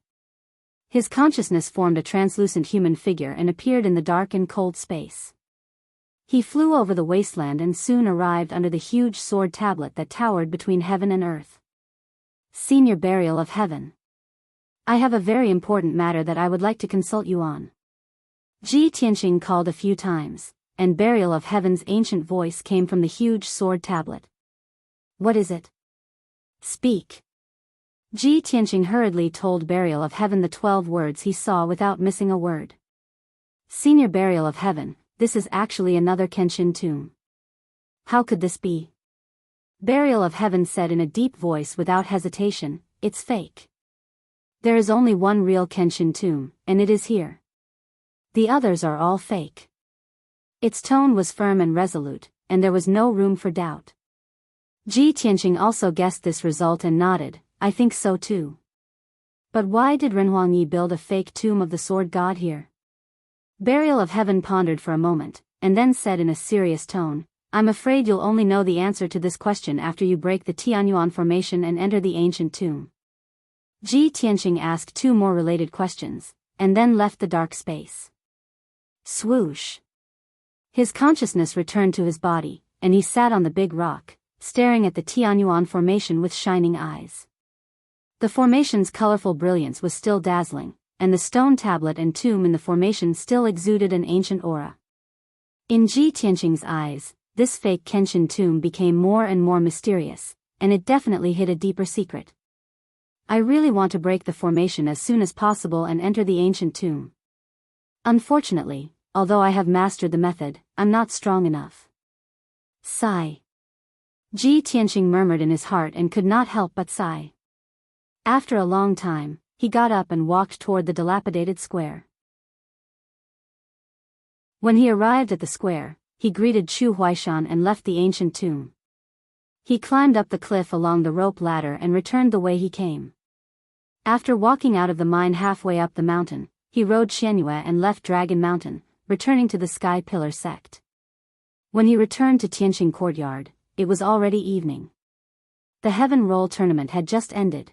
His consciousness formed a translucent human figure and appeared in the dark and cold space. He flew over the wasteland and soon arrived under the huge sword tablet that towered between heaven and earth. Senior Burial of Heaven. I have a very important matter that I would like to consult you on. Ji Tianqing called a few times, and Burial of Heaven's ancient voice came from the huge sword tablet. What is it? Speak. Ji Tianqing hurriedly told Burial of Heaven the 12 words he saw without missing a word. Senior Burial of Heaven, this is actually another Kenshin tomb. How could this be? Burial of Heaven said in a deep voice without hesitation, it's fake. There is only one real Kenshin tomb, and it is here. The others are all fake. Its tone was firm and resolute, and there was no room for doubt. Ji Tianqing also guessed this result and nodded, I think so too. But why did Ren Huangyi build a fake tomb of the sword god here? Burial of Heaven pondered for a moment, and then said in a serious tone, I'm afraid you'll only know the answer to this question after you break the Tianyuan formation and enter the ancient tomb. Ji Tianqing asked 2 more related questions, and then left the dark space. Swoosh! His consciousness returned to his body, and he sat on the big rock, staring at the Tianyuan formation with shining eyes. The formation's colorful brilliance was still dazzling, and the stone tablet and tomb in the formation still exuded an ancient aura. In Ji Tianqing's eyes, this fake Kenshin tomb became more and more mysterious, and it definitely hid a deeper secret. I really want to break the formation as soon as possible and enter the ancient tomb. Unfortunately, although I have mastered the method, I'm not strong enough. Sigh. Ji Tianqing murmured in his heart and could not help but sigh. After a long time, he got up and walked toward the dilapidated square. When he arrived at the square, he greeted Chu Huaishan and left the ancient tomb. He climbed up the cliff along the rope ladder and returned the way he came. After walking out of the mine halfway up the mountain, he rode Xianyue and left Dragon Mountain, returning to the Sky Pillar sect. When he returned to Tianqing Courtyard, it was already evening. The Heaven Roll tournament had just ended.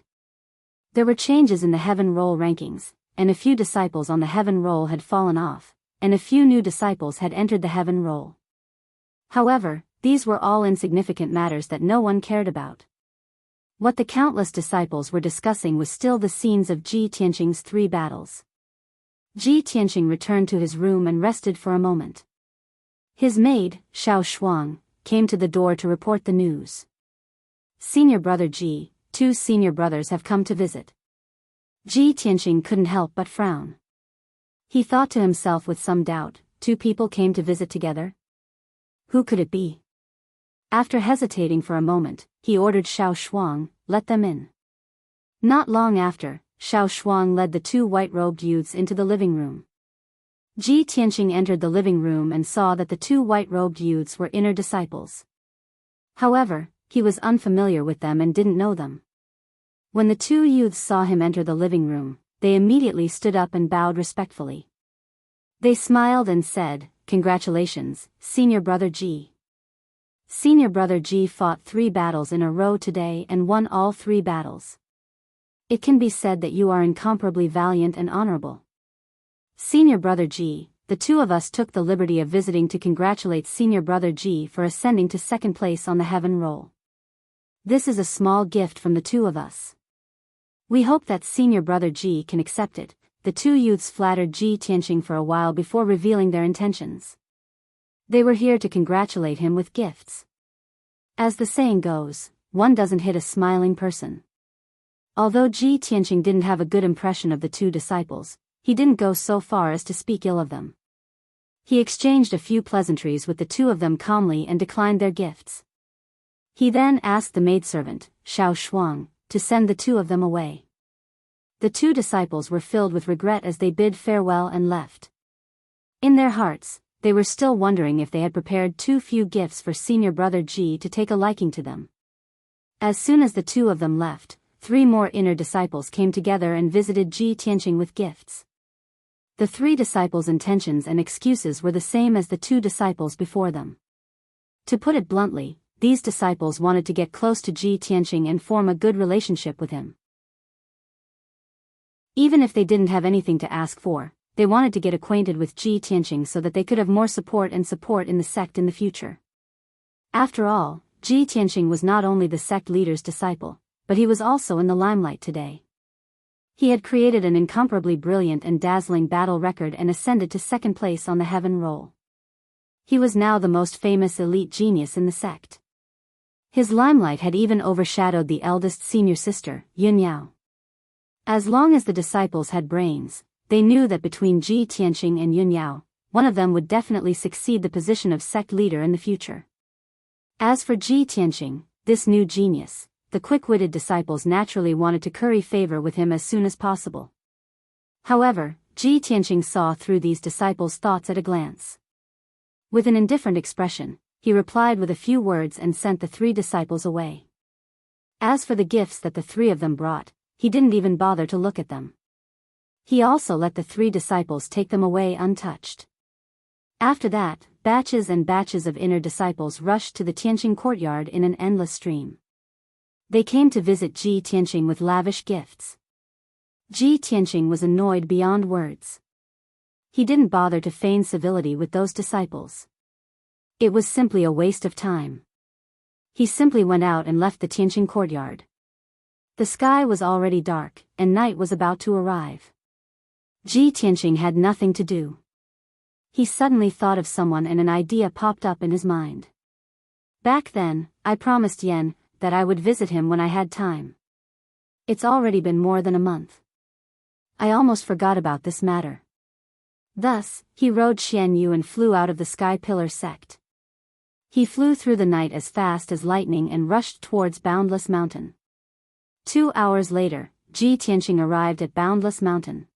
There were changes in the Heaven Roll rankings, and a few disciples on the Heaven Roll had fallen off, and a few new disciples had entered the Heaven Roll. However, these were all insignificant matters that no one cared about. What the countless disciples were discussing was still the scenes of Ji Tianqing's 3 battles. Ji Tianqing returned to his room and rested for a moment. His maid, Xiao Shuang, came to the door to report the news. Senior brother Ji, 2 senior brothers have come to visit. Ji Tianqing couldn't help but frown. He thought to himself with some doubt, 2 people came to visit together? Who could it be? After hesitating for a moment, he ordered Xiao Shuang, let them in. Not long after, Xiao Shuang led the 2 white-robed youths into the living room. Ji Tianqing entered the living room and saw that the 2 white-robed youths were inner disciples. However, he was unfamiliar with them and didn't know them. When the 2 youths saw him enter the living room, they immediately stood up and bowed respectfully. They smiled and said, "Congratulations, Senior Brother Ji. Senior Brother Ji fought 3 battles in a row today and won all 3 battles. It can be said that you are incomparably valiant and honorable. Senior Brother Ji, the 2 of us took the liberty of visiting to congratulate Senior Brother Ji for ascending to 2nd place on the Heaven Roll. This is a small gift from the 2 of us. We hope that Senior Brother Ji can accept it." The 2 youths flattered Ji Tianqing for a while before revealing their intentions. They were here to congratulate him with gifts. As the saying goes, one doesn't hit a smiling person. Although Ji Tianqing didn't have a good impression of the 2 disciples, he didn't go so far as to speak ill of them. He exchanged a few pleasantries with the 2 of them calmly and declined their gifts. He then asked the maidservant, Xiao Shuang, to send the 2 of them away. The 2 disciples were filled with regret as they bid farewell and left. In their hearts, they were still wondering if they had prepared too few gifts for Senior Brother Ji to take a liking to them. As soon as the 2 of them left, 3 more inner disciples came together and visited Ji Tianqing with gifts. The 3 disciples' intentions and excuses were the same as the 2 disciples before them. To put it bluntly, these disciples wanted to get close to Ji Tianqing and form a good relationship with him. Even if they didn't have anything to ask for, they wanted to get acquainted with Ji Tianqing so that they could have more support in the sect in the future. After all, Ji Tianqing was not only the sect leader's disciple, but he was also in the limelight today. He had created an incomparably brilliant and dazzling battle record and ascended to 2nd place on the Heaven Roll. He was now the most famous elite genius in the sect. His limelight had even overshadowed the eldest senior sister, Yunyao. As long as the disciples had brains, they knew that between Ji Tianqing and Yunyao, one of them would definitely succeed the position of sect leader in the future. As for Ji Tianqing, this new genius, the quick-witted disciples naturally wanted to curry favor with him as soon as possible. However, Ji Tianqing saw through these disciples' thoughts at a glance. With an indifferent expression, he replied with a few words and sent the 3 disciples away. As for the gifts that the 3 of them brought, he didn't even bother to look at them. He also let the 3 disciples take them away untouched. After that, batches and batches of inner disciples rushed to the Tianqing courtyard in an endless stream. They came to visit Ji Tianqing with lavish gifts. Ji Tianqing was annoyed beyond words. He didn't bother to feign civility with those disciples. It was simply a waste of time. He simply went out and left the Tianqing courtyard. The sky was already dark, and night was about to arrive. Ji Tianqing had nothing to do. He suddenly thought of someone and an idea popped up in his mind. Back then, I promised Yan that I would visit him when I had time. It's already been more than a month. I almost forgot about this matter. Thus, he rode Xian Yu and flew out of the Sky Pillar sect. He flew through the night as fast as lightning and rushed towards Boundless Mountain. 2 hours later, Ji Tianqing arrived at Boundless Mountain.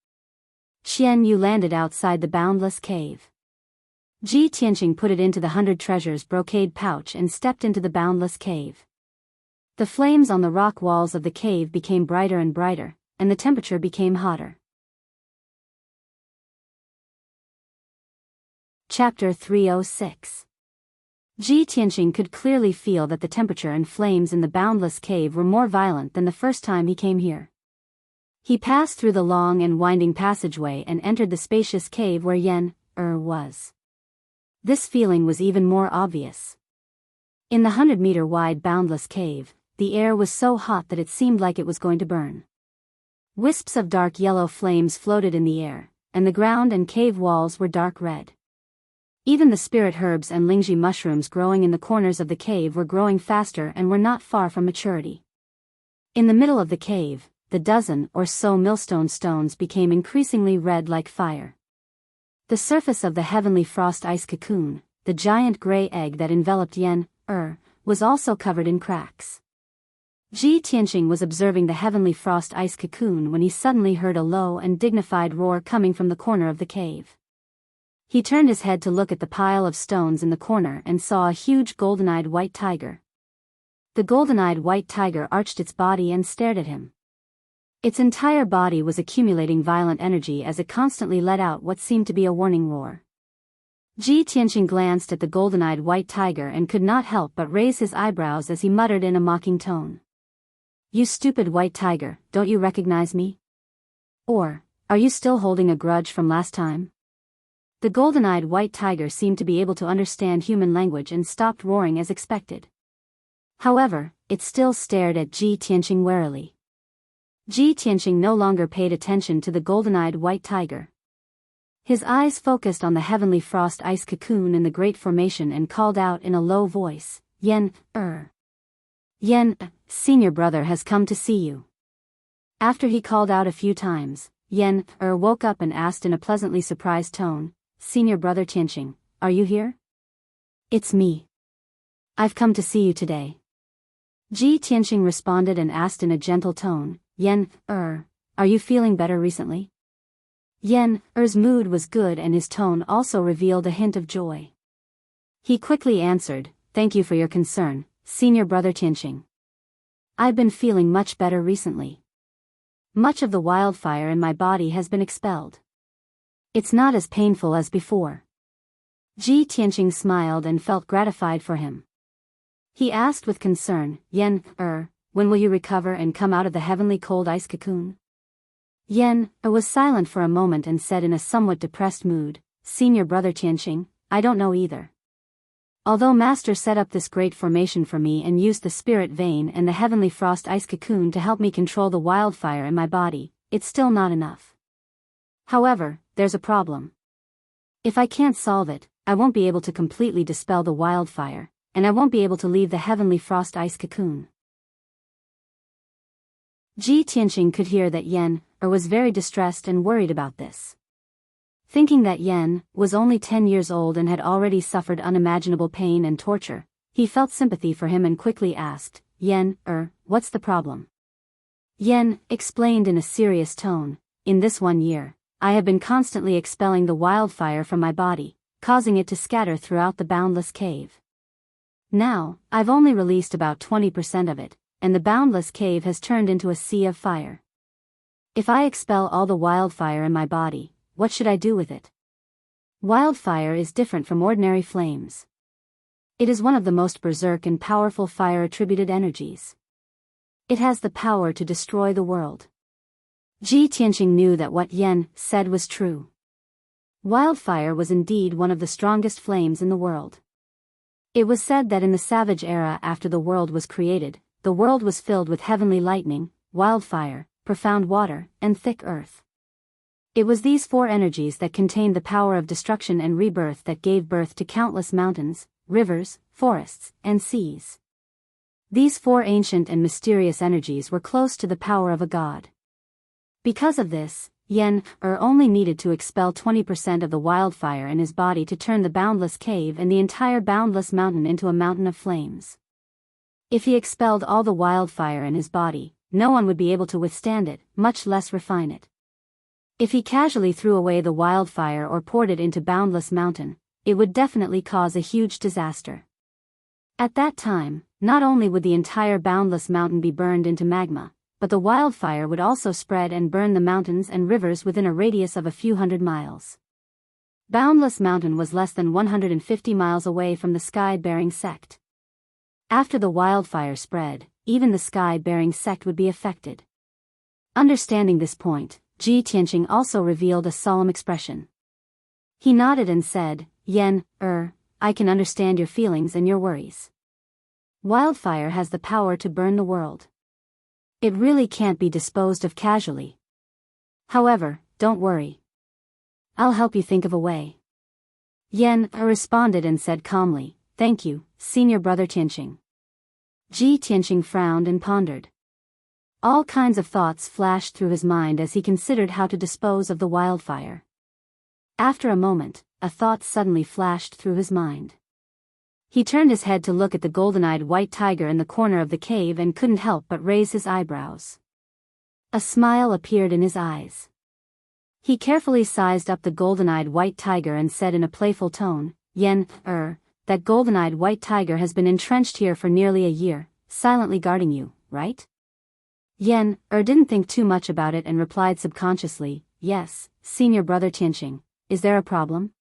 Xian Yu landed outside the Boundless Cave. Ji Tianqing put it into the 100 treasures brocade pouch and stepped into the Boundless Cave. The flames on the rock walls of the cave became brighter and brighter, and the temperature became hotter. Chapter 306. Ji Tianqing could clearly feel that the temperature and flames in the Boundless Cave were more violent than the first time he came here. He passed through the long and winding passageway and entered the spacious cave where Yan was. This feeling was even more obvious. In the 100-meter-wide Boundless Cave, the air was so hot that it seemed like it was going to burn. Wisps of dark yellow flames floated in the air, and the ground and cave walls were dark red. Even the spirit herbs and lingji mushrooms growing in the corners of the cave were growing faster and were not far from maturity. In the middle of the cave, the dozen or so millstone stones became increasingly red like fire. The surface of the heavenly frost ice cocoon, the giant gray egg that enveloped Yan was also covered in cracks. Ji Tianqing was observing the heavenly frost ice cocoon when he suddenly heard a low and dignified roar coming from the corner of the cave. He turned his head to look at the pile of stones in the corner and saw a huge golden-eyed white tiger. The golden-eyed white tiger arched its body and stared at him. Its entire body was accumulating violent energy as it constantly let out what seemed to be a warning roar. Ji Tianqing glanced at the golden-eyed white tiger and could not help but raise his eyebrows as he muttered in a mocking tone. "You stupid white tiger, don't you recognize me? Or, are you still holding a grudge from last time?" The golden-eyed white tiger seemed to be able to understand human language and stopped roaring as expected. However, it still stared at Ji Tianqing warily. Ji Tianqing no longer paid attention to the golden-eyed white tiger. His eyes focused on the heavenly frost ice cocoon in the great formation and called out in a low voice, "Yan, Yan, senior brother has come to see you." After he called out a few times, Yan woke up and asked in a pleasantly surprised tone, "Senior brother Tianqing, are you here?" "It's me. I've come to see you today." Ji Tianqing responded and asked in a gentle tone, "Yan, are you feeling better recently?" Yan-er's mood was good and his tone also revealed a hint of joy. He quickly answered, "Thank you for your concern, senior brother Tianqing. I've been feeling much better recently. Much of the wildfire in my body has been expelled. It's not as painful as before." Ji Tianqing smiled and felt gratified for him. He asked with concern, "Yan, when will you recover and come out of the heavenly cold ice cocoon?" Yan was silent for a moment and said in a somewhat depressed mood, "Senior brother Tianqing, I don't know either. Although Master set up this great formation for me and used the spirit vein and the heavenly frost ice cocoon to help me control the wildfire in my body, it's still not enough. However, there's a problem. If I can't solve it, I won't be able to completely dispel the wildfire, and I won't be able to leave the heavenly frost ice cocoon." Ji Tianqing could hear that Yan was very distressed and worried about this. Thinking that Yan was only 10 years old and had already suffered unimaginable pain and torture, he felt sympathy for him and quickly asked, "Yan, what's the problem?" Yan explained in a serious tone, "In this 1 year, I have been constantly expelling the wildfire from my body, causing it to scatter throughout the boundless cave. Now, I've only released about 20% of it, and the boundless cave has turned into a sea of fire. If I expel all the wildfire in my body, what should I do with it? Wildfire is different from ordinary flames. It is one of the most berserk and powerful fire-attributed energies. It has the power to destroy the world." Ji Tianqing knew that what Yan said was true. Wildfire was indeed one of the strongest flames in the world. It was said that in the savage era after the world was created, the world was filled with heavenly lightning, wildfire, profound water, and thick earth. It was these four energies that contained the power of destruction and rebirth that gave birth to countless mountains, rivers, forests, and seas. These four ancient and mysterious energies were close to the power of a god. Because of this, Yen-Er only needed to expel 20% of the wildfire in his body to turn the boundless cave and the entire boundless mountain into a mountain of flames. If he expelled all the wildfire in his body, no one would be able to withstand it, much less refine it. If he casually threw away the wildfire or poured it into boundless mountain, it would definitely cause a huge disaster. At that time, not only would the entire boundless mountain be burned into magma, but the wildfire would also spread and burn the mountains and rivers within a radius of a few hundred miles. Boundless Mountain was less than 150 miles away from the sky-bearing sect. After the wildfire spread, even the sky-bearing sect would be affected. Understanding this point, Ji Tianqing also revealed a solemn expression. He nodded and said, Yen-Er, I can understand your feelings and your worries. Wildfire has the power to burn the world. It really can't be disposed of casually. However, don't worry. I'll help you think of a way. Yen-Er responded and said calmly, Thank you, Senior Brother Tianqing. Ji Tianqing frowned and pondered. All kinds of thoughts flashed through his mind as he considered how to dispose of the wildfire. After a moment, a thought suddenly flashed through his mind. He turned his head to look at the golden-eyed white tiger in the corner of the cave and couldn't help but raise his eyebrows. A smile appeared in his eyes. He carefully sized up the golden-eyed white tiger and said in a playful tone, Yen-Er, that golden-eyed white tiger has been entrenched here for nearly a year, silently guarding you, right? Yen-Er didn't think too much about it and replied subconsciously, Yes, Senior Brother Tianqing, is there a problem?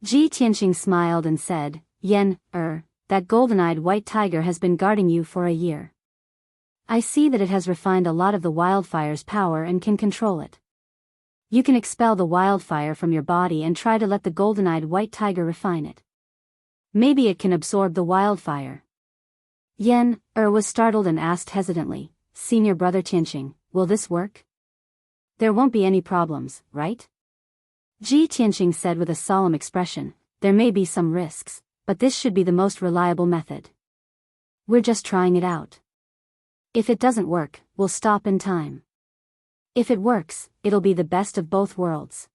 Ji Tianqing smiled and said, Yen-Er, that golden-eyed white tiger has been guarding you for a year. I see that it has refined a lot of the wildfire's power and can control it. You can expel the wildfire from your body and try to let the golden-eyed white tiger refine it. Maybe it can absorb the wildfire. Yen-Er was startled and asked hesitantly, Senior Brother Tianqing, will this work? There won't be any problems, right? Ji Tianqing said with a solemn expression, There may be some risks, but this should be the most reliable method. We're just trying it out. If it doesn't work, we'll stop in time. If it works, it'll be the best of both worlds.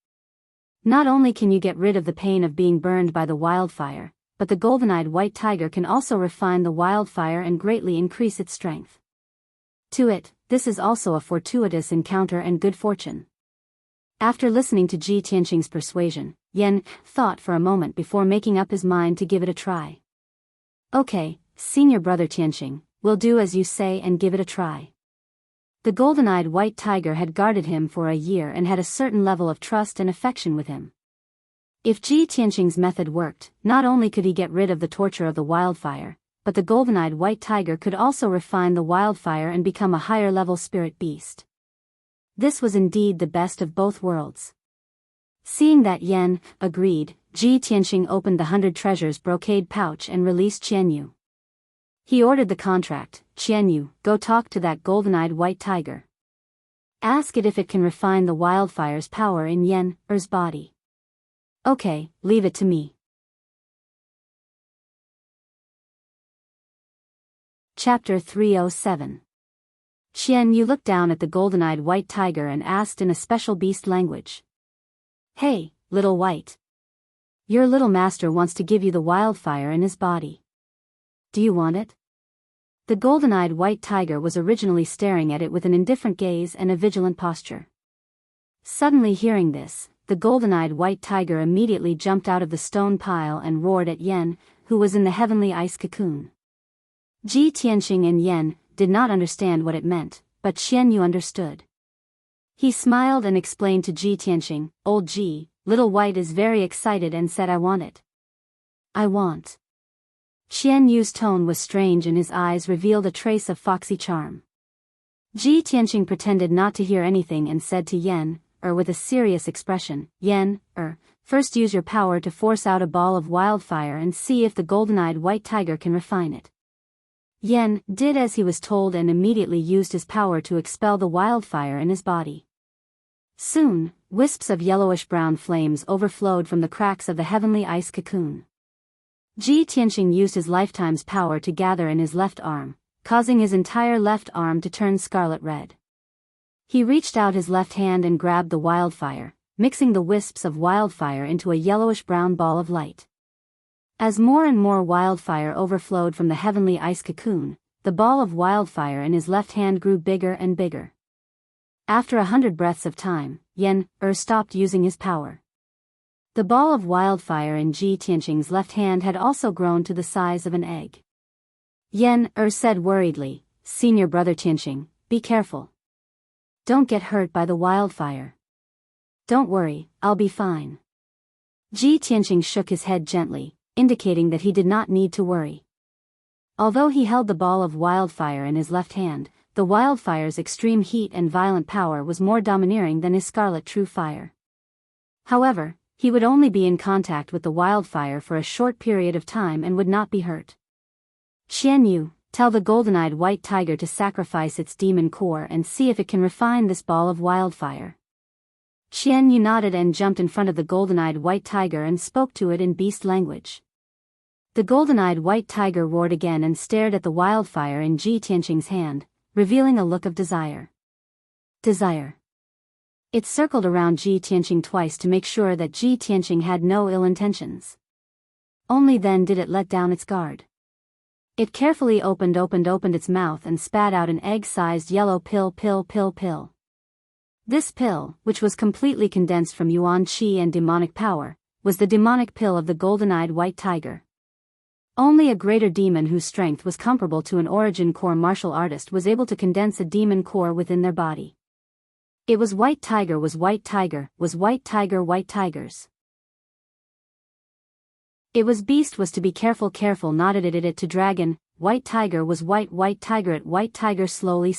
Not only can you get rid of the pain of being burned by the wildfire, but the golden-eyed white tiger can also refine the wildfire and greatly increase its strength. To it, this is also a fortuitous encounter and good fortune. After listening to Ji Tianqing's persuasion, Yen thought for a moment before making up his mind to give it a try. Okay, Senior Brother Tianqing, we'll do as you say and give it a try. The golden-eyed white tiger had guarded him for a year and had a certain level of trust and affection with him. If Ji Tianqing's method worked, not only could he get rid of the torture of the wildfire, but the golden-eyed white tiger could also refine the wildfire and become a higher-level spirit beast. This was indeed the best of both worlds. Seeing that Yen agreed, Ji Tianqing opened the 100 treasures brocade pouch and released Qianyu. He ordered the contract, Qianyu, go talk to that golden-eyed white tiger. Ask it if it can refine the wildfire's power in Yen-Er's body. Okay, leave it to me. Chapter 307. Qianyu looked down at the golden-eyed white tiger and asked in a special beast language. Hey, little white. Your little master wants to give you the wildfire in his body. Do you want it? The golden-eyed white tiger was originally staring at it with an indifferent gaze and a vigilant posture. Suddenly hearing this, the golden-eyed white tiger immediately jumped out of the stone pile and roared at Yen, who was in the heavenly ice cocoon. Ji Tianqing and Yen did not understand what it meant, but Qianyu understood. He smiled and explained to Ji Tianqing, Old Ji, little white is very excited and said I want it. I want. Qianyu's tone was strange and his eyes revealed a trace of foxy charm. Ji Tianqing pretended not to hear anything and said to Yen, with a serious expression, Yen, First use your power to force out a ball of wildfire and see if the golden-eyed white tiger can refine it. Yen did as he was told and immediately used his power to expel the wildfire in his body. Soon, wisps of yellowish-brown flames overflowed from the cracks of the heavenly ice cocoon. Ji Tianqing used his lifetime's power to gather in his left arm, causing his entire left arm to turn scarlet red. He reached out his left hand and grabbed the wildfire, mixing the wisps of wildfire into a yellowish-brown ball of light. As more and more wildfire overflowed from the heavenly ice cocoon, the ball of wildfire in his left hand grew bigger and bigger. After 100 breaths of time, Yen stopped using his power. The ball of wildfire in Ji Tianqing's left hand had also grown to the size of an egg. Yen said worriedly, "Senior brother Tianqing, be careful. Don't get hurt by the wildfire." "Don't worry, I'll be fine." Ji Tianqing shook his head gently, indicating that he did not need to worry. Although he held the ball of wildfire in his left hand, the wildfire's extreme heat and violent power was more domineering than his scarlet true fire. However, he would only be in contact with the wildfire for a short period of time and would not be hurt. "Qian Yu, tell the golden-eyed white tiger to sacrifice its demon core and see if it can refine this ball of wildfire." Qian Yu nodded and jumped in front of the golden-eyed white tiger and spoke to it in beast language. The golden-eyed white tiger roared again and stared at the wildfire in Ji Tianqing's hand, revealing a look of desire. Desire. It circled around Ji Tianqing twice to make sure that Ji Tianqing had no ill intentions. Only then did it let down its guard. It carefully opened its mouth and spat out an egg-sized yellow pill. This pill, which was completely condensed from Yuan Qi and demonic power, was the demonic pill of the golden-eyed white tiger. Only a greater demon whose strength was comparable to an origin core martial artist was able to condense a demon core within their body. It was white tiger, was white tiger, was white tiger, white tigers. It was beast, was to be careful, nodded it to dragon, white tiger was white tiger at white tiger, slowly,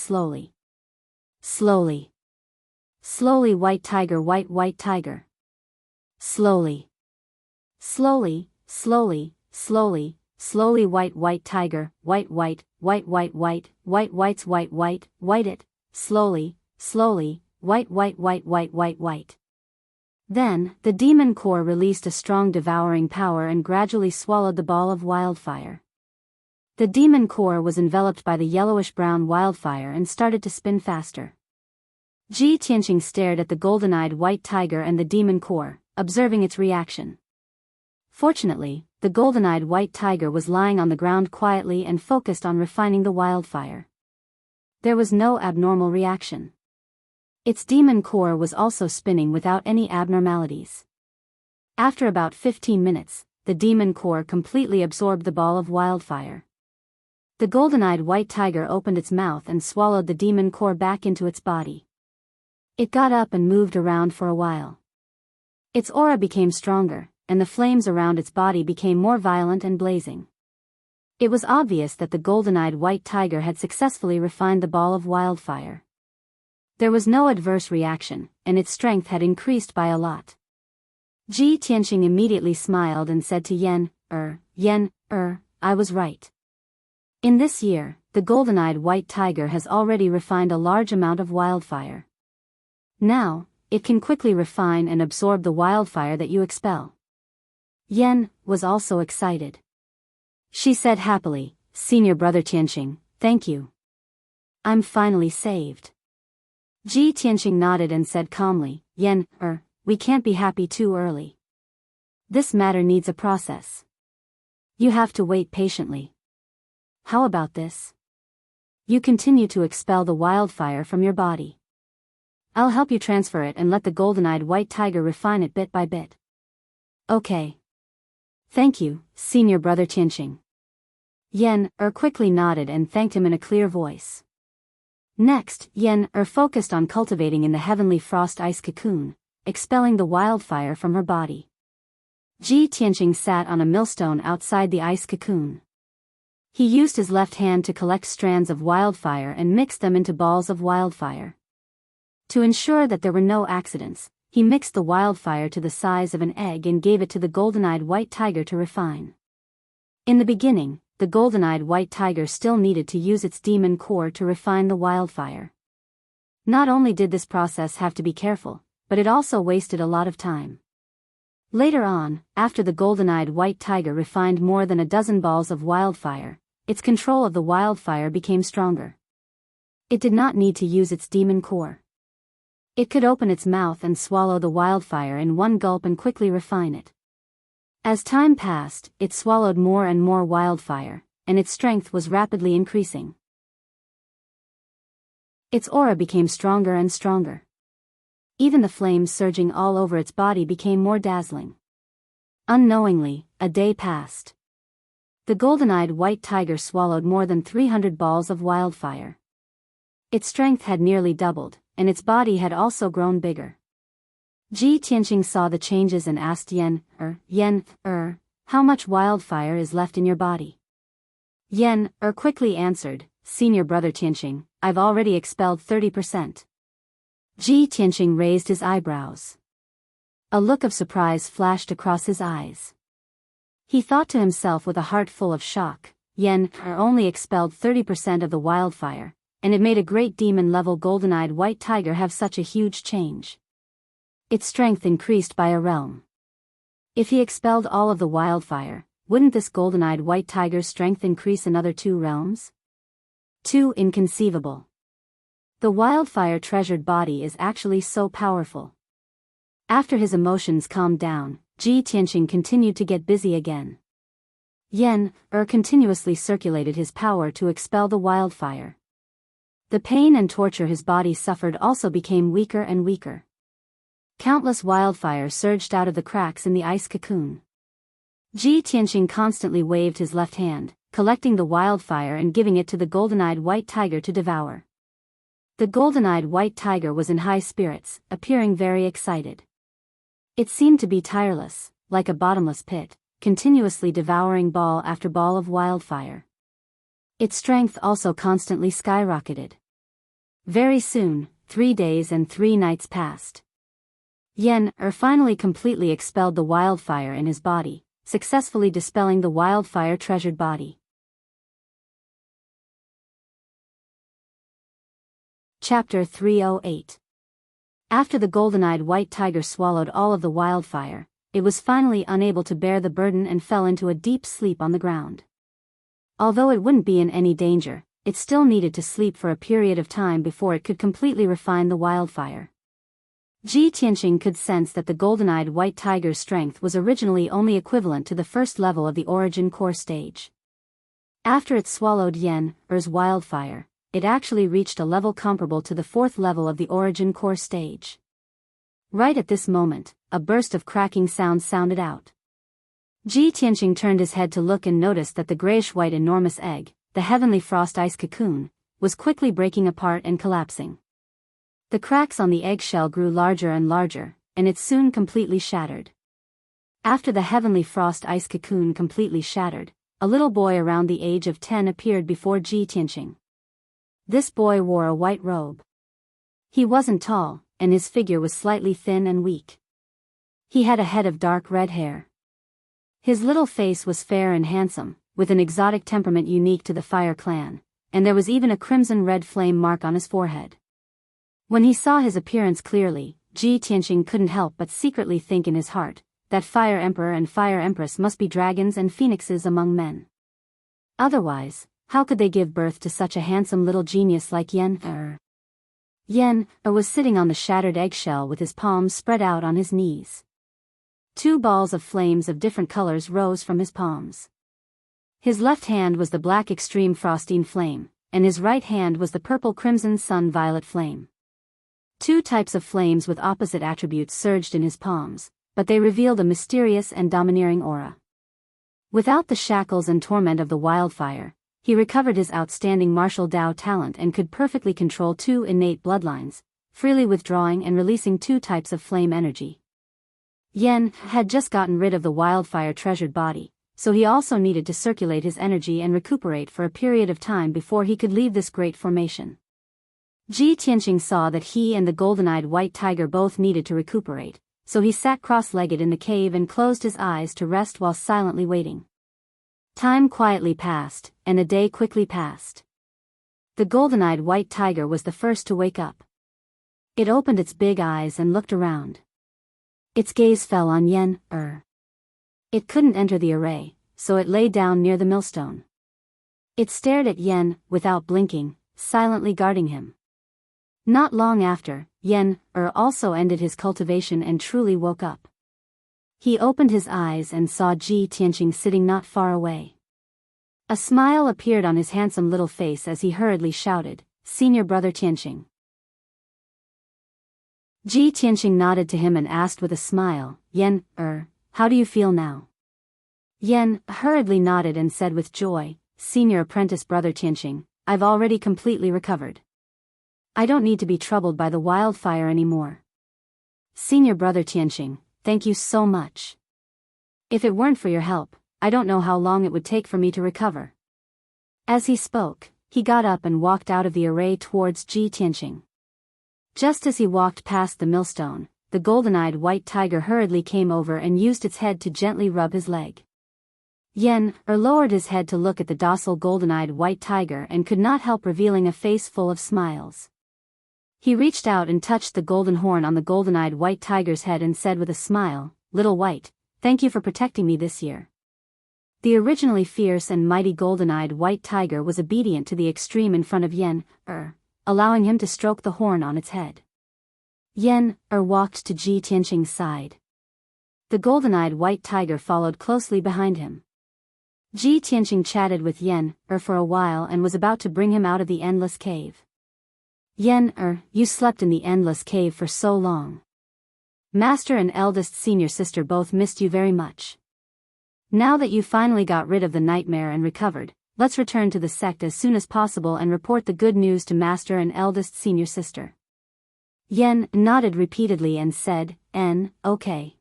white tiger, white tiger. Slowly, white tiger, white it, slowly, white. Then, the demon core released a strong devouring power and gradually swallowed the ball of wildfire. The demon core was enveloped by the yellowish-brown wildfire and started to spin faster. Ji Tianqing stared at the golden-eyed white tiger and the demon core, observing its reaction. Fortunately, the golden-eyed white tiger was lying on the ground quietly and focused on refining the wildfire. There was no abnormal reaction. Its demon core was also spinning without any abnormalities. After about 15 minutes, the demon core completely absorbed the ball of wildfire. The golden-eyed white tiger opened its mouth and swallowed the demon core back into its body. It got up and moved around for a while. Its aura became stronger, and the flames around its body became more violent and blazing. It was obvious that the golden-eyed white tiger had successfully refined the ball of wildfire. There was no adverse reaction, and its strength had increased by a lot. Ji Tianqing immediately smiled and said to Yen, I was right. In this year, the golden-eyed white tiger has already refined a large amount of wildfire. Now, it can quickly refine and absorb the wildfire that you expel. Yen was also excited. She said happily, "Senior brother Tianqing, thank you. I'm finally saved." Ji Tianqing nodded and said calmly, "Yen, we can't be happy too early. This matter needs a process. You have to wait patiently. How about this? You continue to expel the wildfire from your body. I'll help you transfer it and let the golden-eyed white tiger refine it bit by bit." "Okay. Thank you, senior brother Tianqing." Yen quickly nodded and thanked him in a clear voice. Next, Yen focused on cultivating in the heavenly frost ice cocoon, expelling the wildfire from her body. Ji Tianqing sat on a millstone outside the ice cocoon. He used his left hand to collect strands of wildfire and mix them into balls of wildfire. To ensure that there were no accidents, He mixed the wildfire to the size of an egg and gave it to the golden-eyed white tiger to refine. In the beginning, the golden-eyed white tiger still needed to use its demon core to refine the wildfire. Not only did this process have to be careful, but it also wasted a lot of time. Later on, after the golden-eyed white tiger refined more than a dozen balls of wildfire, its control of the wildfire became stronger. It did not need to use its demon core. It could open its mouth and swallow the wildfire in one gulp and quickly refine it. As time passed, it swallowed more and more wildfire, and its strength was rapidly increasing. Its aura became stronger and stronger. Even the flames surging all over its body became more dazzling. Unknowingly, a day passed. The golden-eyed white tiger swallowed more than 300 balls of wildfire. Its strength had nearly doubled, and its body had also grown bigger. Ji Tianqing saw the changes and asked Yen, how much wildfire is left in your body? Yen, quickly answered, Senior brother Tianqing, I've already expelled 30%. Ji Tianqing raised his eyebrows. A look of surprise flashed across his eyes. He thought to himself with a heart full of shock, Yen only expelled 30% of the wildfire, and it made a great demon-level golden-eyed white tiger have such a huge change. Its strength increased by a realm. If he expelled all of the wildfire, wouldn't this golden-eyed white tiger's strength increase another 2 realms? Too inconceivable. The wildfire treasured body is actually so powerful. After his emotions calmed down, Ji Tianqing continued to get busy again. Yen continuously circulated his power to expel the wildfire. The pain and torture his body suffered also became weaker and weaker. Countless wildfire surged out of the cracks in the ice cocoon. Ji Tianqing constantly waved his left hand, collecting the wildfire and giving it to the golden-eyed white tiger to devour. The golden-eyed white tiger was in high spirits, appearing very excited. It seemed to be tireless, like a bottomless pit, continuously devouring ball after ball of wildfire. Its strength also constantly skyrocketed. Very soon, 3 days and 3 nights passed. Yen finally completely expelled the wildfire in his body, successfully dispelling the wildfire treasured body. Chapter 308. After the golden-eyed white tiger swallowed all of the wildfire, it was finally unable to bear the burden and fell into a deep sleep on the ground. Although it wouldn't be in any danger, it still needed to sleep for a period of time before it could completely refine the wildfire. Ji Tianqing could sense that the golden-eyed white tiger's strength was originally only equivalent to the first level of the origin core stage. After it swallowed Yen's wildfire, it actually reached a level comparable to the 4th level of the origin core stage. Right at this moment, a burst of cracking sound sounded out. Ji Tianqing turned his head to look and noticed that the grayish-white enormous egg, the heavenly frost ice cocoon, was quickly breaking apart and collapsing. The cracks on the eggshell grew larger and larger, and it soon completely shattered. After the heavenly frost ice cocoon completely shattered, a little boy around the age of 10 appeared before Ji Tianqing. This boy wore a white robe. He wasn't tall, and his figure was slightly thin and weak. He had a head of dark red hair. His little face was fair and handsome, with an exotic temperament unique to the Fire Clan, and there was even a crimson-red flame mark on his forehead. When he saw his appearance clearly, Ji Tianqing couldn't help but secretly think in his heart, that Fire Emperor and Fire Empress must be dragons and phoenixes among men. Otherwise, how could they give birth to such a handsome little genius like Yen? Yen was sitting on the shattered eggshell with his palms spread out on his knees. 2 balls of flames of different colors rose from his palms. His left hand was the black extreme frostine flame, and his right hand was the purple crimson sun violet flame. 2 types of flames with opposite attributes surged in his palms, but they revealed a mysterious and domineering aura. Without the shackles and torment of the wildfire, he recovered his outstanding martial Dao talent and could perfectly control 2 innate bloodlines, freely withdrawing and releasing 2 types of flame energy. Yen had just gotten rid of the wildfire treasured body, so he also needed to circulate his energy and recuperate for a period of time before he could leave this great formation. Ji Tianqing saw that he and the golden-eyed white tiger both needed to recuperate, so he sat cross-legged in the cave and closed his eyes to rest while silently waiting. Time quietly passed, and a day quickly passed. The golden-eyed white tiger was the first to wake up. It opened its big eyes and looked around. Its gaze fell on Yen. It couldn't enter the array, so it lay down near the millstone. It stared at Yen, without blinking, silently guarding him. Not long after, Yen also ended his cultivation and truly woke up. He opened his eyes and saw Ji Tianqing sitting not far away. A smile appeared on his handsome little face as he hurriedly shouted, "Senior brother Tianqing." Ji Tianqing nodded to him and asked with a smile, "Yen, how do you feel now?" Yen hurriedly nodded and said with joy, "Senior apprentice brother Tianqing, I've already completely recovered. I don't need to be troubled by the wildfire anymore. Senior brother Tianqing, thank you so much. If it weren't for your help, I don't know how long it would take for me to recover." As he spoke, he got up and walked out of the array towards Ji Tianqing. Just as he walked past the millstone, the golden-eyed white tiger hurriedly came over and used its head to gently rub his leg. Yen lowered his head to look at the docile golden-eyed white tiger and could not help revealing a face full of smiles. He reached out and touched the golden horn on the golden-eyed white tiger's head and said with a smile, "Little White, thank you for protecting me this year." The originally fierce and mighty golden-eyed white tiger was obedient to the extreme in front of Yen, allowing him to stroke the horn on its head. Yen walked to Ji Tianqing's side. The golden-eyed white tiger followed closely behind him. Ji Tianqing chatted with Yen for a while and was about to bring him out of the endless cave. "Yen you slept in the endless cave for so long. Master and eldest senior sister both missed you very much. Now that you finally got rid of the nightmare and recovered, let's return to the sect as soon as possible and report the good news to Master and eldest senior sister." Yen nodded repeatedly and said, "Okay."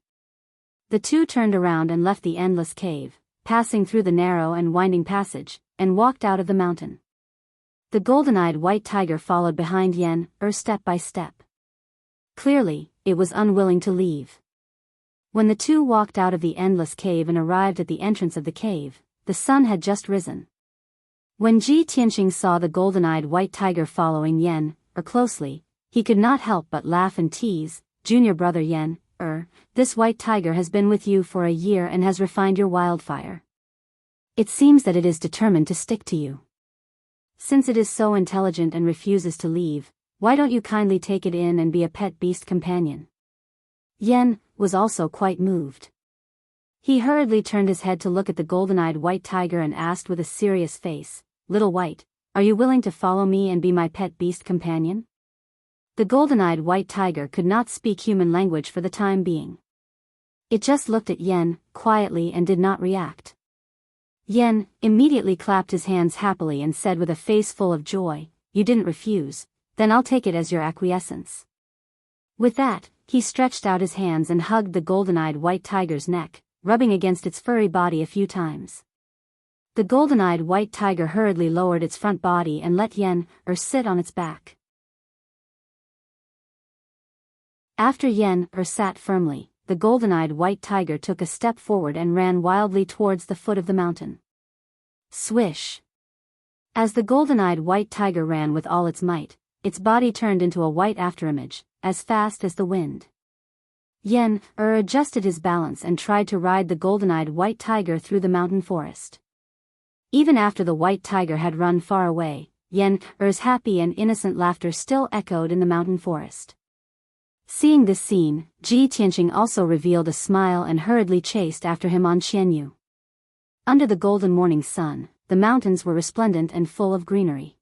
The two turned around and left the endless cave, passing through the narrow and winding passage, and walked out of the mountain. The golden-eyed white tiger followed behind Yen step by step. Clearly, it was unwilling to leave. When the two walked out of the endless cave and arrived at the entrance of the cave, the sun had just risen. When Ji Tianqing saw the golden-eyed white tiger following Yen closely, he could not help but laugh and tease, "Junior brother Yen, this white tiger has been with you for a year and has refined your wildfire. It seems that it is determined to stick to you. Since it is so intelligent and refuses to leave, why don't you kindly take it in and be a pet beast companion?" Yen was also quite moved. He hurriedly turned his head to look at the golden-eyed white tiger and asked with a serious face, "Little White, are you willing to follow me and be my pet beast companion?" The golden-eyed white tiger could not speak human language for the time being. It just looked at Yen quietly and did not react. Yen immediately clapped his hands happily and said with a face full of joy, "You didn't refuse, then I'll take it as your acquiescence." With that, he stretched out his hands and hugged the golden-eyed white tiger's neck, rubbing against its furry body a few times. The golden-eyed white tiger hurriedly lowered its front body and let Yen sit on its back. After Yen sat firmly, the golden-eyed white tiger took a step forward and ran wildly towards the foot of the mountain. Swish! As the golden-eyed white tiger ran with all its might, its body turned into a white afterimage, as fast as the wind. Yen adjusted his balance and tried to ride the golden-eyed white tiger through the mountain forest. Even after the white tiger had run far away, Yen's happy and innocent laughter still echoed in the mountain forest. Seeing this scene, Ji Tianqing also revealed a smile and hurriedly chased after him on Qianyu. Under the golden morning sun, the mountains were resplendent and full of greenery.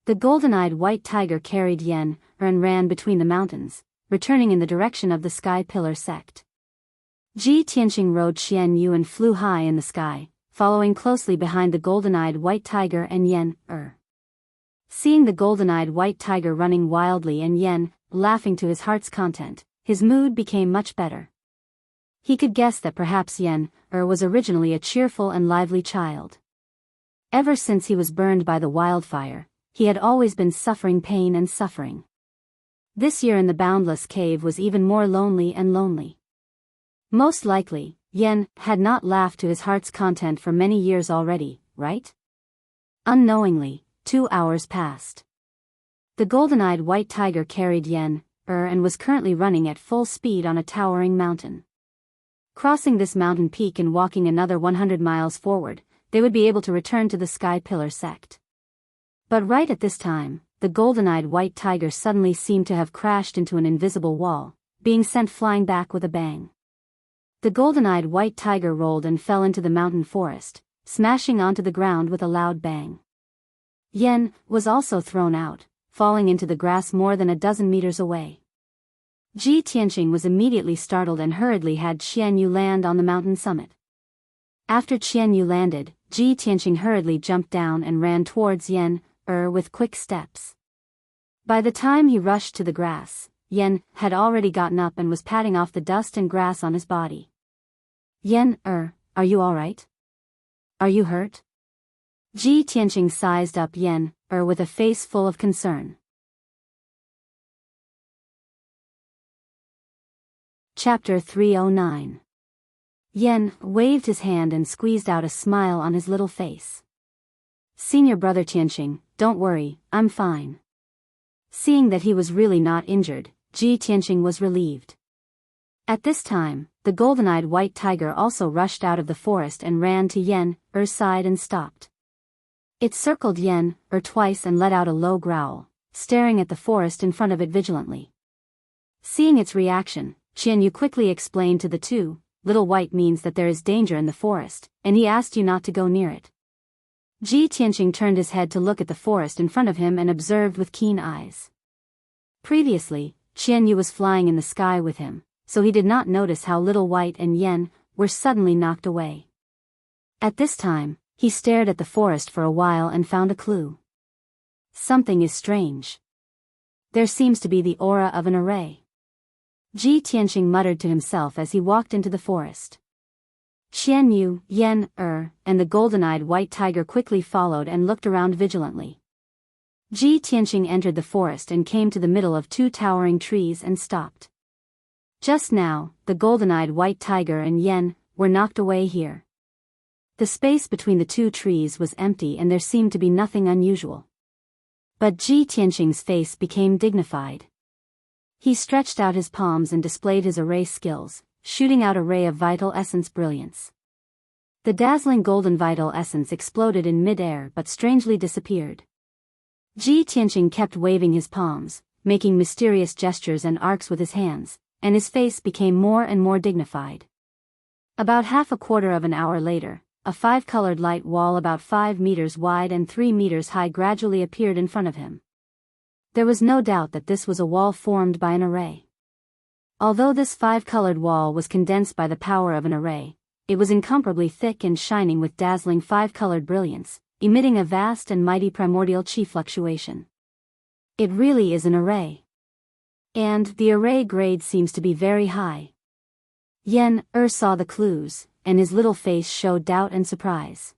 The golden-eyed white tiger carried Yen and ran between the mountains, returning in the direction of the Sky Pillar sect. Ji Tianqing rode Qianyu and flew high in the sky, following closely behind the golden-eyed white tiger and Yen. Seeing the golden-eyed white tiger running wildly and Yen laughing to his heart's content, his mood became much better. He could guess that perhaps Yen was originally a cheerful and lively child. Ever since he was burned by the wildfire, he had always been suffering pain and suffering. This year in the boundless cave was even more lonely and lonely. Most likely, Yen had not laughed to his heart's content for many years already, right? Unknowingly, 2 hours passed. The golden-eyed white tiger carried Yen, and was currently running at full speed on a towering mountain. Crossing this mountain peak and walking another 100 miles forward, they would be able to return to the Sky Pillar sect. But right at this time, the golden-eyed white tiger suddenly seemed to have crashed into an invisible wall, being sent flying back with a bang. The golden-eyed white tiger rolled and fell into the mountain forest, smashing onto the ground with a loud bang. Yen was also thrown out, falling into the grass more than a dozen meters away. Ji Tianqing was immediately startled and hurriedly had Qian Yu land on the mountain summit. After Qian Yu landed, Ji Tianqing hurriedly jumped down and ran towards Yen, with quick steps. By the time he rushed to the grass, Yen had already gotten up and was patting off the dust and grass on his body. Yen, are you alright? Are you hurt? Ji Tianqing sized up Yen, with a face full of concern. Chapter 309. Yen waved his hand and squeezed out a smile on his little face. Senior brother Tianqing, don't worry, I'm fine. Seeing that he was really not injured, Ji Tianqing was relieved. At this time, the golden-eyed white tiger also rushed out of the forest and ran to Yen's side and stopped. It circled Yen twice and let out a low growl, staring at the forest in front of it vigilantly. Seeing its reaction, Qian Yu quickly explained to the two, "Little white means that there is danger in the forest, and he asked you not to go near it." Ji Tianqing turned his head to look at the forest in front of him and observed with keen eyes. Previously, Qian Yu was flying in the sky with him, so he did not notice how Little White and Yen were suddenly knocked away. At this time, he stared at the forest for a while and found a clue. Something is strange. There seems to be the aura of an array. Ji Tianqing muttered to himself as he walked into the forest. Qian Yu, Yen, and the golden-eyed white tiger quickly followed and looked around vigilantly. Ji Tianqing entered the forest and came to the middle of 2 towering trees and stopped. Just now, the golden-eyed white tiger and Yen were knocked away here. The space between the 2 trees was empty and there seemed to be nothing unusual. But Ji Tianqing's face became dignified. He stretched out his palms and displayed his array skills, shooting out a ray of vital essence brilliance. The dazzling golden vital essence exploded in mid-air but strangely disappeared. Ji Tianqing kept waving his palms, making mysterious gestures and arcs with his hands, and his face became more and more dignified. About half a quarter of an hour later, a 5-colored light wall about 5 meters wide and 3 meters high gradually appeared in front of him. There was no doubt that this was a wall formed by an array. Although this 5-colored wall was condensed by the power of an array, it was incomparably thick and shining with dazzling 5-colored brilliance, emitting a vast and mighty primordial chi fluctuation. It really is an array. And the array grade seems to be very high. Yen saw the clues, and his little face showed doubt and surprise.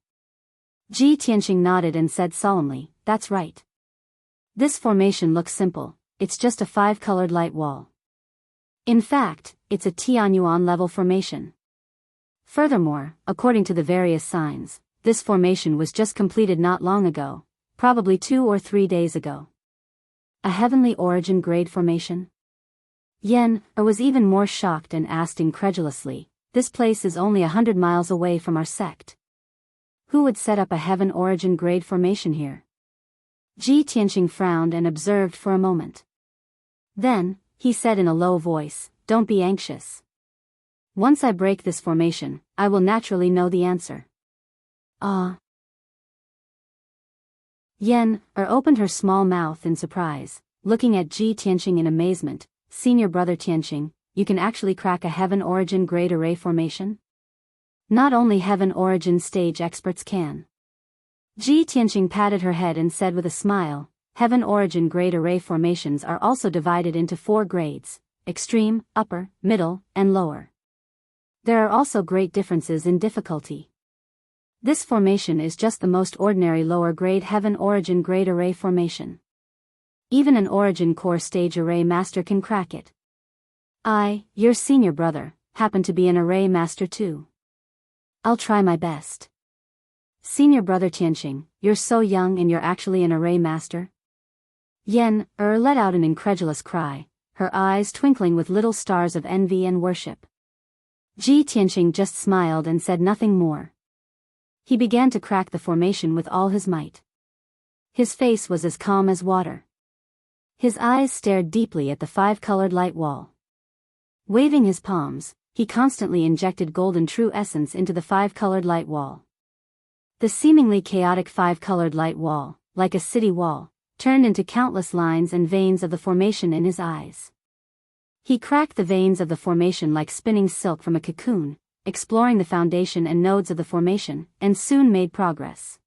Ji Tianqing nodded and said solemnly, "That's right. This formation looks simple, it's just a 5-colored light wall. In fact, it's a Tianyuan level formation. Furthermore, according to the various signs, this formation was just completed not long ago, probably 2 or 3 days ago. A heavenly origin grade formation?" Yen was even more shocked and asked incredulously, "This place is only 100 miles away from our sect. Who would set up a heaven origin grade formation here?" Ji Tianqing frowned and observed for a moment. Then, he said in a low voice, "Don't be anxious. Once I break this formation, I will naturally know the answer." "Ah." Yen opened her small mouth in surprise, looking at Ji Tianqing in amazement. "Senior brother Tianqing, you can actually crack a heaven origin grade array formation? Not only heaven origin stage experts can." Ji Tianqing patted her head and said with a smile, "Heaven origin grade array formations are also divided into 4 grades, extreme, upper, middle, and lower. There are also great differences in difficulty. This formation is just the most ordinary lower-grade heaven origin grade array formation. Even an origin core stage array master can crack it. I, your senior brother, happen to be an array master too. I'll try my best. Senior brother Tianqing, you're so young and you're actually an array master? Yan let out an incredulous cry, her eyes twinkling with little stars of envy and worship. Ji Tianqing just smiled and said nothing more. He began to crack the formation with all his might. His face was as calm as water. His eyes stared deeply at the five-colored light wall. Waving his palms, he constantly injected golden true essence into the five-colored light wall. The seemingly chaotic five-colored light wall, like a city wall, turned into countless lines and veins of the formation in his eyes. He cracked the veins of the formation like spinning silk from a cocoon, exploring the foundation and nodes of the formation, and soon made progress.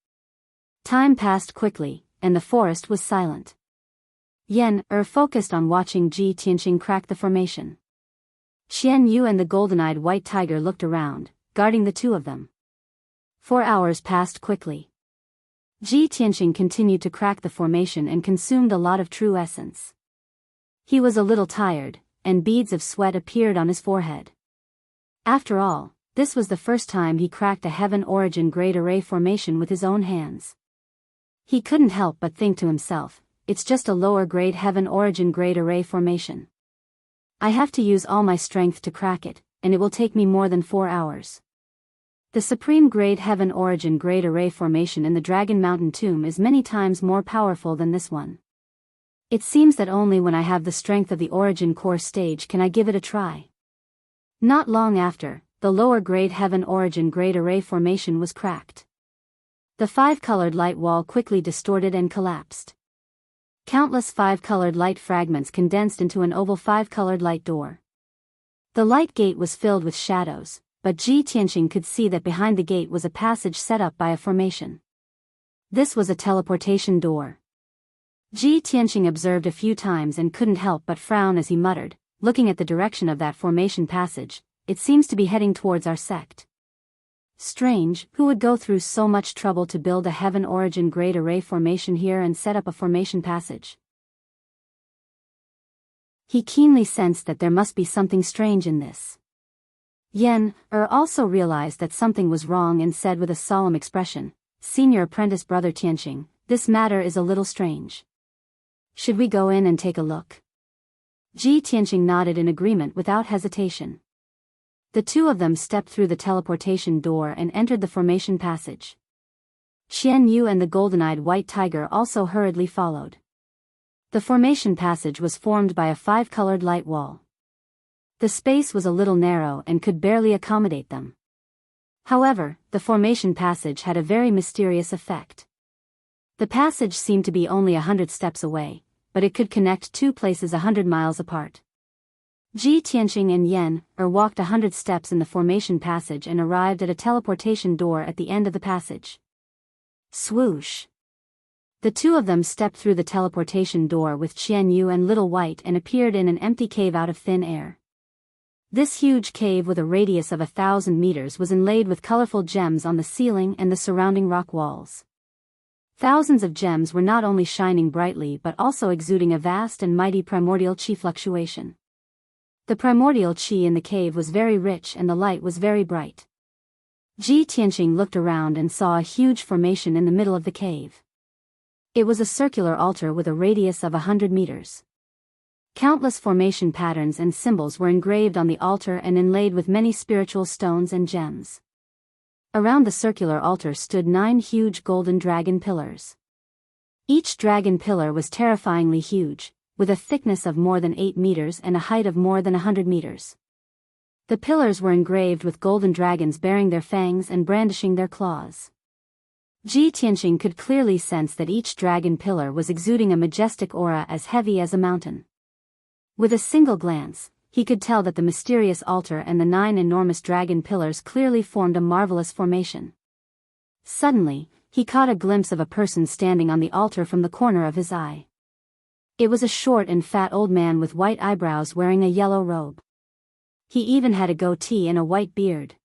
Time passed quickly, and the forest was silent. Yan focused on watching Ji Tianqing crack the formation. Xian Yu and the golden-eyed white tiger looked around, guarding the two of them. 4 hours passed quickly. Ji Tianqing continued to crack the formation and consumed a lot of true essence. He was a little tired, and beads of sweat appeared on his forehead. After all, this was the first time he cracked a heaven origin grade array formation with his own hands. He couldn't help but think to himself, it's just a lower grade heaven origin grade array formation. I have to use all my strength to crack it, and it will take me more than 4 hours. The supreme grade heaven origin grade array formation in the Dragon Mountain tomb is many times more powerful than this one. It seems that only when I have the strength of the origin core stage can I give it a try. Not long after, the lower grade heaven origin grade array formation was cracked. The five-colored light wall quickly distorted and collapsed. Countless five-colored light fragments condensed into an oval five-colored light door. The light gate was filled with shadows, but Ji Tianqing could see that behind the gate was a passage set up by a formation. This was a teleportation door. Ji Tianqing observed a few times and couldn't help but frown as he muttered, looking at the direction of that formation passage, it seems to be heading towards our sect. Strange, who would go through so much trouble to build a heaven origin grade array formation here and set up a formation passage? He keenly sensed that there must be something strange in this. Yan also realized that something was wrong and said with a solemn expression, Senior apprentice brother Tianqing, this matter is a little strange. Should we go in and take a look? Ji Tianqing nodded in agreement without hesitation. The two of them stepped through the teleportation door and entered the formation passage. Xian Yu and the golden-eyed white tiger also hurriedly followed. The formation passage was formed by a five-colored light wall. The space was a little narrow and could barely accommodate them. However, the formation passage had a very mysterious effect. The passage seemed to be only 100 steps away, but it could connect two places 100 miles apart. Ji Tianqing and Yan walked 100 steps in the formation passage and arrived at a teleportation door at the end of the passage. Swoosh! The two of them stepped through the teleportation door with Qian Yu and Little White and appeared in an empty cave out of thin air. This huge cave with a radius of 1,000 meters was inlaid with colorful gems on the ceiling and the surrounding rock walls. Thousands of gems were not only shining brightly but also exuding a vast and mighty primordial qi fluctuation. The primordial qi in the cave was very rich and the light was very bright. Ji Tianqing looked around and saw a huge formation in the middle of the cave. It was a circular altar with a radius of 100 meters. Countless formation patterns and symbols were engraved on the altar and inlaid with many spiritual stones and gems. Around the circular altar stood 9 huge golden dragon pillars. Each dragon pillar was terrifyingly huge, with a thickness of more than 8 meters and a height of more than 100 meters. The pillars were engraved with golden dragons bearing their fangs and brandishing their claws. Ji Tianqing could clearly sense that each dragon pillar was exuding a majestic aura as heavy as a mountain. With a single glance, he could tell that the mysterious altar and the 9 enormous dragon pillars clearly formed a marvelous formation. Suddenly, he caught a glimpse of a person standing on the altar from the corner of his eye. It was a short and fat old man with white eyebrows wearing a yellow robe. He even had a goatee and a white beard.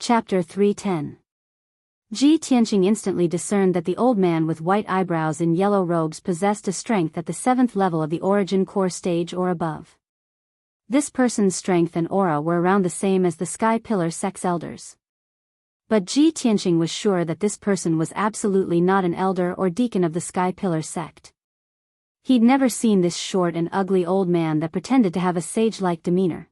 Chapter 310. Ji Tianqing instantly discerned that the old man with white eyebrows in yellow robes possessed a strength at the 7th level of the origin core stage or above. This person's strength and aura were around the same as the Sky Pillar Sect's elders. But Ji Tianqing was sure that this person was absolutely not an elder or deacon of the Sky Pillar sect. He'd never seen this short and ugly old man that pretended to have a sage-like demeanor.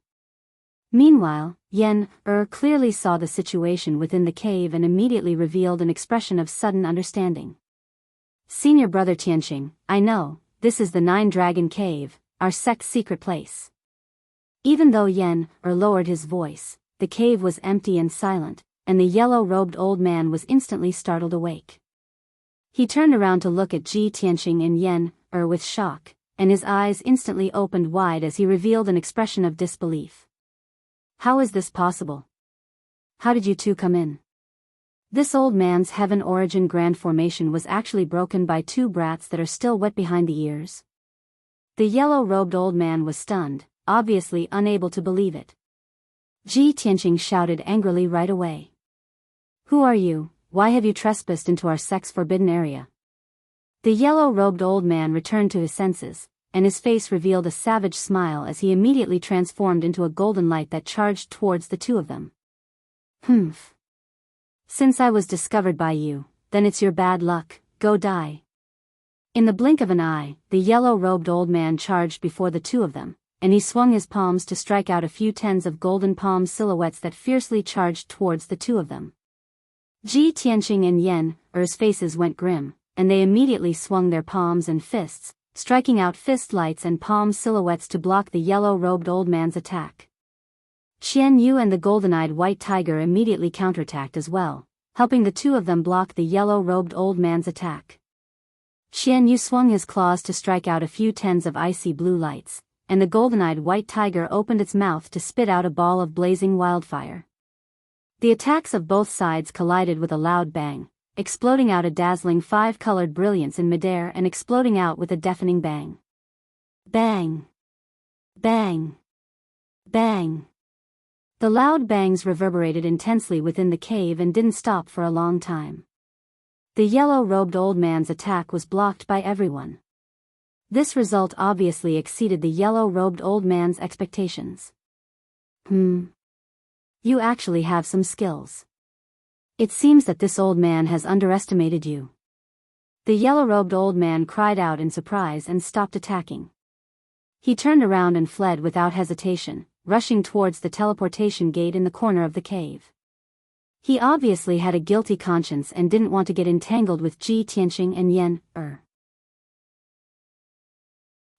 Meanwhile, Yen clearly saw the situation within the cave and immediately revealed an expression of sudden understanding. Senior brother Tianqing, I know, this is the Nine Dragon Cave, our sect's secret place. Even though Yen lowered his voice, the cave was empty and silent, and the yellow-robed old man was instantly startled awake. He turned around to look at Ji Tianqing and Yen with shock, and his eyes instantly opened wide as he revealed an expression of disbelief. How is this possible? How did you two come in? This old man's heaven origin grand formation was actually broken by two brats that are still wet behind the ears. The yellow-robed old man was stunned, obviously unable to believe it. Ji Tianqing shouted angrily right away. Who are you? Why have you trespassed into our sect's forbidden area? The yellow-robed old man returned to his senses, and his face revealed a savage smile as he immediately transformed into a golden light that charged towards the two of them. Humph. Since I was discovered by you, then it's your bad luck, go die. In the blink of an eye, the yellow-robed old man charged before the two of them, and he swung his palms to strike out a few tens of golden palm silhouettes that fiercely charged towards the two of them. Ji Tianqing and Yen's faces went grim, and they immediately swung their palms and fists, striking out fist lights and palm silhouettes to block the yellow-robed old man's attack. Qian Yu and the golden-eyed white tiger immediately counterattacked as well, helping the two of them block the yellow-robed old man's attack. Qian Yu swung his claws to strike out a few tens of icy blue lights, and the golden-eyed white tiger opened its mouth to spit out a ball of blazing wildfire. The attacks of both sides collided with a loud bang, exploding out a dazzling 5-colored brilliance in midair and exploding out with a deafening bang. Bang! Bang! Bang! The loud bangs reverberated intensely within the cave and didn't stop for a long time. The yellow-robed old man's attack was blocked by everyone. This result obviously exceeded the yellow-robed old man's expectations. You actually have some skills. It seems that this old man has underestimated you. The yellow-robed old man cried out in surprise and stopped attacking. He turned around and fled without hesitation, rushing towards the teleportation gate in the corner of the cave. He obviously had a guilty conscience and didn't want to get entangled with Ji Tianqing and Yen.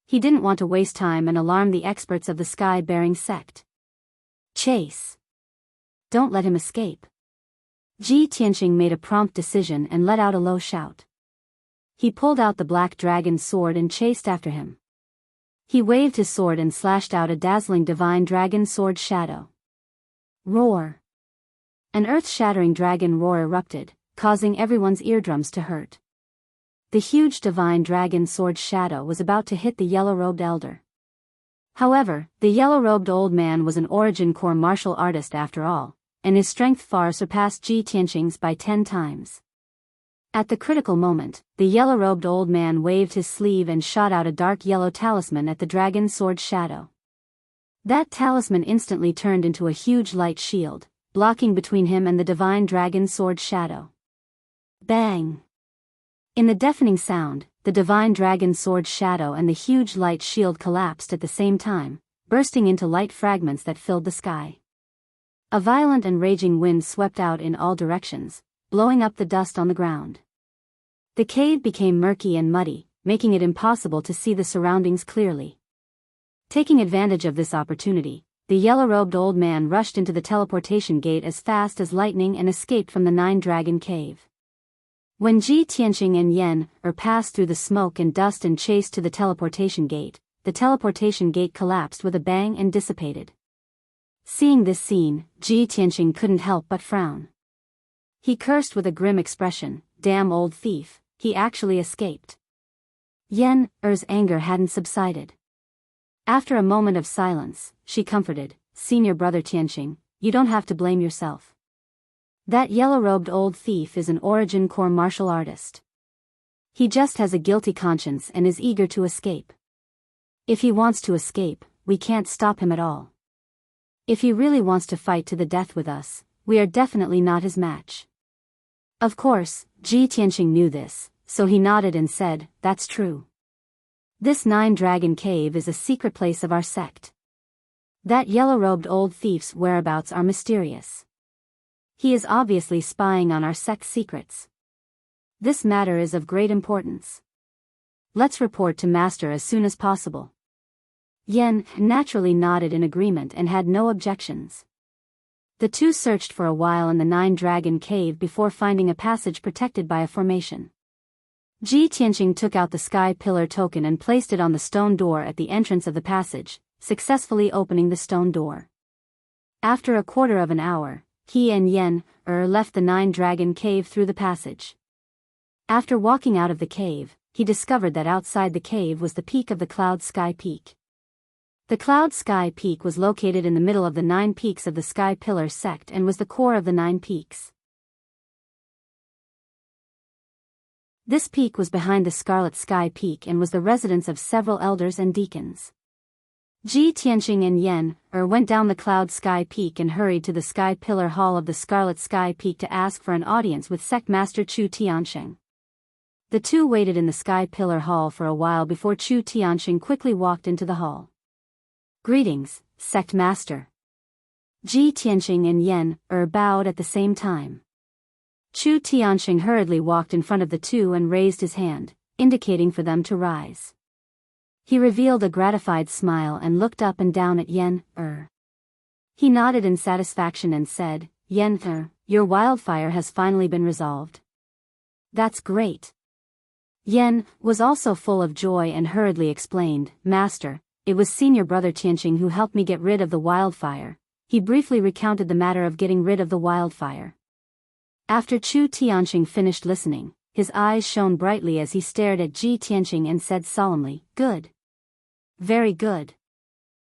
He didn't want to waste time and alarm the experts of the Sky-bearing sect. Chase! Don't let him escape. Ji Tianqing made a prompt decision and let out a low shout. He pulled out the black dragon sword and chased after him. He waved his sword and slashed out a dazzling divine dragon sword shadow. Roar! An earth-shattering dragon roar erupted, causing everyone's eardrums to hurt. The huge divine dragon sword shadow was about to hit the yellow-robed elder. However, the yellow-robed old man was an origin core martial artist after all, and his strength far surpassed Ji Tianqing's by 10 times. At the critical moment, the yellow-robed old man waved his sleeve and shot out a dark yellow talisman at the dragon sword shadow. That talisman instantly turned into a huge light shield, blocking between him and the divine dragon sword shadow. Bang! In the deafening sound, the divine dragon sword shadow and the huge light shield collapsed at the same time, bursting into light fragments that filled the sky. A violent and raging wind swept out in all directions, blowing up the dust on the ground. The cave became murky and muddy, making it impossible to see the surroundings clearly. Taking advantage of this opportunity, the yellow-robed old man rushed into the teleportation gate as fast as lightning and escaped from the Nine Dragon Cave. When Ji Tianqing and Yen passed through the smoke and dust and chased to the teleportation gate collapsed with a bang and dissipated. Seeing this scene, Ji Tianqing couldn't help but frown. He cursed with a grim expression, "Damn old thief, he actually escaped." Yen's anger hadn't subsided. After a moment of silence, she comforted, "Senior brother Tianqing, you don't have to blame yourself. That yellow-robed old thief is an origin core martial artist. He just has a guilty conscience and is eager to escape. If he wants to escape, we can't stop him at all. If he really wants to fight to the death with us, we are definitely not his match. Of course, Ji Tianqing knew this, so he nodded and said, "That's true. This Nine-Dragon Cave is a secret place of our sect. That yellow-robed old thief's whereabouts are mysterious. He is obviously spying on our sect's secrets. This matter is of great importance. Let's report to Master as soon as possible." Yen naturally nodded in agreement and had no objections. The two searched for a while in the Nine-Dragon Cave before finding a passage protected by a formation. Ji Tianqing took out the sky pillar token and placed it on the stone door at the entrance of the passage, successfully opening the stone door. After a quarter of an hour, he and Yen left the Nine-Dragon Cave through the passage. After walking out of the cave, he discovered that outside the cave was the peak of the Cloud Sky Peak. The Cloud Sky Peak was located in the middle of the 9 peaks of the Sky Pillar sect and was the core of the 9 peaks. This peak was behind the Scarlet Sky Peak and was the residence of several elders and deacons. Ji Tianqing and Yen went down the Cloud Sky Peak and hurried to the Sky Pillar Hall of the Scarlet Sky Peak to ask for an audience with Sect Master Chu Tianqing. The two waited in the Sky Pillar Hall for a while before Chu Tianqing quickly walked into the hall. "Greetings, Sect Master." Ji Tianqing and Yen bowed at the same time. Chu Tianqing hurriedly walked in front of the two and raised his hand, indicating for them to rise. He revealed a gratified smile and looked up and down at Yen. He nodded in satisfaction and said, "Yen, your wildfire has finally been resolved." "That's great." Yen was also full of joy and hurriedly explained, "Master, it was Senior Brother Tianqing who helped me get rid of the wildfire." He briefly recounted the matter of getting rid of the wildfire. After Chu Tianqing finished listening, his eyes shone brightly as he stared at Ji Tianqing and said solemnly, "Good. Very good.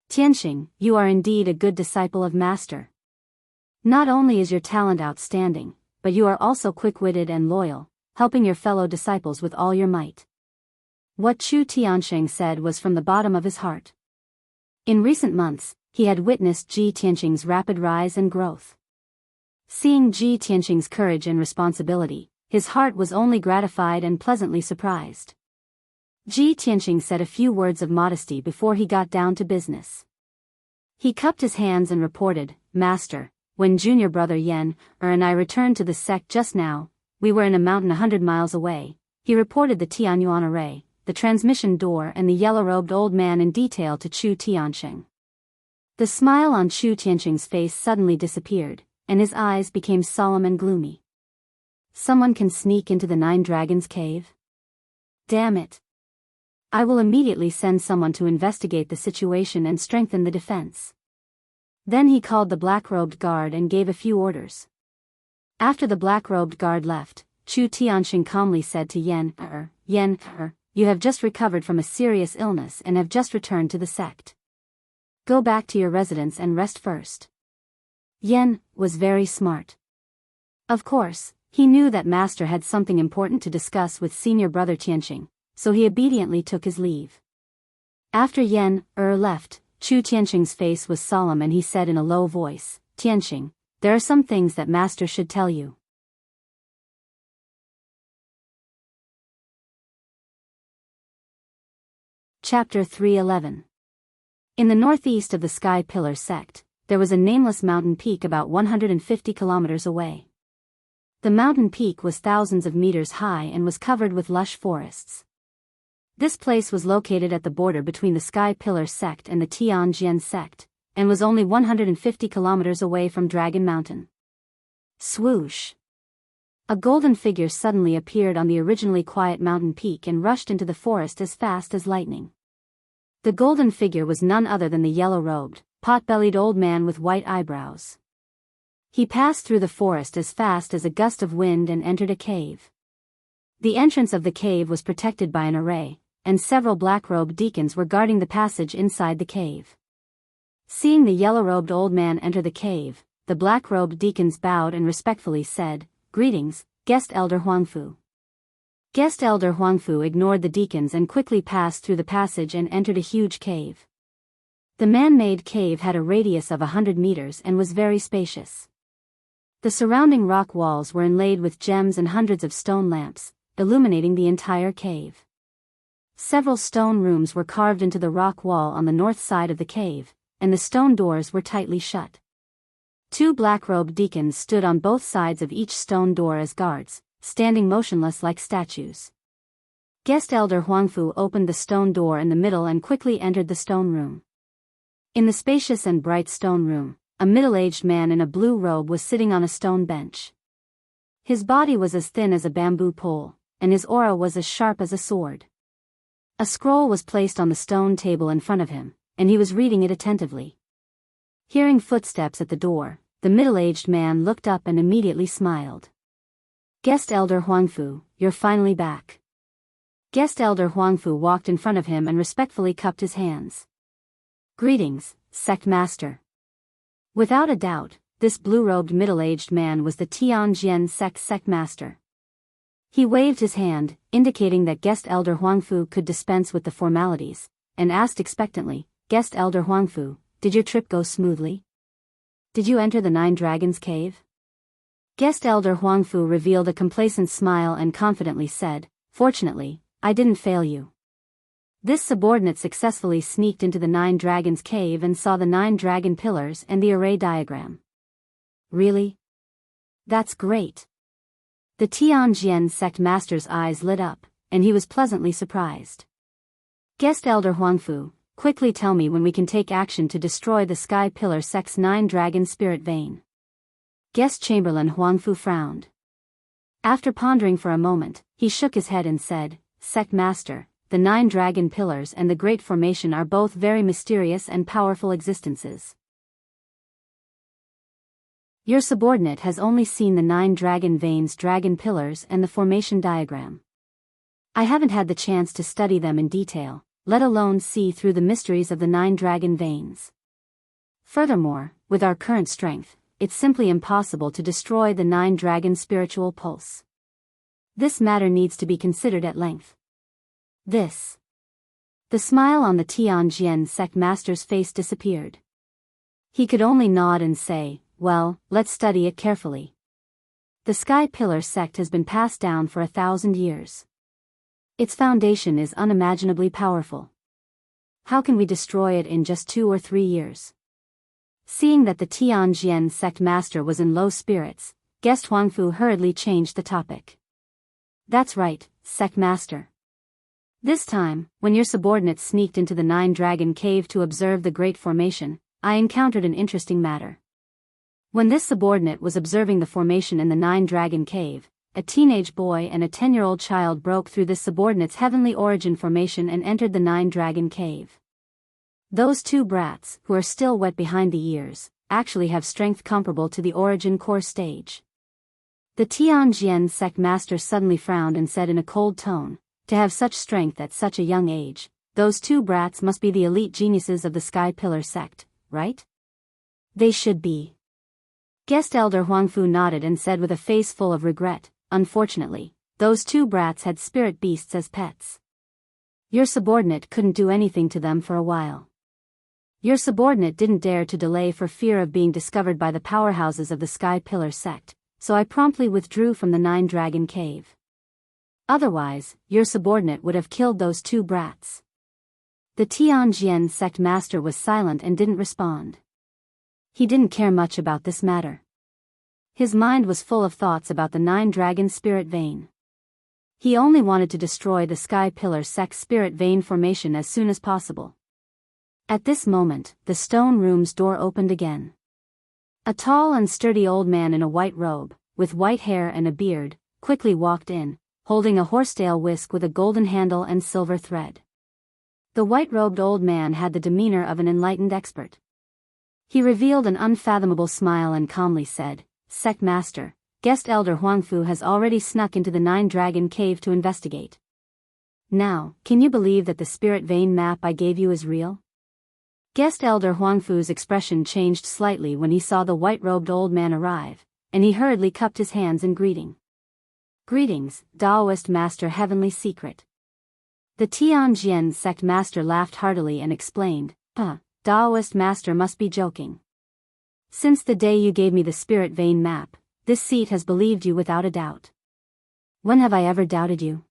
Tianqing, you are indeed a good disciple of Master. Not only is your talent outstanding, but you are also quick-witted and loyal, helping your fellow disciples with all your might." What Chu Tianqing said was from the bottom of his heart. In recent months, he had witnessed Ji Tianqing's rapid rise and growth. Seeing Ji Tianqing's courage and responsibility, his heart was only gratified and pleasantly surprised. Ji Tianqing said a few words of modesty before he got down to business. He cupped his hands and reported, "Master, when Junior Brother Yen and I returned to the sect just now, we were in a mountain 100 miles away." He reported the Tianyuan array, the transmission door and the yellow-robed old man in detail to Chu Tianqing. The smile on Chu Tianqing's face suddenly disappeared, and his eyes became solemn and gloomy. Someone can sneak into the Nine Dragons Cave? Damn it. I will immediately send someone to investigate the situation and strengthen the defense. Then he called the black-robed guard and gave a few orders. After the black-robed guard left, Chu Tianqing calmly said to Yen, "Yen, you have just recovered from a serious illness and have just returned to the sect. Go back to your residence and rest first." Yen was very smart. Of course, he knew that Master had something important to discuss with Senior Brother Tianqing, so he obediently took his leave. After Yen left, Chu Tianqing's face was solemn and he said in a low voice, "Tianqing, there are some things that Master should tell you." Chapter 311. In the northeast of the Sky Pillar sect, there was a nameless mountain peak about 150 kilometers away. The mountain peak was thousands of meters high and was covered with lush forests. This place was located at the border between the Sky Pillar sect and the Tianjian sect, and was only 150 kilometers away from Dragon Mountain. Swoosh! A golden figure suddenly appeared on the originally quiet mountain peak and rushed into the forest as fast as lightning. The golden figure was none other than the yellow-robed, pot-bellied old man with white eyebrows. He passed through the forest as fast as a gust of wind and entered a cave. The entrance of the cave was protected by an array, and several black-robed deacons were guarding the passage inside the cave. Seeing the yellow-robed old man enter the cave, the black-robed deacons bowed and respectfully said, "Greetings, Guest Elder Huangfu." Guest Elder Huangfu ignored the deacons and quickly passed through the passage and entered a huge cave. The man-made cave had a radius of 100 meters and was very spacious. The surrounding rock walls were inlaid with gems and hundreds of stone lamps, illuminating the entire cave. Several stone rooms were carved into the rock wall on the north side of the cave, and the stone doors were tightly shut. 2 black-robed deacons stood on both sides of each stone door as guards, standing motionless like statues. Guest Elder Huangfu opened the stone door in the middle and quickly entered the stone room. In the spacious and bright stone room, a middle-aged man in a blue robe was sitting on a stone bench. His body was as thin as a bamboo pole, and his aura was as sharp as a sword. A scroll was placed on the stone table in front of him, and he was reading it attentively. Hearing footsteps at the door, the middle-aged man looked up and immediately smiled. "Guest Elder Huangfu, you're finally back." Guest Elder Huangfu walked in front of him and respectfully cupped his hands. "Greetings, Sect Master." Without a doubt, this blue-robed middle-aged man was the Tianjian Sect Master. He waved his hand, indicating that Guest Elder Huangfu could dispense with the formalities, and asked expectantly, "Guest Elder Huangfu, did your trip go smoothly? Did you enter the 9 Dragons Cave?" Guest Elder Huangfu revealed a complacent smile and confidently said, "Fortunately, I didn't fail you." This subordinate successfully sneaked into the 9 Dragons Cave and saw the 9 dragon pillars and the array diagram. "Really? That's great." The Tianjian Sect Master's eyes lit up, and he was pleasantly surprised. "Guest Elder Huangfu, quickly tell me when we can take action to destroy the Sky Pillar Sect's 9 Dragon Spirit Vein." Guest Chamberlain Huangfu frowned. After pondering for a moment, he shook his head and said, "Sect Master, the 9 Dragon Pillars and the Great Formation are both very mysterious and powerful existences. Your subordinate has only seen the 9 dragon veins, dragon pillars and the formation diagram. I haven't had the chance to study them in detail, let alone see through the mysteries of the 9 dragon veins. Furthermore, with our current strength, it's simply impossible to destroy the 9 dragon spiritual pulse. This matter needs to be considered at length." The smile on the Tianjian Sect Master's face disappeared. He could only nod and say, "Well, let's study it carefully. The Sky Pillar Sect has been passed down for 1,000 years. Its foundation is unimaginably powerful. How can we destroy it in just 2 or 3 years?" Seeing that the Tianjian Sect Master was in low spirits, Guest Huangfu hurriedly changed the topic. "That's right, Sect Master. This time, when your subordinate sneaked into the 9 Dragon Cave to observe the Great Formation, I encountered an interesting matter. When this subordinate was observing the formation in the 9 Dragon Cave, a teenage boy and a 10-year-old child broke through this subordinate's heavenly origin formation and entered the 9 Dragon Cave. Those 2 brats, who are still wet behind the ears, actually have strength comparable to the origin core stage." The Tianjian Sect Master suddenly frowned and said in a cold tone, "To have such strength at such a young age, those 2 brats must be the elite geniuses of the Sky Pillar Sect, right?" "They should be." Guest Elder Huangfu nodded and said with a face full of regret, "Unfortunately, those 2 brats had spirit beasts as pets. Your subordinate couldn't do anything to them for a while. Your subordinate didn't dare to delay for fear of being discovered by the powerhouses of the Sky Pillar Sect, so I promptly withdrew from the 9 Dragon Cave. Otherwise, your subordinate would have killed those 2 brats." The Tianjian Sect Master was silent and didn't respond. He didn't care much about this matter. His mind was full of thoughts about the 9 Dragon Spirit Vein. He only wanted to destroy the Sky Pillar Sect's Spirit Vein formation as soon as possible. At this moment, the stone room's door opened again. A tall and sturdy old man in a white robe, with white hair and a beard, quickly walked in, holding a horsetail whisk with a golden handle and silver thread. The white-robed old man had the demeanor of an enlightened expert. He revealed an unfathomable smile and calmly said, "Sect Master, Guest Elder Huangfu has already snuck into the 9 Dragon Cave to investigate. Now, can you believe that the spirit vein map I gave you is real?" Guest Elder Huangfu's expression changed slightly when he saw the white-robed old man arrive, and he hurriedly cupped his hands in greeting. Greetings, Taoist Master Heavenly Secret. The Tianjian sect master laughed heartily and explained, Taoist Master must be joking. Since the day you gave me the spirit vein map, this seat has believed you without a doubt. When have I ever doubted you?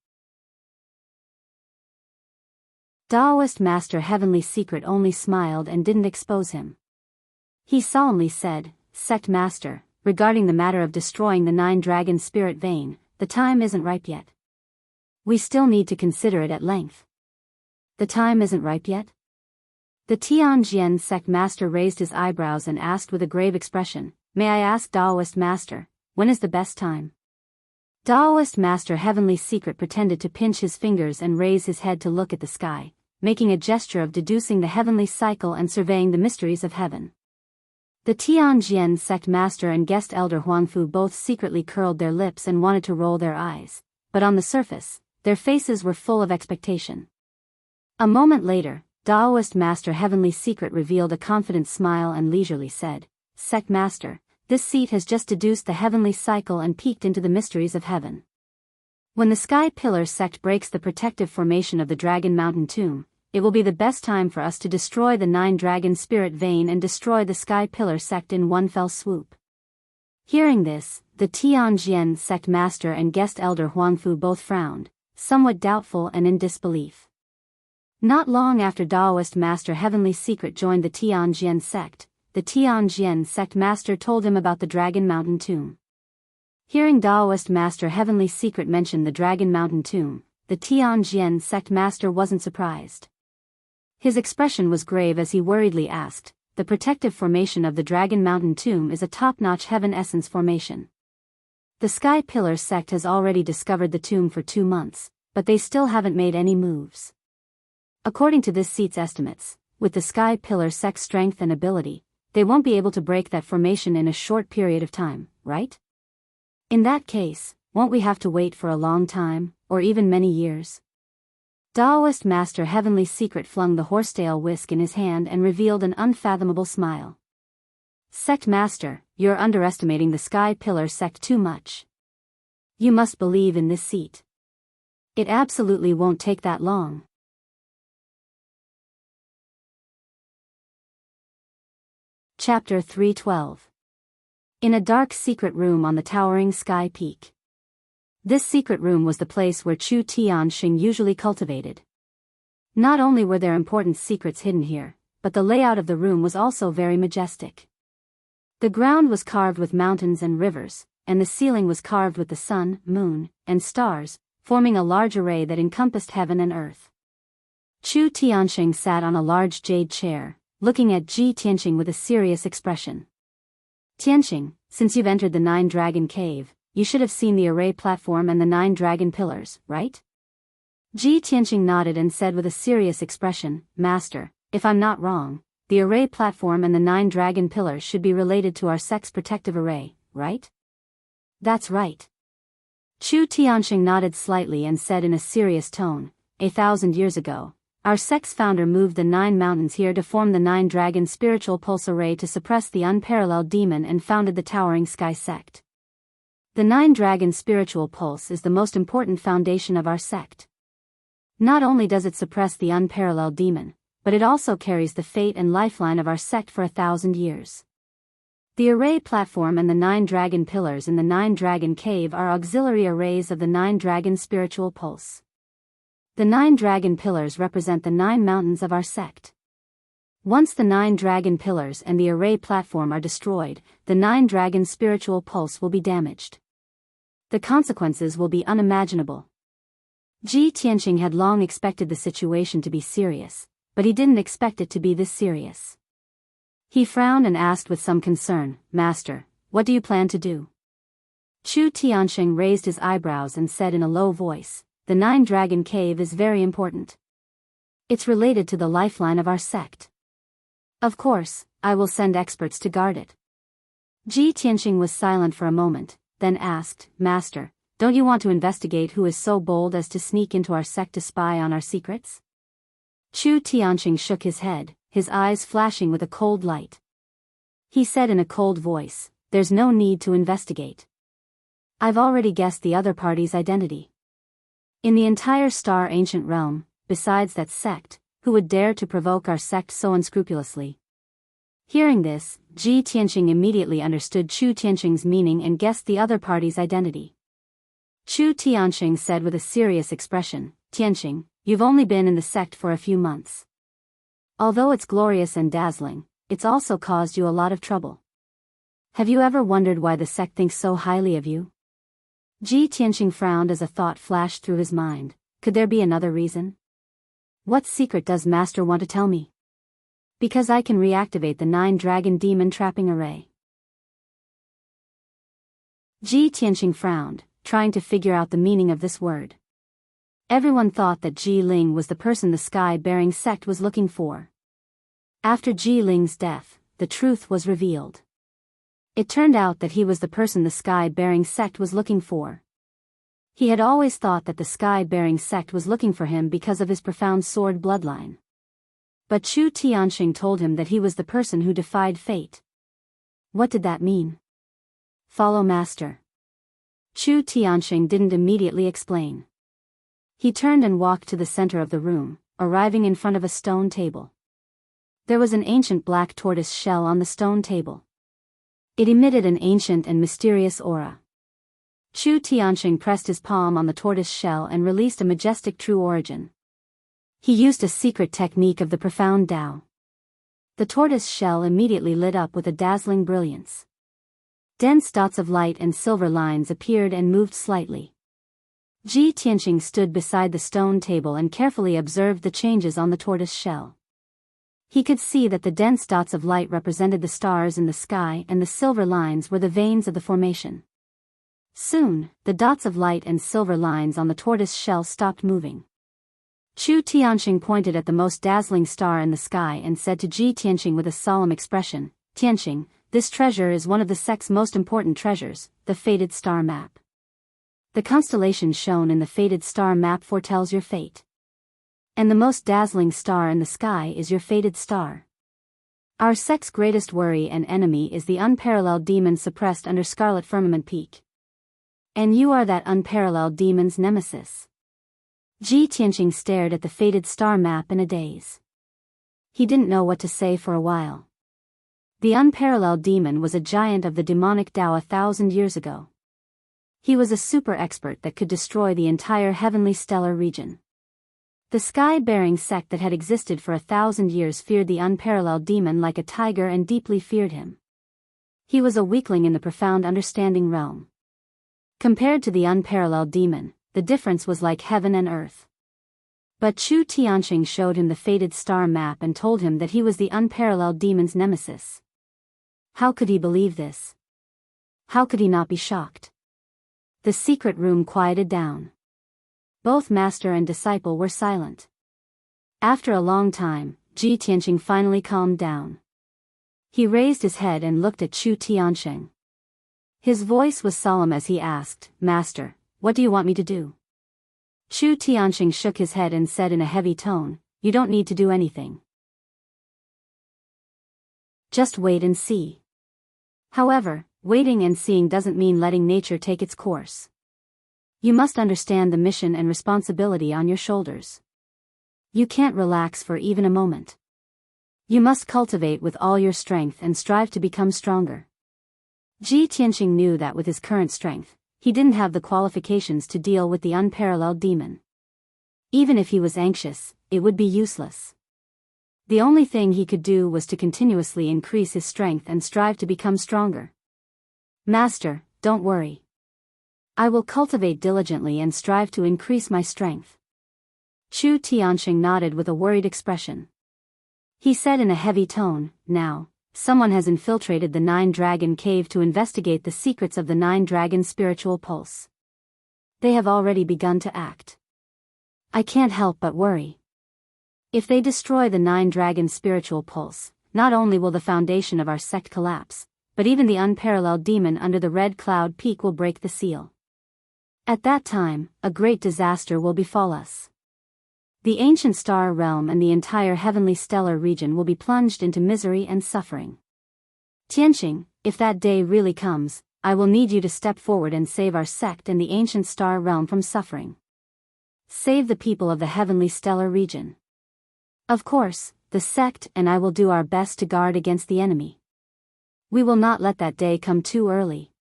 Taoist Master Heavenly Secret only smiled and didn't expose him. He solemnly said, Sect Master, regarding the matter of destroying the 9 dragon spirit vein, the time isn't ripe yet. We still need to consider it at length. The time isn't ripe yet? The Tianjian sect master raised his eyebrows and asked with a grave expression, May I ask Taoist Master, when is the best time? Taoist Master Heavenly Secret pretended to pinch his fingers and raise his head to look at the sky, making a gesture of deducing the heavenly cycle and surveying the mysteries of heaven. The Tianjian sect master and guest elder Huangfu both secretly curled their lips and wanted to roll their eyes, but on the surface, their faces were full of expectation. A moment later, Taoist Master Heavenly Secret revealed a confident smile and leisurely said, Sect Master, this seat has just deduced the heavenly cycle and peeked into the mysteries of heaven. When the Sky Pillar sect breaks the protective formation of the Dragon Mountain tomb, it will be the best time for us to destroy the 9 dragon spirit vein and destroy the Sky Pillar sect in one fell swoop. Hearing this, the Tianjian sect master and guest elder Huangfu both frowned, somewhat doubtful and in disbelief. Not long after Taoist Master Heavenly Secret joined the Tianjian sect, the Tianjian sect master told him about the Dragon Mountain tomb. Hearing Taoist Master Heavenly Secret mention the Dragon Mountain tomb, the Tianjian sect master wasn't surprised. His expression was grave as he worriedly asked, The protective formation of the Dragon Mountain tomb is a top-notch heaven essence formation. The Sky Pillar sect has already discovered the tomb for 2 months, but they still haven't made any moves. According to this seat's estimates, with the Sky Pillar sect's strength and ability, they won't be able to break that formation in a short period of time, right? In that case, won't we have to wait for a long time, or even many years? Taoist Master Heavenly Secret flung the horsetail whisk in his hand and revealed an unfathomable smile. Sect Master, you're underestimating the Sky Pillar sect too much. You must believe in this seat. It absolutely won't take that long. Chapter 312. In a dark secret room on the towering sky peak. This secret room was the place where Chu Tianxing usually cultivated. Not only were there important secrets hidden here, but the layout of the room was also very majestic. The ground was carved with mountains and rivers, and the ceiling was carved with the sun, moon, and stars, forming a large array that encompassed heaven and earth. Chu Tianxing sat on a large jade chair, looking at Ji Tianxing with a serious expression. Tianxing, since you've entered the 9 dragon cave, you should have seen the array platform and the 9 dragon pillars, right? Ji Tianxing nodded and said with a serious expression, Master, if I'm not wrong, the array platform and the 9 dragon pillars should be related to our sect's protective array, right? That's right. Chu Tianxing nodded slightly and said in a serious tone, 1,000 years ago, our sect's founder moved the 9 mountains here to form the 9 dragon spiritual pulse array to suppress the unparalleled demon and founded the Towering Sky sect. The 9 dragon spiritual pulse is the most important foundation of our sect. Not only does it suppress the unparalleled demon, but it also carries the fate and lifeline of our sect for 1,000 years. The array platform and the 9 dragon pillars in the 9 dragon cave are auxiliary arrays of the 9 dragon spiritual pulse. The 9 dragon pillars represent the 9 mountains of our sect. Once the 9 dragon pillars and the array platform are destroyed, the 9 dragon spiritual pulse will be damaged. The consequences will be unimaginable. Ji Tianxing had long expected the situation to be serious, but he didn't expect it to be this serious. He frowned and asked with some concern, Master, what do you plan to do? Chu Tianxing raised his eyebrows and said in a low voice, The 9 dragon cave is very important. It's related to the lifeline of our sect. Of course, I will send experts to guard it. Ji Tianxing was silent for a moment, then asked, Master, don't you want to investigate who is so bold as to sneak into our sect to spy on our secrets? Chu Tianxing shook his his eyes flashing with a cold light. He said in a cold voice, "There's no need to investigate. I've already guessed the other party's identity. In the entire star ancient realm, besides that sect, who would dare to provoke our sect so unscrupulously?" Hearing this, Ji Tianqing immediately understood Chu Tianqing's meaning and guessed the other party's identity. Chu Tianqing said with a serious expression, "Tianqing, you've only been in the sect for a few months. Although it's glorious and dazzling, it's also caused you a lot of trouble. Have you ever wondered why the sect thinks so highly of you?" Ji Tianqing frowned as a thought flashed through his mind. Could there be another reason? What secret does Master want to tell me? Because I can reactivate the 9-dragon demon trapping array. Ji Tianqing frowned, trying to figure out the meaning of this word. Everyone thought that Ji Ling was the person the sky-bearing sect was looking for. After Ji Ling's death, the truth was revealed. It turned out that he was the person the sky-bearing sect was looking for. He had always thought that the sky-bearing sect was looking for him because of his profound sword bloodline. But Chu Tianqing told him that he was the person who defied fate. What did that mean? Follow Master. Chu Tianqing didn't immediately explain. He turned and walked to the center of the room, arriving in front of a stone table. There was an ancient black tortoise shell on the stone table. It emitted an ancient and mysterious aura. Chu Tianqing pressed his palm on the tortoise shell and released a majestic true origin. He used a secret technique of the profound Tao. The tortoise shell immediately lit up with a dazzling brilliance. Dense dots of light and silver lines appeared and moved slightly. Ji Tianqing stood beside the stone table and carefully observed the changes on the tortoise shell. He could see that the dense dots of light represented the stars in the sky and the silver lines were the veins of the formation. Soon, the dots of light and silver lines on the tortoise shell stopped moving. Chu Tianqing pointed at the most dazzling star in the sky and said to Ji Tianqing with a solemn expression, "Tianqing, this treasure is one of the sect's most important treasures, the fated star map. The constellation shown in the fated star map foretells your fate. And the most dazzling star in the sky is your fated star. Our sect's greatest worry and enemy is the unparalleled demon suppressed under Scarlet Firmament Peak. And you are that unparalleled demon's nemesis." Ji Tianqing stared at the fated star map in a daze. He didn't know what to say for a while. The unparalleled demon was a giant of the demonic Tao 1,000 years ago. He was a super expert that could destroy the entire heavenly stellar region. The sky-bearing sect that had existed for 1,000 years feared the unparalleled demon like a tiger and deeply feared him. He was a weakling in the profound understanding realm. Compared to the unparalleled demon, the difference was like heaven and earth. But Chu Tianqing showed him the fated star map and told him that he was the unparalleled demon's nemesis. How could he believe this? How could he not be shocked? The secret room quieted down. Both master and disciple were silent. After a long time, Ji Tianqing finally calmed down. He raised his head and looked at Chu Tianqing. His voice was solemn as he asked, "Master, what do you want me to do?" Chu Tianqing shook his head and said in a heavy tone, "You don't need to do anything. Just wait and see." However, waiting and seeing doesn't mean letting nature take its course. You must understand the mission and responsibility on your shoulders. You can't relax for even a moment. You must cultivate with all your strength and strive to become stronger. Ji Tianqing knew that with his current strength, he didn't have the qualifications to deal with the unparalleled demon. Even if he was anxious, it would be useless. The only thing he could do was to continuously increase his strength and strive to become stronger. "Master, don't worry. I will cultivate diligently and strive to increase my strength." Chu Tianqing nodded with a worried expression. He said in a heavy tone, "Now, someone has infiltrated the 9-dragon cave to investigate the secrets of the 9-dragon spiritual pulse. They have already begun to act. I can't help but worry. If they destroy the 9-dragon spiritual pulse, not only will the foundation of our sect collapse, but even the unparalleled demon under the red cloud peak will break the seal. At that time, a great disaster will befall us. The ancient star realm and the entire heavenly stellar region will be plunged into misery and suffering. Tianqing, if that day really comes, I will need you to step forward and save our sect and the ancient star realm from suffering. Save the people of the heavenly stellar region. Of course, the sect and I will do our best to guard against the enemy. We will not let that day come too early.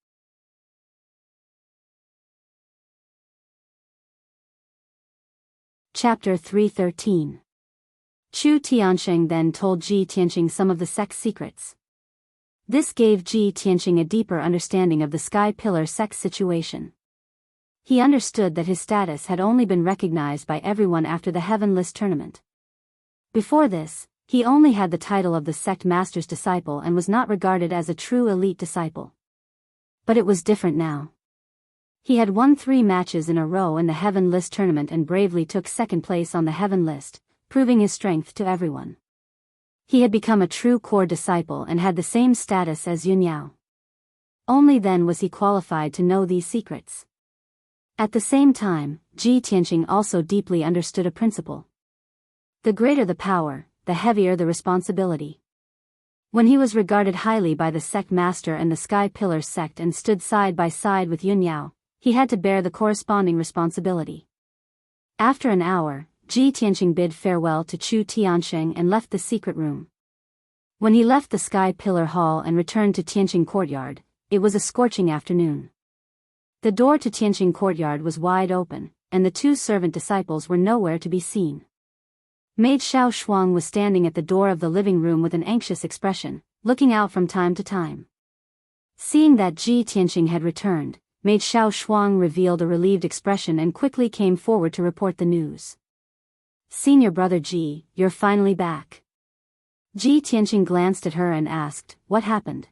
Chapter 313. Chu Tianqing then told Ji Tianqing some of the sect's secrets. This gave Ji Tianqing a deeper understanding of the Sky Pillar sect's situation. He understood that his status had only been recognized by everyone after the Heaven List tournament. Before this, he only had the title of the sect master's disciple and was not regarded as a true elite disciple. But it was different now. He had won 3 matches in a row in the Heaven List tournament and bravely took second place on the Heaven List, proving his strength to everyone. He had become a true core disciple and had the same status as Yun Yao. Only then was he qualified to know these secrets. At the same time, Ji Tianqing also deeply understood a principle. The greater the power, the heavier the responsibility. When he was regarded highly by the sect master and the Sky Pillar sect and stood side by side with Yun Yao, he had to bear the corresponding responsibility. After an hour, Ji Tianqing bid farewell to Chu Tianqing and left the secret room. When he left the Sky Pillar Hall and returned to Tianqing Courtyard, it was a scorching afternoon. The door to Tianqing Courtyard was wide open, and the 2 servant disciples were nowhere to be seen. Maid Xiao Shuang was standing at the door of the living room with an anxious expression, looking out from time to time. Seeing that Ji Tianqing had returned, Maid Xiao Shuang revealed a relieved expression and quickly came forward to report the news. Senior brother Ji, you're finally back. Ji Tianqing glanced at her and asked, what happened?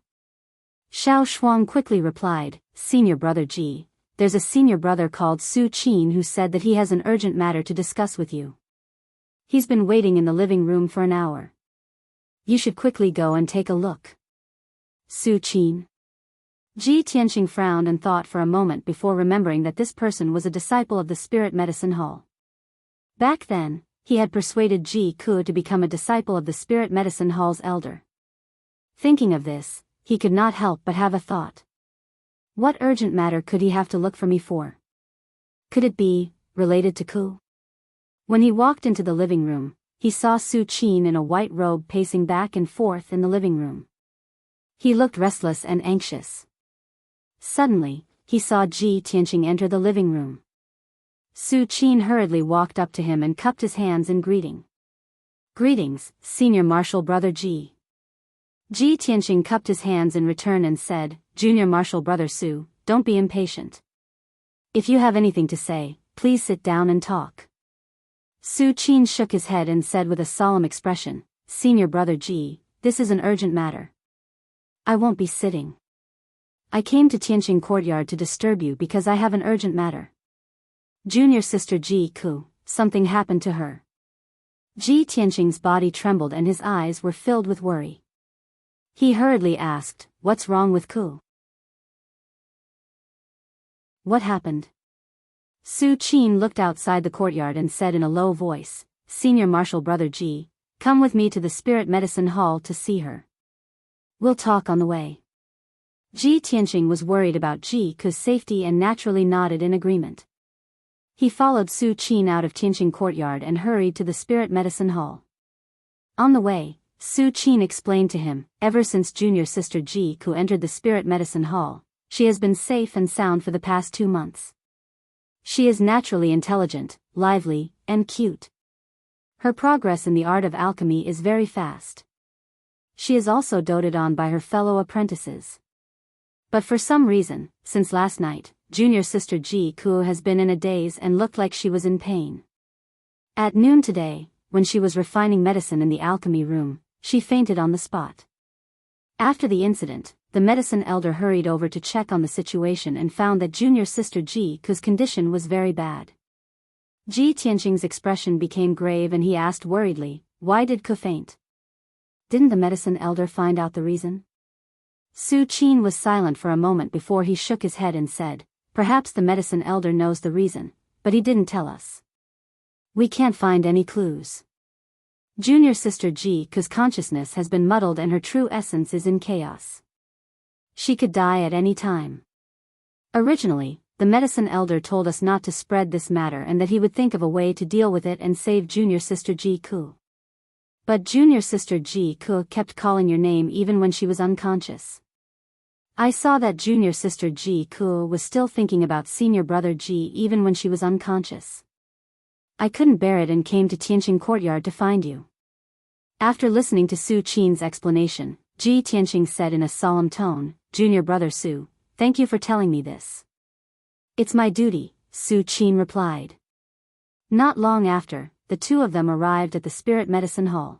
Xiao Shuang quickly replied, Senior brother Ji, there's a senior brother called Su Qin who said that he has an urgent matter to discuss with you. He's been waiting in the living room for an hour. You should quickly go and take a look. Su Qin. Ji Tianqing frowned and thought for a moment before remembering that this person was a disciple of the Spirit Medicine Hall. Back then, he had persuaded Ji Ku to become a disciple of the Spirit Medicine Hall's elder. Thinking of this, he could not help but have a thought. What urgent matter could he have to look for me for? Could it be related to Ku? When he walked into the living room, he saw Su Qin in a white robe pacing back and forth in the living room. He looked restless and anxious. Suddenly, he saw Ji Tianqing enter the living room. Su Qin hurriedly walked up to him and cupped his hands in greeting. Greetings, Senior Marshal Brother Ji. Ji Tianqing cupped his hands in return and said, Junior Marshal Brother Su, don't be impatient. If you have anything to say, please sit down and talk. Su Qin shook his head and said with a solemn expression, Senior Brother Ji, this is an urgent matter. I won't be sitting. I came to Tianqing Courtyard to disturb you because I have an urgent matter. Junior sister Ji Ku, something happened to her. Ji Tianqing's body trembled and his eyes were filled with worry. He hurriedly asked, what's wrong with Ku? What happened? Su Qin looked outside the courtyard and said in a low voice, Senior Marshal Brother Ji, come with me to the Spirit Medicine Hall to see her. We'll talk on the way. Ji Tianqing was worried about Ji Ku's safety and naturally nodded in agreement. He followed Su Qin out of Tianqing Courtyard and hurried to the Spirit Medicine Hall. On the way, Su Qin explained to him, ever since junior sister Ji Ku entered the Spirit Medicine Hall, she has been safe and sound for the past 2 months. She is naturally intelligent, lively, and cute. Her progress in the art of alchemy is very fast. She is also doted on by her fellow apprentices. But for some reason, since last night, junior sister Ji Ku has been in a daze and looked like she was in pain. At noon today, when she was refining medicine in the alchemy room, she fainted on the spot. After the incident, the medicine elder hurried over to check on the situation and found that junior sister Ji Ku's condition was very bad. Ji Tianqing's expression became grave and he asked worriedly, why did Ku faint? Didn't the medicine elder find out the reason? Su Qin was silent for a moment before he shook his head and said, perhaps the medicine elder knows the reason, but he didn't tell us. We can't find any clues. Junior sister Jiku's consciousness has been muddled and her true essence is in chaos. She could die at any time. Originally, the medicine elder told us not to spread this matter and that he would think of a way to deal with it and save junior sister Jiku. But junior sister Jiku kept calling your name even when she was unconscious. I saw that junior sister Jiku was still thinking about senior brother Ji even when she was unconscious. I couldn't bear it and came to Tianqing courtyard to find you. After listening to Su Qin's explanation, Ji Tianqing said in a solemn tone, Junior brother Su, thank you for telling me this. It's my duty, Su Qin replied. Not long after, the two of them arrived at the Spirit Medicine Hall.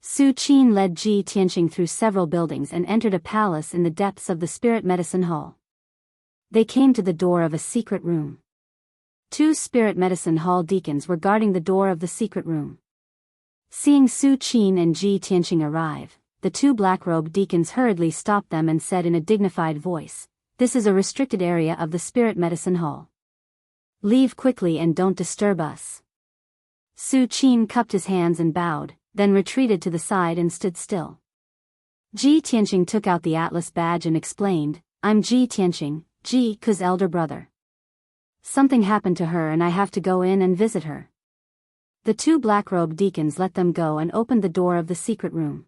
Su Qin led Ji Tianqing through several buildings and entered a palace in the depths of the Spirit Medicine Hall. They came to the door of a secret room. Two Spirit Medicine Hall deacons were guarding the door of the secret room. Seeing Su Qin and Ji Tianqing arrive, the two black-robed deacons hurriedly stopped them and said in a dignified voice, "This is a restricted area of the Spirit Medicine Hall. Leave quickly and don't disturb us." Su Qin cupped his hands and bowed, then retreated to the side and stood still. Ji Tianqing took out the Atlas badge and explained, "I'm Ji Tianqing, Jiku's elder brother. Something happened to her and I have to go in and visit her." The two black-robed deacons let them go and opened the door of the secret room.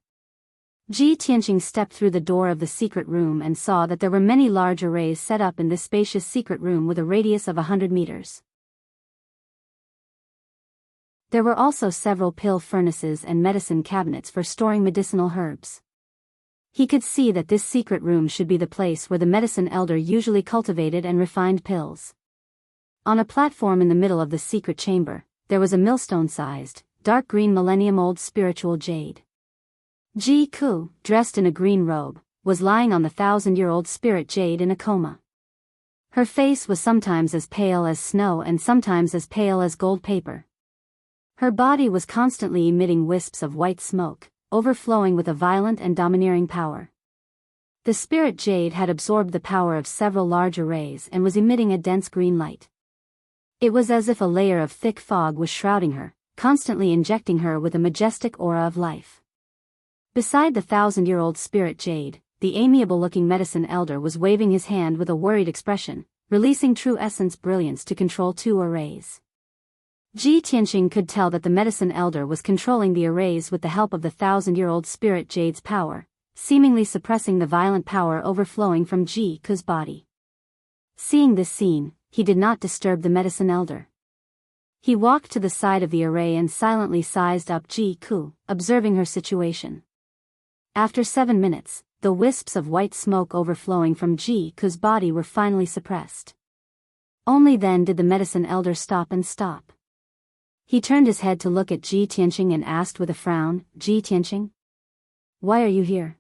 Ji Tianqing stepped through the door of the secret room and saw that there were many large arrays set up in this spacious secret room with a radius of 100 meters. There were also several pill furnaces and medicine cabinets for storing medicinal herbs. He could see that this secret room should be the place where the medicine elder usually cultivated and refined pills. On a platform in the middle of the secret chamber, there was a millstone-sized, dark green millennium-old spiritual jade. Jiku, dressed in a green robe, was lying on the 1,000-year-old spirit jade in a coma. Her face was sometimes as pale as snow and sometimes as pale as gold paper. Her body was constantly emitting wisps of white smoke, overflowing with a violent and domineering power. The spirit jade had absorbed the power of several large arrays and was emitting a dense green light. It was as if a layer of thick fog was shrouding her, constantly injecting her with a majestic aura of life. Beside the 1,000-year-old spirit jade, the amiable-looking medicine elder was waving his hand with a worried expression, releasing true essence brilliance to control two arrays. Ji Tianqing could tell that the medicine elder was controlling the arrays with the help of the 1,000-year-old spirit jade's power, seemingly suppressing the violent power overflowing from Jiku's body. Seeing this scene, he did not disturb the medicine elder. He walked to the side of the array and silently sized up Jiku, observing her situation. After 7 minutes, the wisps of white smoke overflowing from Jiku's body were finally suppressed. Only then did the medicine elder stop. He turned his head to look at Ji Tianqing and asked with a frown, "Ji Tianqing? Why are you here?"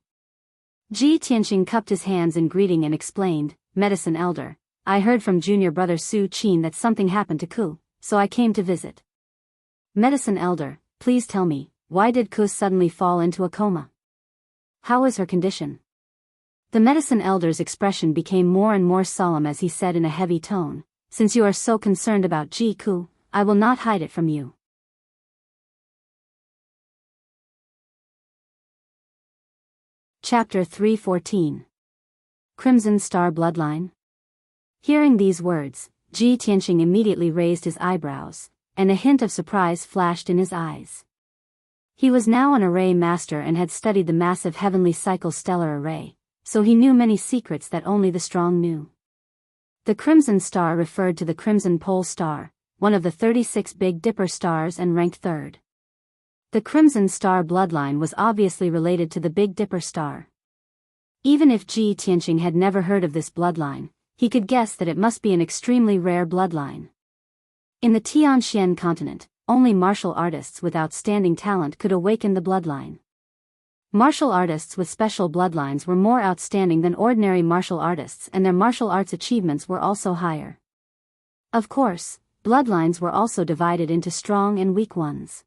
Ji Tianqing cupped his hands in greeting and explained, "Medicine elder, I heard from junior brother Su Qin that something happened to Ku, so I came to visit." "Medicine elder, please tell me, why did Ku suddenly fall into a coma? How is her condition?" The medicine elder's expression became more and more solemn as he said in a heavy tone, "Since you are so concerned about Jiku, I will not hide it from you." Chapter 314. Crimson Star Bloodline. Hearing these words, Ji Tianqing immediately raised his eyebrows, and a hint of surprise flashed in his eyes. He was now an array master and had studied the massive heavenly cycle stellar array, so he knew many secrets that only the strong knew. The Crimson Star referred to the Crimson Pole Star, one of the 36 Big Dipper stars and ranked third. The Crimson Star bloodline was obviously related to the Big Dipper star. Even if Ji Tianqing had never heard of this bloodline, he could guess that it must be an extremely rare bloodline. In the Tianxian continent, only martial artists with outstanding talent could awaken the bloodline. Martial artists with special bloodlines were more outstanding than ordinary martial artists, and their martial arts achievements were also higher. Of course, bloodlines were also divided into strong and weak ones.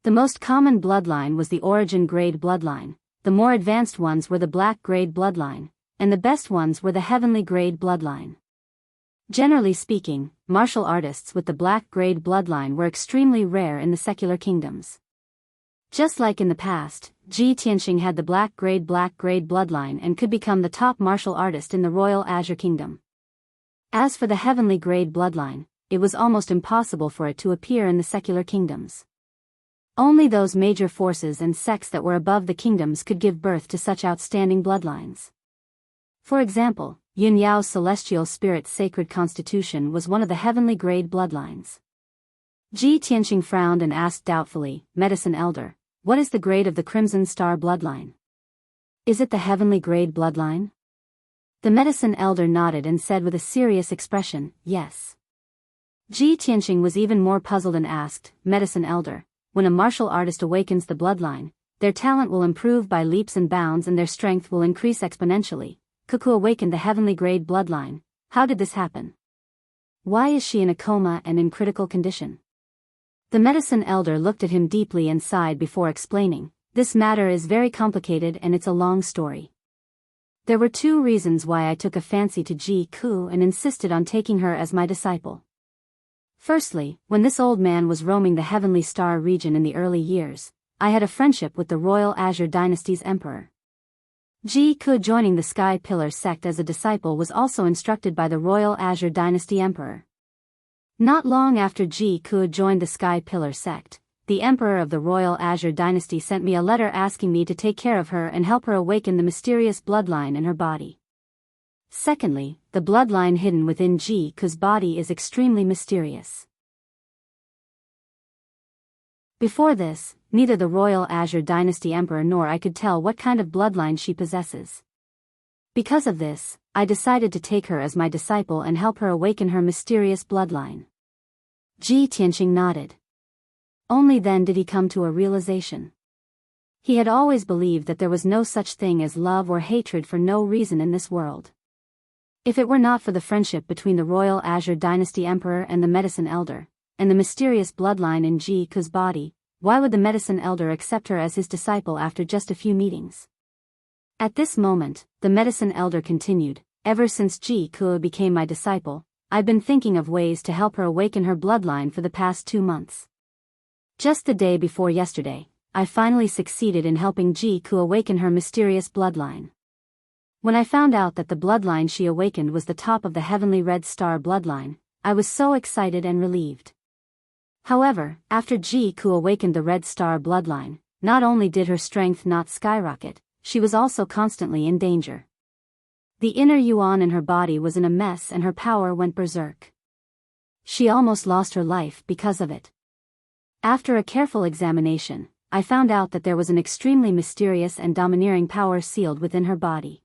The most common bloodline was the origin grade bloodline, the more advanced ones were the black grade bloodline, and the best ones were the heavenly grade bloodline. Generally speaking, martial artists with the black grade bloodline were extremely rare in the secular kingdoms. Just like in the past, Ji Tianqing had the black grade bloodline and could become the top martial artist in the Royal Azure Kingdom. As for the heavenly grade bloodline, it was almost impossible for it to appear in the secular kingdoms. Only those major forces and sects that were above the kingdoms could give birth to such outstanding bloodlines. For example, Yun Yao's celestial spirit's sacred constitution was one of the heavenly grade bloodlines. Ji Tianqing frowned and asked doubtfully, "Medicine Elder, what is the grade of the Crimson Star bloodline? Is it the heavenly grade bloodline?" The Medicine Elder nodded and said with a serious expression, "Yes." Ji Tianqing was even more puzzled and asked, "Medicine Elder, when a martial artist awakens the bloodline, their talent will improve by leaps and bounds and their strength will increase exponentially. Cuckoo awakened the heavenly grade bloodline. How did this happen? Why is she in a coma and in critical condition?" The Medicine Elder looked at him deeply and sighed before explaining, "This matter is very complicated and it's a long story. There were two reasons why I took a fancy to Ji Ku and insisted on taking her as my disciple. Firstly, when this old man was roaming the Heavenly Star region in the early years, I had a friendship with the Royal Azure Dynasty's emperor. Ji Ku joining the Sky Pillar sect as a disciple was also instructed by the Royal Azure Dynasty emperor. Not long after Ji Ku joined the Sky Pillar sect, the emperor of the Royal Azure Dynasty sent me a letter asking me to take care of her and help her awaken the mysterious bloodline in her body. Secondly, the bloodline hidden within Ji Ku's body is extremely mysterious. Before this, neither the Royal Azure Dynasty Emperor nor I could tell what kind of bloodline she possesses. Because of this, I decided to take her as my disciple and help her awaken her mysterious bloodline." Ji Tianqing nodded. Only then did he come to a realization. He had always believed that there was no such thing as love or hatred for no reason in this world. If it were not for the friendship between the Royal Azure Dynasty Emperor and the Medicine Elder, and the mysterious bloodline in Ji Ku's body, why would the Medicine Elder accept her as his disciple after just a few meetings? At this moment, the Medicine Elder continued, "Ever since Ji Ku became my disciple, I've been thinking of ways to help her awaken her bloodline for the past 2 months. Just the day before yesterday, I finally succeeded in helping Ji Ku awaken her mysterious bloodline. When I found out that the bloodline she awakened was the top of the Heavenly Red Star bloodline, I was so excited and relieved. However, after Ji Ku awakened the Red Star bloodline, not only did her strength not skyrocket, she was also constantly in danger. The inner yuan in her body was in a mess and her power went berserk. She almost lost her life because of it. After a careful examination, I found out that there was an extremely mysterious and domineering power sealed within her body.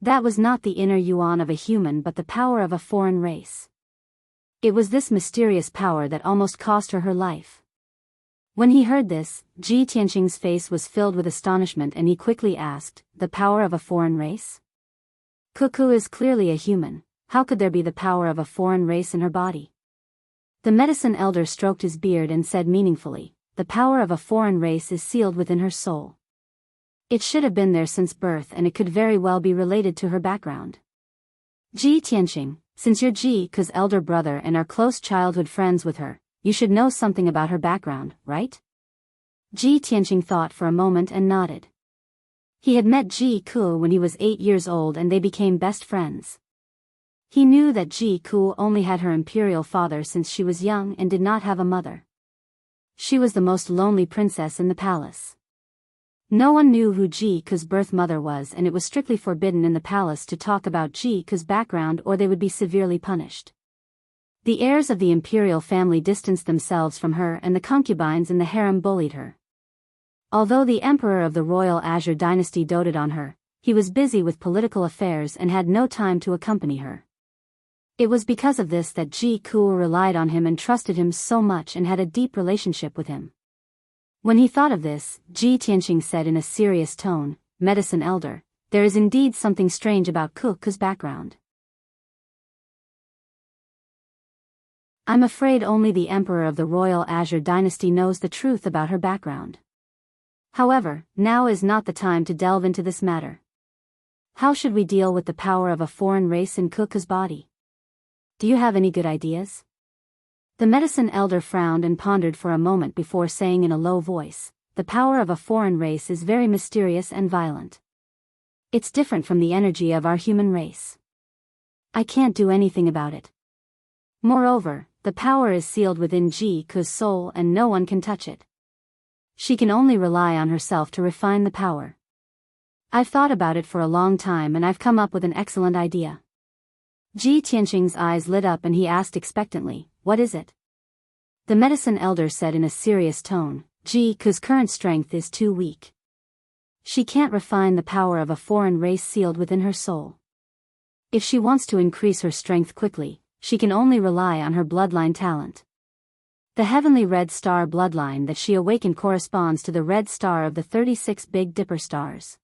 That was not the inner yuan of a human but the power of a foreign race. It was this mysterious power that almost cost her her life." When he heard this, Ji Tianqing's face was filled with astonishment and he quickly asked, "The power of a foreign race? Cuckoo is clearly a human, how could there be the power of a foreign race in her body?" The Medicine Elder stroked his beard and said meaningfully, "The power of a foreign race is sealed within her soul. It should have been there since birth and it could very well be related to her background. Ji Tianqing, since you're Ji Ku's elder brother and are close childhood friends with her, you should know something about her background, right?" Ji Tianqing thought for a moment and nodded. He had met Ji Ku when he was 8 years old and they became best friends. He knew that Ji Ku only had her imperial father since she was young and did not have a mother. She was the most lonely princess in the palace. No one knew who Ji Ku's birth mother was and it was strictly forbidden in the palace to talk about Ji Ku's background or they would be severely punished. The heirs of the imperial family distanced themselves from her and the concubines in the harem bullied her. Although the emperor of the Royal Azure Dynasty doted on her, he was busy with political affairs and had no time to accompany her. It was because of this that Ji Ku relied on him and trusted him so much and had a deep relationship with him. When he thought of this, Ji Tianqing said in a serious tone, "Medicine Elder, there is indeed something strange about Cuckoo's background. I'm afraid only the Emperor of the Royal Azure Dynasty knows the truth about her background. However, now is not the time to delve into this matter. How should we deal with the power of a foreign race in Cuckoo's body? Do you have any good ideas? The medicine elder frowned and pondered for a moment before saying in a low voice, "The power of a foreign race is very mysterious and violent. It's different from the energy of our human race. I can't do anything about it. Moreover, the power is sealed within Ji Ku's soul and no one can touch it. She can only rely on herself to refine the power. I've thought about it for a long time and I've come up with an excellent idea." Ji Tianqing's eyes lit up and he asked expectantly, "What is it?" The medicine elder said in a serious tone, "Ji Ku's current strength is too weak. She can't refine the power of a foreign race sealed within her soul. If she wants to increase her strength quickly, she can only rely on her bloodline talent. The heavenly red star bloodline that she awakened corresponds to the red star of the 36 Big Dipper stars.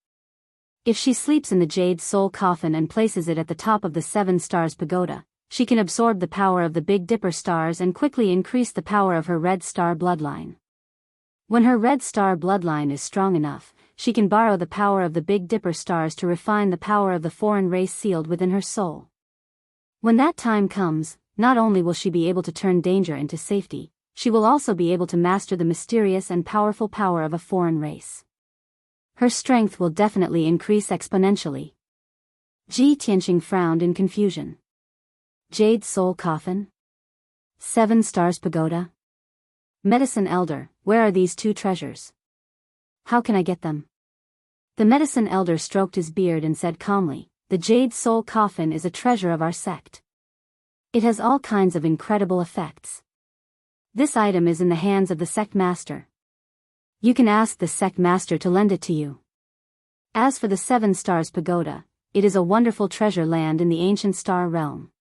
If she sleeps in the jade soul coffin and places it at the top of the 7 stars pagoda, she can absorb the power of the Big Dipper stars and quickly increase the power of her red star bloodline. When her red star bloodline is strong enough, she can borrow the power of the Big Dipper stars to refine the power of the foreign race sealed within her soul. When that time comes, not only will she be able to turn danger into safety, she will also be able to master the mysterious and powerful power of a foreign race. Her strength will definitely increase exponentially." Ji Tianqing frowned in confusion. Jade Soul Coffin? 7 Stars Pagoda? Medicine Elder, where are these 2 treasures? How can I get them? The medicine elder stroked his beard and said calmly, "The Jade Soul Coffin is a treasure of our sect. It has all kinds of incredible effects. This item is in the hands of the sect master. You can ask the sect master to lend it to you. As for the 7 Stars Pagoda, it is a wonderful treasure land in the ancient star realm.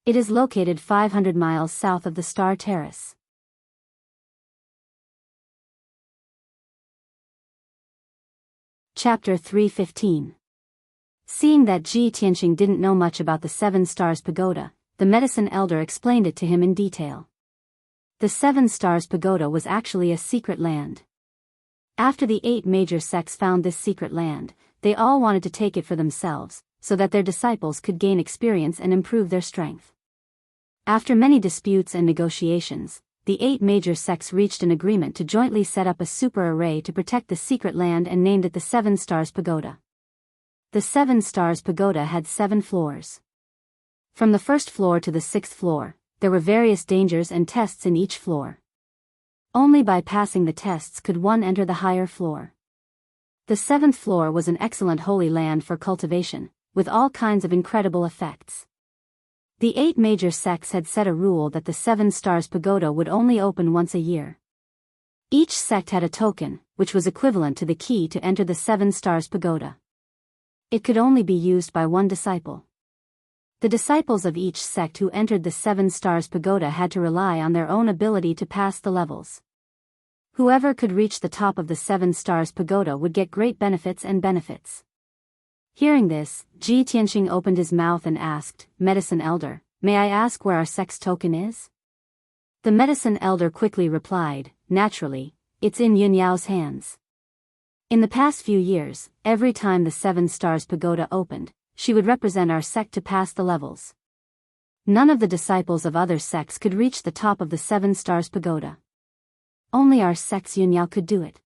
It is located 500 miles south of the Star Terrace." Chapter 315. Seeing that Ji Tianqing didn't know much about the 7 Stars Pagoda, the medicine elder explained it to him in detail. The 7 Stars Pagoda was actually a secret land. After the 8 major sects found this secret land, they all wanted to take it for themselves, so that their disciples could gain experience and improve their strength. After many disputes and negotiations, the 8 major sects reached an agreement to jointly set up a super array to protect the secret land and named it the 7 Stars Pagoda. The 7 Stars Pagoda had 7 floors. From the 1st floor to the 6th floor, there were various dangers and tests in each floor. Only by passing the tests could one enter the higher floor. The 7th floor was an excellent holy land for cultivation, with all kinds of incredible effects. The 8 major sects had set a rule that the 7 Stars Pagoda would only open once a year. Each sect had a token, which was equivalent to the key to enter the 7 Stars Pagoda. It could only be used by one disciple. The disciples of each sect who entered the 7 Stars Pagoda had to rely on their own ability to pass the levels. Whoever could reach the top of the 7 Stars Pagoda would get great benefits and benefits. Hearing this, Ji Tianqing opened his mouth and asked, "Medicine Elder, may I ask where our sect's token is?" The medicine elder quickly replied, "Naturally, it's in Yunyao's hands. In the past few years, every time the 7 Stars Pagoda opened, she would represent our sect to pass the levels. None of the disciples of other sects could reach the top of the 7 Stars Pagoda. Only our sect's Yunyao could do it.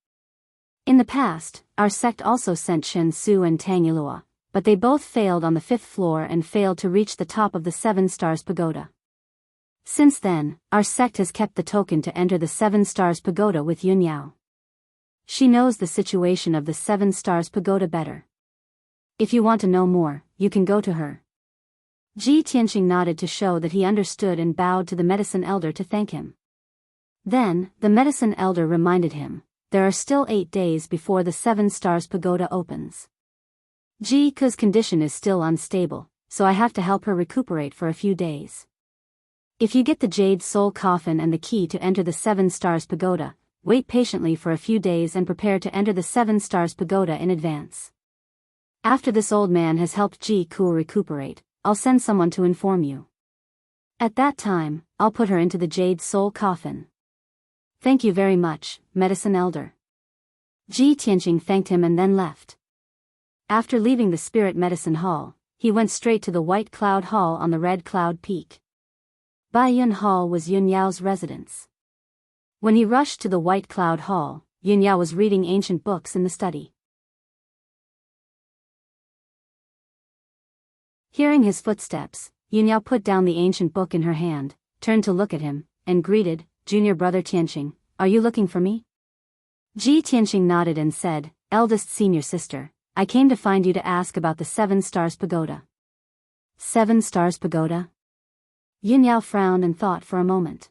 In the past, our sect also sent Shen Su and Tang Yilua, but they both failed on the 5th floor and failed to reach the top of the 7 Stars Pagoda. Since then, our sect has kept the token to enter the 7 Stars Pagoda with Yunyao. She knows the situation of the 7 Stars Pagoda better. If you want to know more, you can go to her." Ji Tianqing nodded to show that he understood and bowed to the medicine elder to thank him. Then, the medicine elder reminded him, "There are still 8 days before the 7 Stars Pagoda opens. Ji Ku's condition is still unstable, so I have to help her recuperate for a few days. If you get the Jade Soul Coffin and the key to enter the 7 Stars Pagoda, wait patiently for a few days and prepare to enter the 7 Stars Pagoda in advance. After this old man has helped Ji Ku recuperate, I'll send someone to inform you. At that time, I'll put her into the Jade Soul Coffin." "Thank you very much, medicine elder." Ji Tianqing thanked him and then left. After leaving the spirit medicine hall, he went straight to the White Cloud Hall on the Red Cloud Peak. Baiyun Hall was Yun Yao's residence. When he rushed to the White Cloud Hall, Yun Yao was reading ancient books in the study. Hearing his footsteps, Yun Yao put down the ancient book in her hand, turned to look at him, and greeted, "Junior brother Tianqing, are you looking for me?" Ji Tianqing nodded and said, "Eldest senior sister, I came to find you to ask about the 7 Stars Pagoda." 7 Stars Pagoda? Yun Yao frowned and thought for a moment.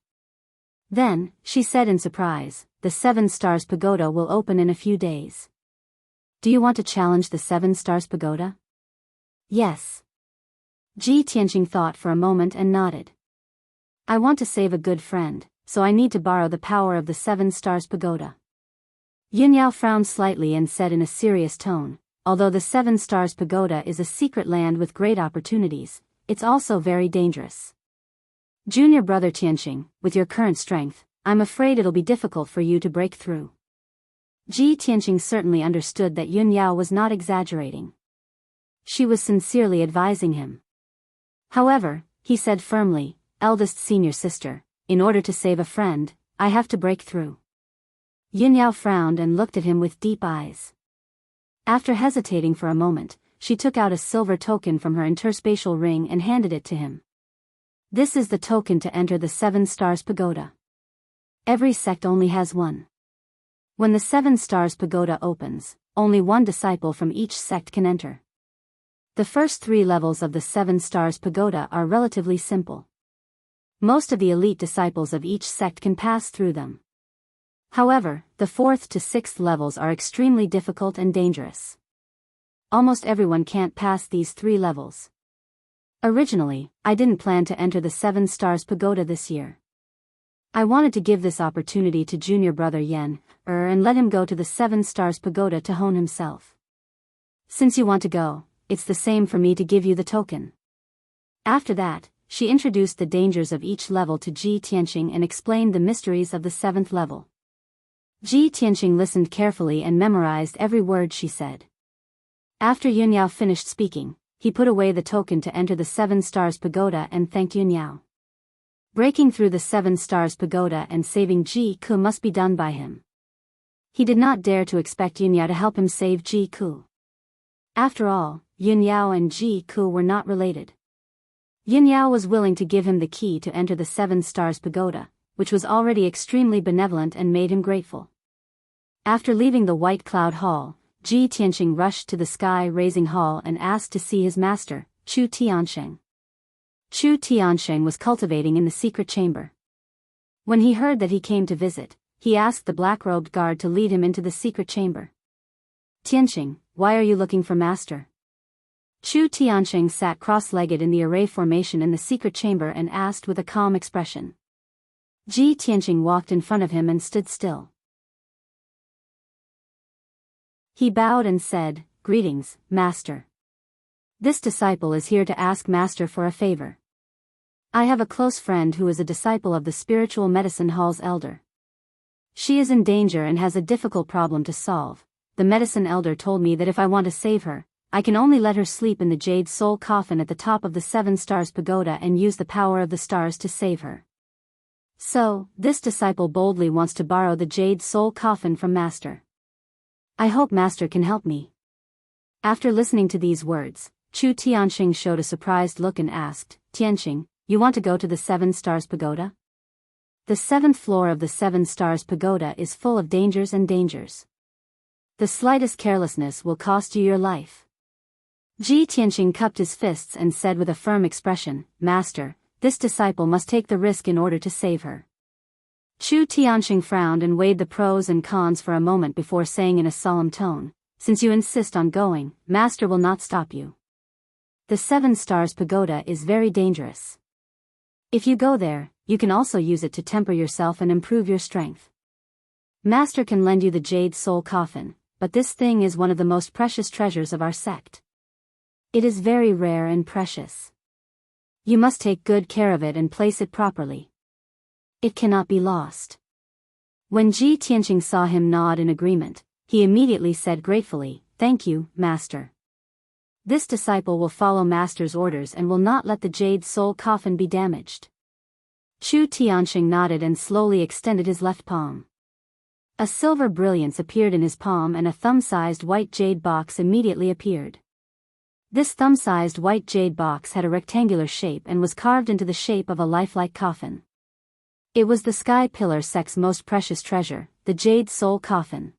Then, she said in surprise, "The 7 Stars Pagoda will open in a few days. Do you want to challenge the 7 Stars Pagoda?" "Yes." Ji Tianqing thought for a moment and nodded. "I want to save a good friend, so I need to borrow the power of the 7 Stars Pagoda." Yun Yao frowned slightly and said in a serious tone, "Although the 7 Stars Pagoda is a secret land with great opportunities, it's also very dangerous. Junior brother Tianqing, with your current strength, I'm afraid it'll be difficult for you to break through." Ji Tianqing certainly understood that Yun Yao was not exaggerating. She was sincerely advising him. However, he said firmly, "Eldest senior sister, in order to save a friend, I have to break through." Yun Yao frowned and looked at him with deep eyes. After hesitating for a moment, she took out a silver token from her interspatial ring and handed it to him. "This is the token to enter the 7 Stars Pagoda. Every sect only has one. When the 7 Stars Pagoda opens, only one disciple from each sect can enter. The first 3 levels of the 7 Stars Pagoda are relatively simple. Most of the elite disciples of each sect can pass through them. However, the 4th to 6th levels are extremely difficult and dangerous. Almost everyone can't pass these 3 levels. Originally, I didn't plan to enter the 7 Stars Pagoda this year. I wanted to give this opportunity to junior brother Yan, and let him go to the 7 Stars Pagoda to hone himself. Since you want to go, it's the same for me to give you the token." After that, she introduced the dangers of each level to Ji Tianqing and explained the mysteries of the 7th level. Ji Tianqing listened carefully and memorized every word she said. After Yun Yao finished speaking, he put away the token to enter the 7 Stars Pagoda and thanked Yun Yao. Breaking through the 7 Stars Pagoda and saving Ji Ku must be done by him. He did not dare to expect Yun Yao to help him save Ji Ku. After all, Yun Yao and Ji Ku were not related. Yun Yao was willing to give him the key to enter the 7 Stars Pagoda, which was already extremely benevolent and made him grateful. After leaving the White Cloud Hall, Ji Tianqing rushed to the Sky-Raising Hall and asked to see his master, Chu Tiansheng. Chu Tiansheng was cultivating in the secret chamber. When he heard that he came to visit, he asked the black-robed guard to lead him into the secret chamber. "Tianqing, why are you looking for master?" Chu Tiansheng sat cross-legged in the array formation in the secret chamber and asked with a calm expression. Ji Tianqing walked in front of him and stood still. He bowed and said, "Greetings, master. This disciple is here to ask master for a favor. I have a close friend who is a disciple of the Spiritual Medicine Hall's elder. She is in danger and has a difficult problem to solve. The medicine elder told me that if I want to save her, I can only let her sleep in the jade soul coffin at the top of the 7 Stars Pagoda and use the power of the stars to save her. So, this disciple boldly wants to borrow the jade soul coffin from master. I hope master can help me." After listening to these words, Chu Tiansheng showed a surprised look and asked, "Tianqing, you want to go to the 7 Stars Pagoda? The 7th floor of the 7 Stars Pagoda is full of dangers and dangers. The slightest carelessness will cost you your life." Ji Tianqing cupped his fists and said with a firm expression, "Master, this disciple must take the risk in order to save her." Chu Tianqing frowned and weighed the pros and cons for a moment before saying in a solemn tone, "Since you insist on going, master will not stop you. The 7 Stars Pagoda is very dangerous. If you go there, you can also use it to temper yourself and improve your strength. Master can lend you the jade soul coffin, but this thing is one of the most precious treasures of our sect. It is very rare and precious. You must take good care of it and place it properly. It cannot be lost." When Ji Tianqing saw him nod in agreement, he immediately said gratefully, "Thank you, master." This disciple will follow Master's orders and will not let the jade soul coffin be damaged. Chu Tianxing nodded and slowly extended his left palm. A silver brilliance appeared in his palm and a thumb-sized white jade box immediately appeared. This thumb-sized white jade box had a rectangular shape and was carved into the shape of a lifelike coffin. It was the Sky Pillar sect's most precious treasure, the Jade Soul Coffin.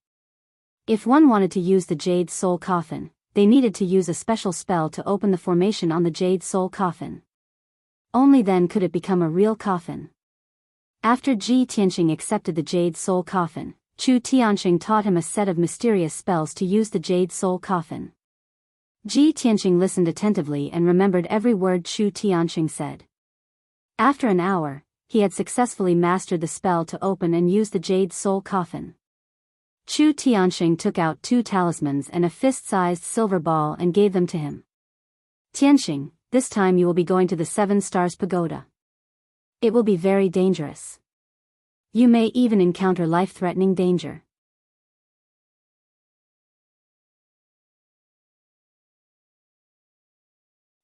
If one wanted to use the Jade Soul Coffin, they needed to use a special spell to open the formation on the Jade Soul Coffin. Only then could it become a real coffin. After Ji Tianxing accepted the Jade Soul Coffin, Chu Tianxing taught him a set of mysterious spells to use the Jade Soul Coffin. Ji Tianxing listened attentively and remembered every word Chu Tianxing said. After an hour, he had successfully mastered the spell to open and use the Jade Soul Coffin. Chu Tianxing took out 2 talismans and a fist-sized silver ball and gave them to him. Tianxing, this time you will be going to the 7 Stars Pagoda. It will be very dangerous. You may even encounter life-threatening danger.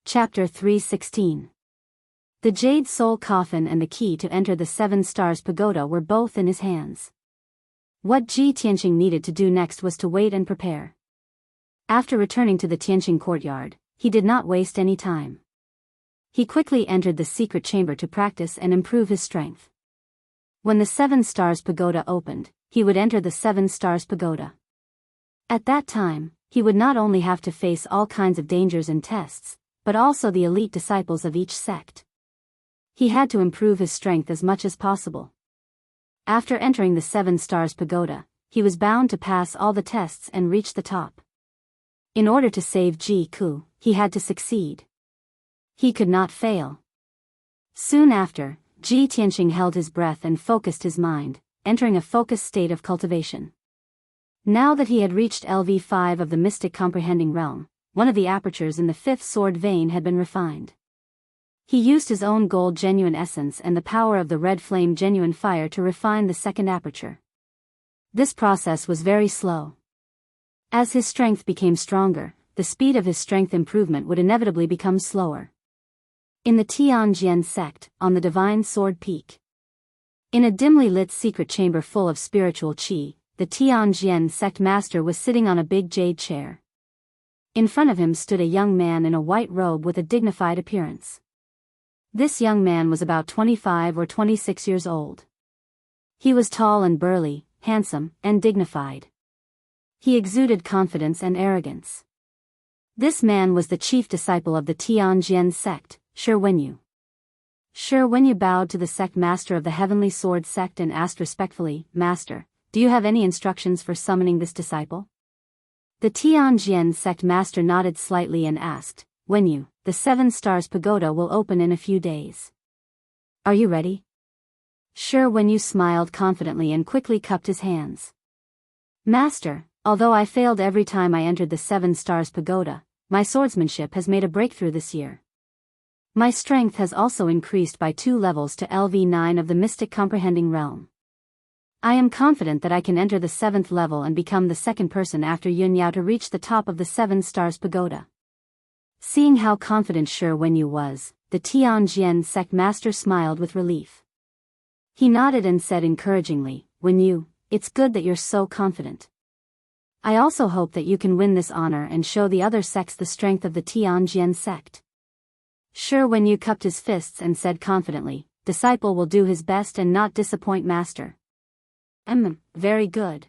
Chapter 316. The Jade Soul Coffin and the key to enter the 7 Stars Pagoda were both in his hands. What Ji Tianxing needed to do next was to wait and prepare. After returning to the Tianxing courtyard, he did not waste any time. He quickly entered the secret chamber to practice and improve his strength. When the 7 Stars Pagoda opened, he would enter the 7 Stars Pagoda. At that time, he would not only have to face all kinds of dangers and tests, but also the elite disciples of each sect. He had to improve his strength as much as possible. After entering the 7 Stars Pagoda, he was bound to pass all the tests and reach the top. In order to save Ji Ku, he had to succeed. He could not fail. Soon after, Ji Tianxing held his breath and focused his mind, entering a focused state of cultivation. Now that he had reached LV5 of the mystic comprehending realm, one of the apertures in the 5th sword vein had been refined. He used his own gold genuine essence and the power of the red flame genuine fire to refine the 2nd aperture. This process was very slow. As his strength became stronger, the speed of his strength improvement would inevitably become slower. In the Tianjian sect, on the Divine Sword Peak. In a dimly lit secret chamber full of spiritual qi, the Tianjian sect master was sitting on a big jade chair. In front of him stood a young man in a white robe with a dignified appearance. This young man was about 25 or 26 years old. He was tall and burly, handsome, and dignified. He exuded confidence and arrogance. This man was the chief disciple of the Tianjian sect, Shi Wenyu. Shi Wenyu bowed to the sect master of the Heavenly Sword sect and asked respectfully, "Master, do you have any instructions for summoning this disciple?" The Tianjian sect master nodded slightly and asked, "Wenyu, the 7 Stars Pagoda will open in a few days. Are you ready?" Shi Wenyu smiled confidently and quickly cupped his hands. "Master, although I failed every time I entered the 7 Stars Pagoda, my swordsmanship has made a breakthrough this year. My strength has also increased by 2 levels to LV9 of the mystic comprehending realm. I am confident that I can enter the 7th level and become the 2nd person after Yun Yao to reach the top of the 7 Stars Pagoda." Seeing how confident Shi Wenyu was, the Tianjian sect master smiled with relief. He nodded and said encouragingly, "Wenyu, it's good that you're so confident. I also hope that you can win this honor and show the other sects the strength of the Tianjian sect." Shi Wenyu cupped his fists and said confidently, "Disciple will do his best and not disappoint master." Very good."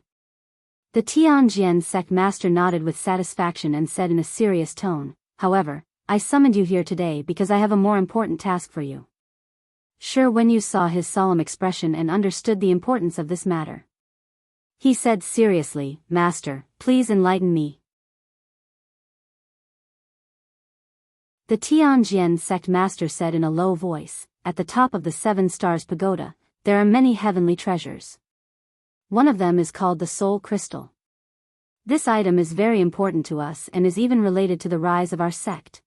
The Tianjian sect master nodded with satisfaction and said in a serious tone, "However, I summoned you here today because I have a more important task for you." Shi Wenyu saw his solemn expression and understood the importance of this matter. He said seriously, "Master, please enlighten me." The Tianjian sect master said in a low voice, "At the top of the 7 Stars Pagoda, there are many heavenly treasures. One of them is called the Soul Crystal. This item is very important to us and is even related to the rise of our sect.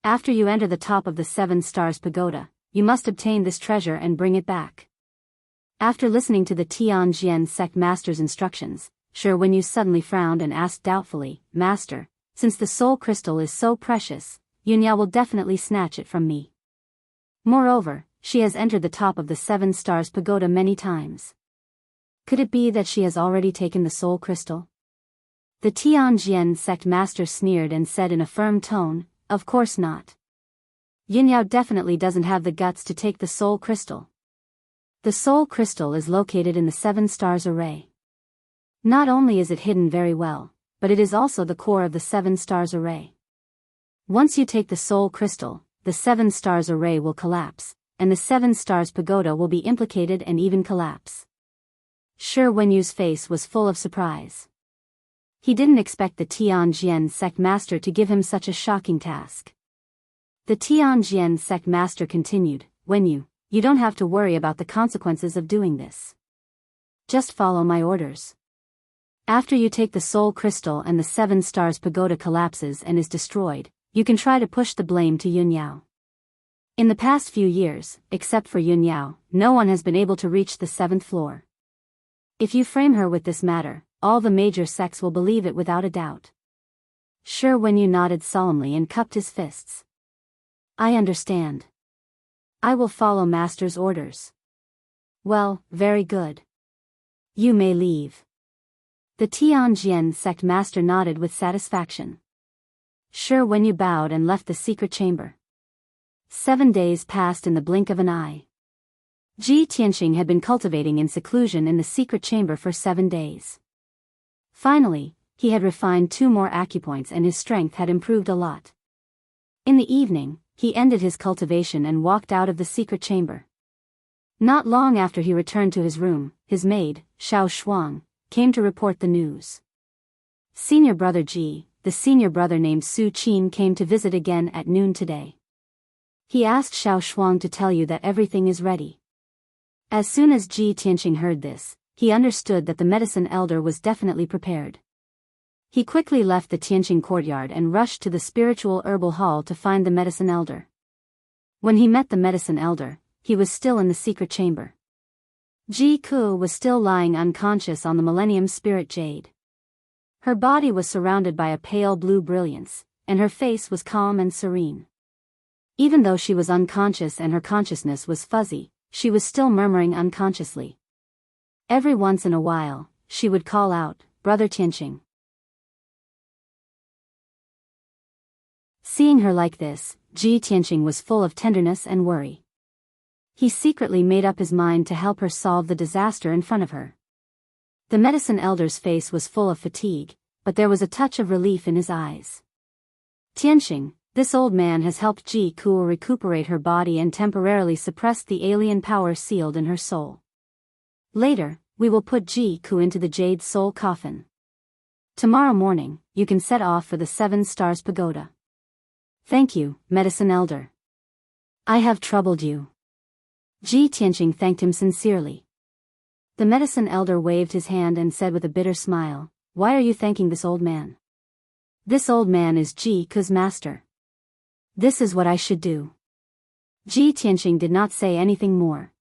After you enter the top of the 7 Stars Pagoda, you must obtain this treasure and bring it back." After listening to the Tianjian sect master's instructions, Shi Wenyu suddenly frowned and asked doubtfully, "Master, Since the soul crystal is so precious, Yunyao will definitely snatch it from me. Moreover, she has entered the top of the 7 Stars Pagoda many times. Could it be that she has already taken the soul crystal? The Tianjian sect master sneered and said in a firm tone, "Of course not. Yunyao definitely doesn't have the guts to take the soul crystal. The soul crystal is located in the 7 stars array. Not only is it hidden very well, but it is also the core of the 7 stars array. Once you take the soul crystal, the 7 stars array will collapse, and the 7 stars pagoda will be implicated and even collapse." Shi Wenyu's face was full of surprise. He didn't expect the Tianjian sect master to give him such a shocking task. The Tianjian sect master continued, "Wenyu, you don't have to worry about the consequences of doing this. Just follow my orders. After you take the soul crystal and the 7 stars pagoda collapses and is destroyed, you can try to push the blame to Yunyao. In the past few years, except for Yunyao, no one has been able to reach the 7th floor. If you frame her with this matter, all the major sects will believe it without a doubt." Shi Wenyu nodded solemnly and cupped his fists. "I understand. I will follow Master's orders." "Well, very good. You may leave." The Tianjian sect master nodded with satisfaction. Shi Wenyu bowed and left the secret chamber. 7 days passed in the blink of an eye. Ji Tianqing had been cultivating in seclusion in the secret chamber for 7 days. Finally, he had refined 2 more acupoints and his strength had improved a lot. In the evening, he ended his cultivation and walked out of the secret chamber. Not long after he returned to his room, his maid, Xiao Shuang, came to report the news. Senior brother Ji, the senior brother named Su Qin, came to visit again at noon today. He asked Xiao Shuang to tell you that everything is ready. As soon as Ji Tianqing heard this, he understood that the medicine elder was definitely prepared. He quickly left the Tianqing courtyard and rushed to the spiritual herbal hall to find the medicine elder. When he met the medicine elder, he was still in the secret chamber. Ji Ku was still lying unconscious on the Millennium Spirit Jade. Her body was surrounded by a pale blue brilliance, and her face was calm and serene. Even though she was unconscious and her consciousness was fuzzy, she was still murmuring unconsciously. Every once in a while, she would call out, "Brother Tianqing." Seeing her like this, Ji Tianqing was full of tenderness and worry. He secretly made up his mind to help her solve the disaster in front of her. The medicine elder's face was full of fatigue, but there was a touch of relief in his eyes. "Tianqing, this old man has helped Ji Ku recuperate her body and temporarily suppressed the alien power sealed in her soul. Later, we will put Ji Ku into the jade soul coffin. Tomorrow morning, you can set off for the 7 Stars Pagoda." "Thank you, medicine elder. I have troubled you." Ji Tianqing thanked him sincerely. The medicine elder waved his hand and said with a bitter smile, "Why are you thanking this old man? This old man is Ji Ku's master. This is what I should do." Ji Tianqing did not say anything more.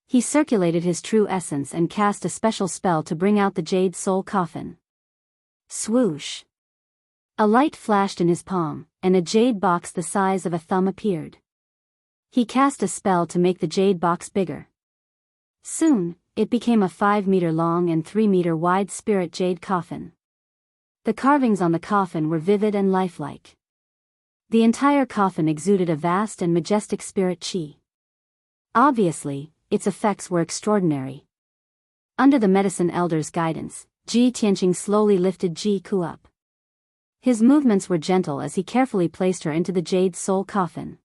He circulated his true essence and cast a special spell to bring out the jade soul coffin. Swoosh! A light flashed in his palm, and a jade box the size of a thumb appeared. He cast a spell to make the jade box bigger. Soon, it became a 5-meter long and 3-meter wide spirit jade coffin. The carvings on the coffin were vivid and lifelike. The entire coffin exuded a vast and majestic spirit qi. Obviously, its effects were extraordinary. Under the medicine elder's guidance, Ji Tianqing slowly lifted Ji Ku up. His movements were gentle as he carefully placed her into the jade soul coffin.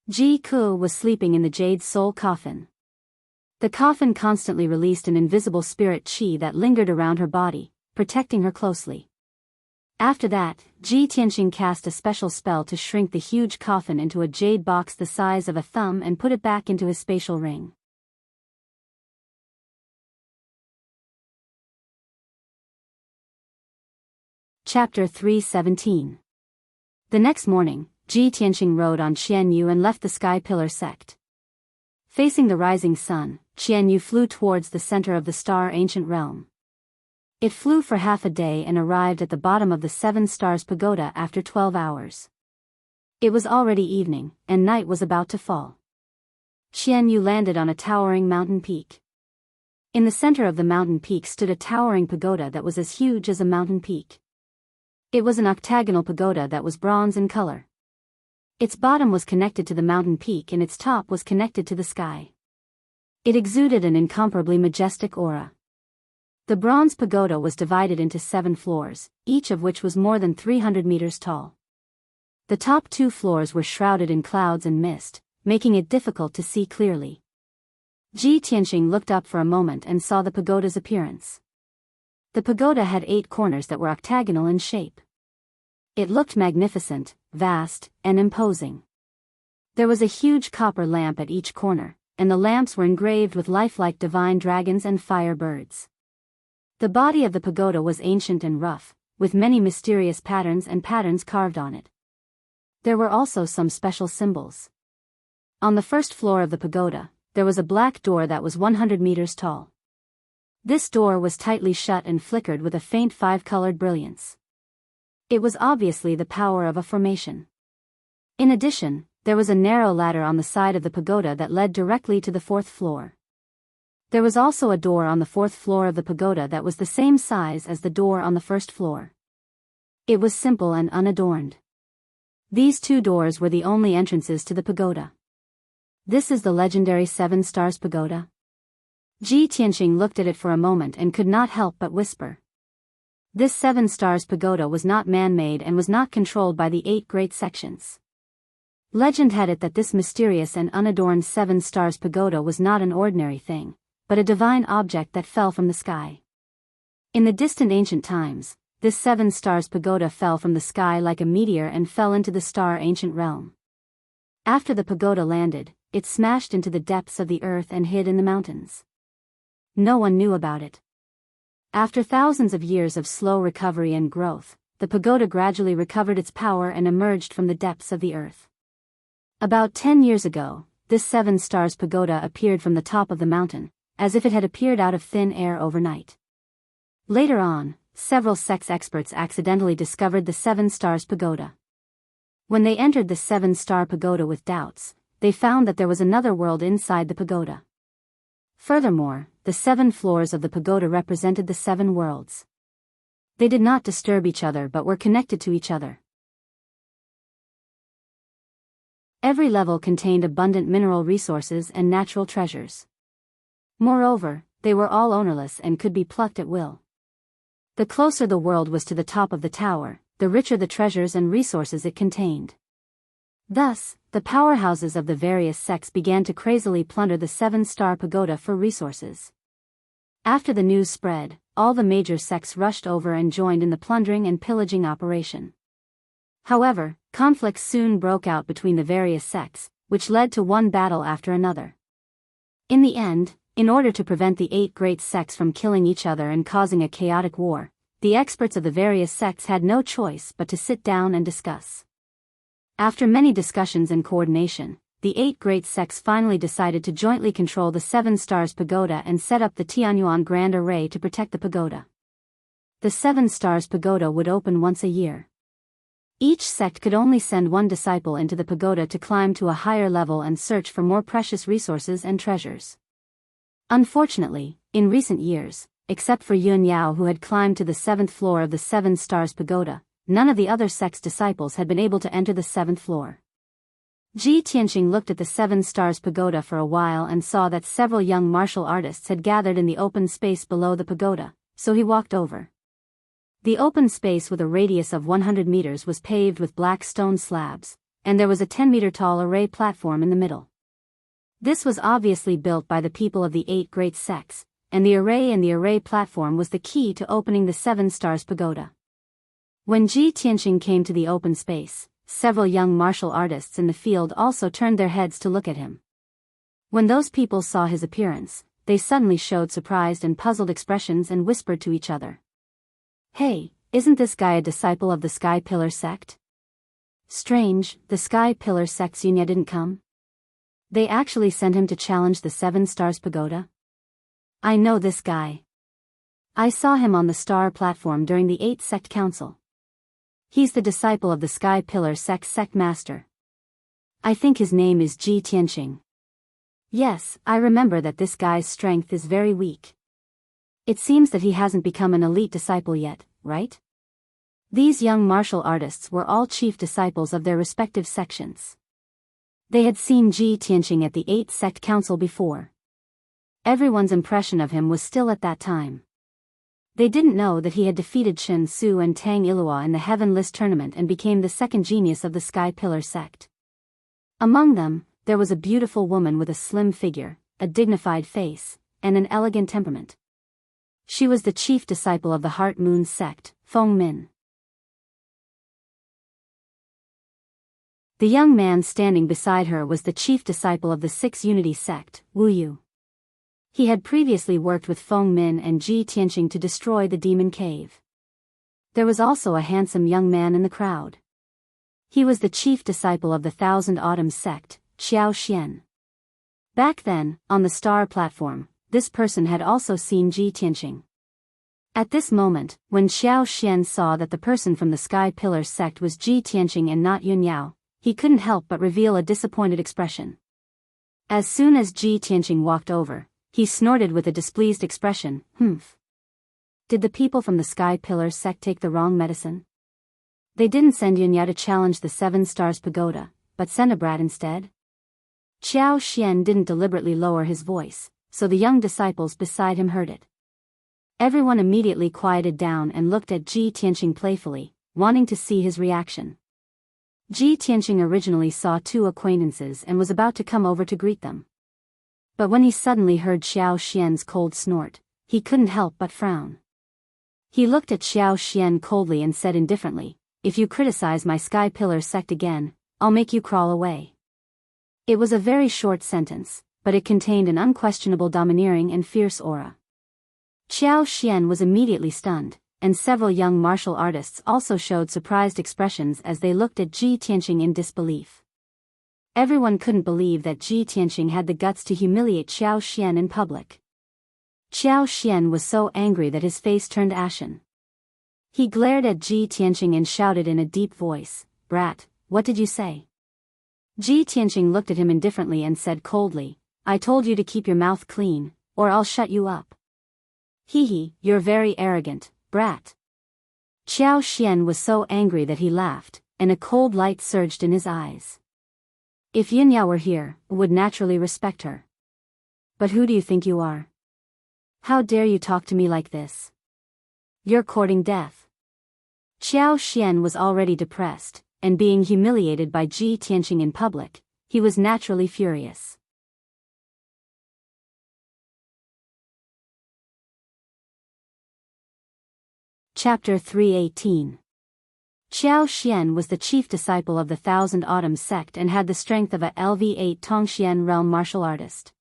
Ji Ku was sleeping in the jade soul coffin. The coffin constantly released an invisible spirit qi that lingered around her body, protecting her closely. After that, Ji Tianqing cast a special spell to shrink the huge coffin into a jade box the size of a thumb and put it back into his spatial ring. Chapter 317. The next morning, Ji Tianqing rode on Qianyu and left the Sky Pillar sect. Facing the rising sun, Qianyu flew towards the center of the star ancient realm. It flew for half a day and arrived at the bottom of the 7 Stars Pagoda after 12 hours. It was already evening, and night was about to fall. Xian Yu landed on a towering mountain peak. In the center of the mountain peak stood a towering pagoda that was as huge as a mountain peak. It was an octagonal pagoda that was bronze in color. Its bottom was connected to the mountain peak and its top was connected to the sky. It exuded an incomparably majestic aura. The bronze pagoda was divided into 7 floors, each of which was more than 300 meters tall. The top 2 floors were shrouded in clouds and mist, making it difficult to see clearly. Ji Tianxing looked up for a moment and saw the pagoda's appearance. The pagoda had 8 corners that were octagonal in shape. It looked magnificent, vast, and imposing. There was a huge copper lamp at each corner, and the lamps were engraved with lifelike divine dragons and fire birds. The body of the pagoda was ancient and rough, with many mysterious patterns carved on it. There were also some special symbols. On the first floor of the pagoda, there was a black door that was 100 meters tall. This door was tightly shut and flickered with a faint 5-colored brilliance. It was obviously the power of a formation. In addition, there was a narrow ladder on the side of the pagoda that led directly to the 4th floor. There was also a door on the 4th floor of the pagoda that was the same size as the door on the 1st floor. It was simple and unadorned. These 2 doors were the only entrances to the pagoda. This is the legendary 7 Stars Pagoda? Ji Tianxing looked at it for a moment and could not help but whisper. This 7 Stars Pagoda was not man-made and was not controlled by the 8 great sections. Legend had it that this mysterious and unadorned 7 Stars Pagoda was not an ordinary thing, but a divine object that fell from the sky. In the distant ancient times, this 7 Stars Pagoda fell from the sky like a meteor and fell into the star ancient realm. After the pagoda landed, it smashed into the depths of the earth and hid in the mountains. No one knew about it. After thousands of years of slow recovery and growth, the pagoda gradually recovered its power and emerged from the depths of the earth. About 10 years ago, this 7 Stars Pagoda appeared from the top of the mountain, as if it had appeared out of thin air overnight. Later on, several sex experts accidentally discovered the 7 Stars Pagoda. When they entered the 7-star pagoda with doubts, they found that there was another world inside the pagoda. Furthermore, the 7 floors of the pagoda represented the 7 worlds. They did not disturb each other but were connected to each other. Every level contained abundant mineral resources and natural treasures. Moreover, they were all ownerless and could be plucked at will. The closer the world was to the top of the tower, the richer the treasures and resources it contained. Thus, the powerhouses of the various sects began to crazily plunder the 7-star pagoda for resources. After the news spread, all the major sects rushed over and joined in the plundering and pillaging operation. However, conflicts soon broke out between the various sects, which led to one battle after another. In the end, in order to prevent the 8 great sects from killing each other and causing a chaotic war, the experts of the various sects had no choice but to sit down and discuss. After many discussions and coordination, the 8 great sects finally decided to jointly control the 7 Stars Pagoda and set up the Tianyuan Grand Array to protect the pagoda. The 7 Stars Pagoda would open once a year. Each sect could only send one disciple into the pagoda to climb to a higher level and search for more precious resources and treasures. Unfortunately, in recent years, except for Yun Yao who had climbed to the 7th floor of the 7 Stars Pagoda, none of the other sect's disciples had been able to enter the 7th floor. Ji Tianxing looked at the 7 Stars Pagoda for a while and saw that several young martial artists had gathered in the open space below the pagoda, so he walked over. The open space with a radius of 100 meters was paved with black stone slabs, and there was a 10-meter-tall array platform in the middle. This was obviously built by the people of the 8 great sects, and the array platform was the key to opening the 7 Stars Pagoda. When Ji Tianxing came to the open space, several young martial artists in the field also turned their heads to look at him. When those people saw his appearance, they suddenly showed surprised and puzzled expressions and whispered to each other. "Hey, isn't this guy a disciple of the Sky Pillar sect? Strange, the Sky Pillar sect's Yunya didn't come. They actually sent him to challenge the 7 Stars Pagoda? I know this guy. I saw him on the star platform during the 8th sect council. He's the disciple of the Sky Pillar sect master. I think his name is Ji Tianqing. Yes, I remember that this guy's strength is very weak. It seems that he hasn't become an elite disciple yet, right? These young martial artists were all chief disciples of their respective sections. They had seen Ji Tianqing at the 8th sect council before. Everyone's impression of him was still at that time. They didn't know that he had defeated Shen Su and Tang Ilua in the Heaven List tournament and became the second genius of the Sky Pillar sect. Among them, there was a beautiful woman with a slim figure, a dignified face, and an elegant temperament. She was the chief disciple of the Heart Moon sect, Feng Min. The young man standing beside her was the chief disciple of the Six Unity sect, Wu Yu. He had previously worked with Feng Min and Ji Tianqing to destroy the demon cave. There was also a handsome young man in the crowd. He was the chief disciple of the Thousand Autumns sect, Xiao Xian. Back then, on the star platform, this person had also seen Ji Tianqing. At this moment, when Xiao Xian saw that the person from the Sky Pillar sect was Ji Tianqing and not Yun Yao, he couldn't help but reveal a disappointed expression. As soon as Ji Tianqing walked over, he snorted with a displeased expression, "Humph. Did the people from the Sky Pillar sect take the wrong medicine? They didn't send Yun Yao to challenge the 7 Stars Pagoda, but sent a brat instead?" Xiao Xian didn't deliberately lower his voice, so the young disciples beside him heard it. Everyone immediately quieted down and looked at Ji Tianqing playfully, wanting to see his reaction. Ji Tianqing originally saw 2 acquaintances and was about to come over to greet them. But when he suddenly heard Xiao Xian's cold snort, he couldn't help but frown. He looked at Xiao Xian coldly and said indifferently, "If you criticize my Sky Pillar sect again, I'll make you crawl away." It was a very short sentence, but it contained an unquestionable domineering and fierce aura. Xiao Xian was immediately stunned, and several young martial artists also showed surprised expressions as they looked at Ji Tianqing in disbelief. Everyone couldn't believe that Ji Tianqing had the guts to humiliate Xiao Xian in public. Xiao Xian was so angry that his face turned ashen. He glared at Ji Tianqing and shouted in a deep voice, "Brat, what did you say?" Ji Tianqing looked at him indifferently and said coldly, "I told you to keep your mouth clean, or I'll shut you up." "Hee, you're very arrogant, brat." Xiao Xian was so angry that he laughed, and a cold light surged in his eyes. If Yin Yao were here, would naturally respect her. But who do you think you are? How dare you talk to me like this? You're courting death. Xiao Xian was already depressed, and being humiliated by Ji Tianqing in public, he was naturally furious. Chapter 318. Xiao Xian was the chief disciple of the Thousand Autumns sect and had the strength of a LV8 Tongxian realm martial artist.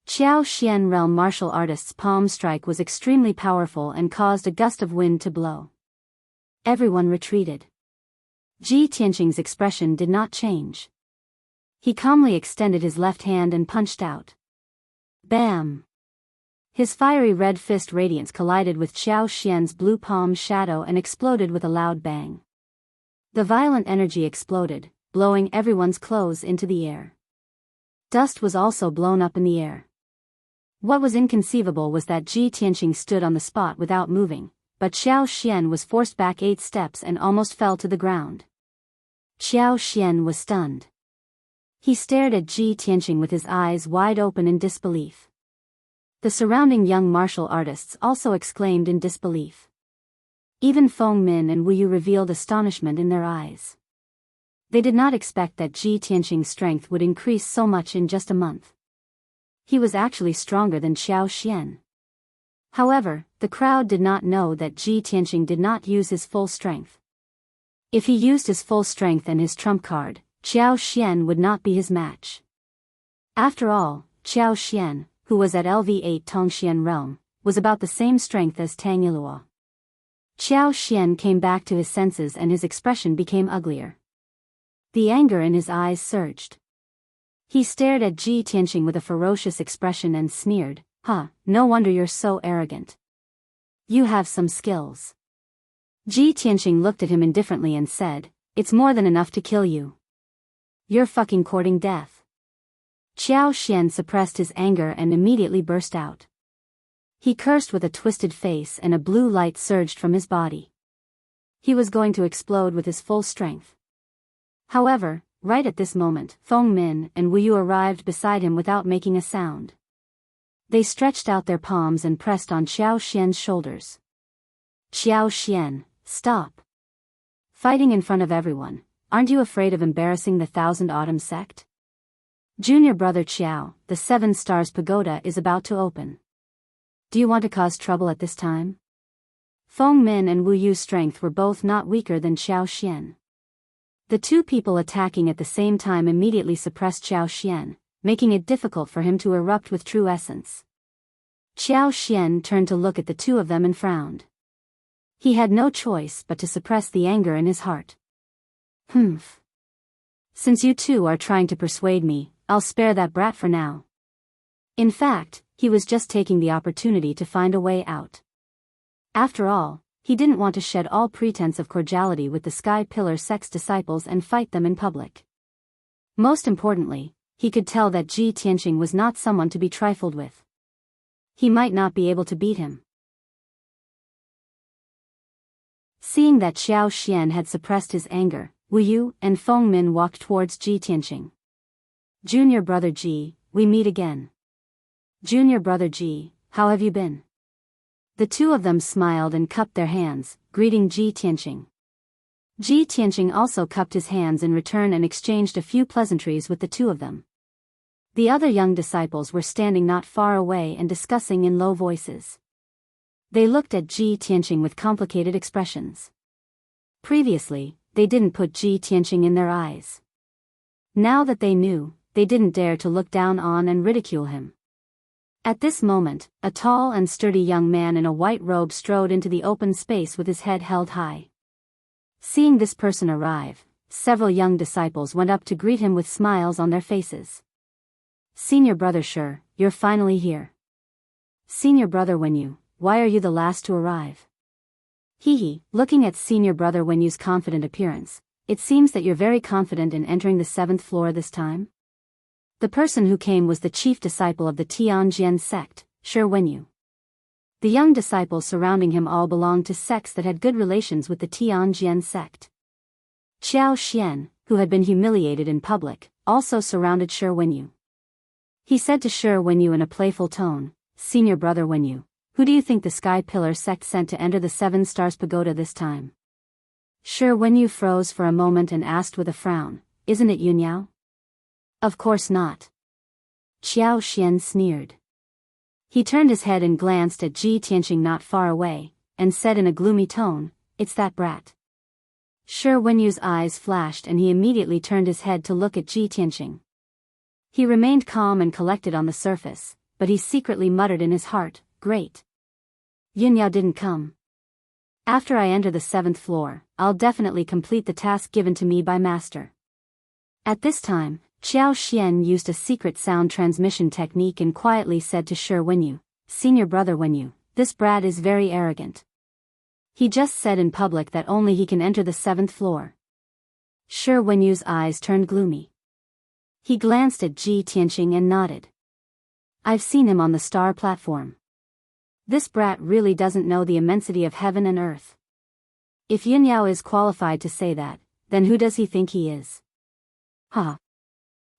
Xiao Xian realm martial artist's palm strike was extremely powerful and caused a gust of wind to blow. Everyone retreated. Ji Tianqing's expression did not change. He calmly extended his left hand and punched out. Bam! His fiery red fist radiance collided with Xiao Xian's blue palm shadow and exploded with a loud bang. The violent energy exploded, blowing everyone's clothes into the air. Dust was also blown up in the air. What was inconceivable was that Ji Tianqing stood on the spot without moving, but Xiao Xian was forced back 8 steps and almost fell to the ground. Xiao Xian was stunned. He stared at Ji Tianqing with his eyes wide open in disbelief. The surrounding young martial artists also exclaimed in disbelief. Even Feng Min and Wu Yu revealed astonishment in their eyes. They did not expect that Ji Tianqing's strength would increase so much in just a month. He was actually stronger than Xiao Xian. However, the crowd did not know that Ji Tianqing did not use his full strength. If he used his full strength and his trump card, Xiao Xian would not be his match. After all, Xiao Xian, who was at LV8 Tongxian realm, was about the same strength as Tang Ilua. Xiao Xian came back to his senses and his expression became uglier. The anger in his eyes surged. He stared at Ji Tianqing with a ferocious expression and sneered, "Huh, no wonder you're so arrogant. You have some skills. Ji Tianqing looked at him indifferently and said, "It's more than enough to kill you. You're fucking courting death." Qiao Xian suppressed his anger and immediately burst out. He cursed with a twisted face and a blue light surged from his body. He was going to explode with his full strength. However, right at this moment, Feng Min and Wu Yu arrived beside him without making a sound. They stretched out their palms and pressed on Qiao Xian's shoulders. "Qiao Xian, stop. Fighting in front of everyone, aren't you afraid of embarrassing the Thousand Autumn sect? Junior brother Qiao, the 7 Stars Pagoda is about to open. Do you want to cause trouble at this time?" Feng Min and Wu Yu's strength were both not weaker than Qiao Xian. The two people attacking at the same time immediately suppressed Qiao Xian, making it difficult for him to erupt with true essence. Qiao Xian turned to look at the two of them and frowned. He had no choice but to suppress the anger in his heart. "Humph. Since you two are trying to persuade me, I'll spare that brat for now." In fact, he was just taking the opportunity to find a way out. After all, he didn't want to shed all pretense of cordiality with the Sky Pillar sect's disciples and fight them in public. Most importantly, he could tell that Ji Tianqing was not someone to be trifled with. He might not be able to beat him. Seeing that Qiao Xian had suppressed his anger, Wu Yu and Feng Min walked towards Ji Tianqing. "Junior brother Ji, we meet again. Junior brother Ji, how have you been?" The two of them smiled and cupped their hands, greeting Ji Tianqing. Ji Tianqing also cupped his hands in return and exchanged a few pleasantries with the two of them. The other young disciples were standing not far away and discussing in low voices. They looked at Ji Tianqing with complicated expressions. Previously, they didn't put Ji Tianqing in their eyes. Now that they knew, they didn't dare to look down on and ridicule him. At this moment, a tall and sturdy young man in a white robe strode into the open space with his head held high. Seeing this person arrive, several young disciples went up to greet him with smiles on their faces. "Senior brother Shi, you're finally here. Senior brother Wenyu, why are you the last to arrive?" Hee. Looking at senior brother Wenyu's confident appearance, "It seems that you're very confident in entering the 7th floor this time?" The person who came was the chief disciple of the Tianjian sect, Shi Wenyu. The young disciples surrounding him all belonged to sects that had good relations with the Tianjian sect. Qiao Xian, who had been humiliated in public, also surrounded Shi Wenyu. He said to Shi Wenyu in a playful tone, "Senior brother Wenyu, who do you think the Sky Pillar sect sent to enter the 7 Stars Pagoda this time?" Shi Wenyu froze for a moment and asked with a frown, "Isn't it Yunyao?" "Of course not." Qiao Xian sneered. He turned his head and glanced at Ji Tianqing not far away, and said in a gloomy tone, "It's that brat." Shi Wenyu's eyes flashed and he immediately turned his head to look at Ji Tianqing. He remained calm and collected on the surface, but he secretly muttered in his heart, "Great. Yunyao didn't come. After I enter the 7th floor, I'll definitely complete the task given to me by Master." At this time, Qiao Xian used a secret sound transmission technique and quietly said to Shi Wenyu, "Senior brother Wenyu, this brat is very arrogant. He just said in public that only he can enter the 7th floor." Shi Wenyu's eyes turned gloomy. He glanced at Ji Tianqing and nodded. "I've seen him on the star platform. This brat really doesn't know the immensity of heaven and earth. If Yunyao is qualified to say that, then who does he think he is? Ha!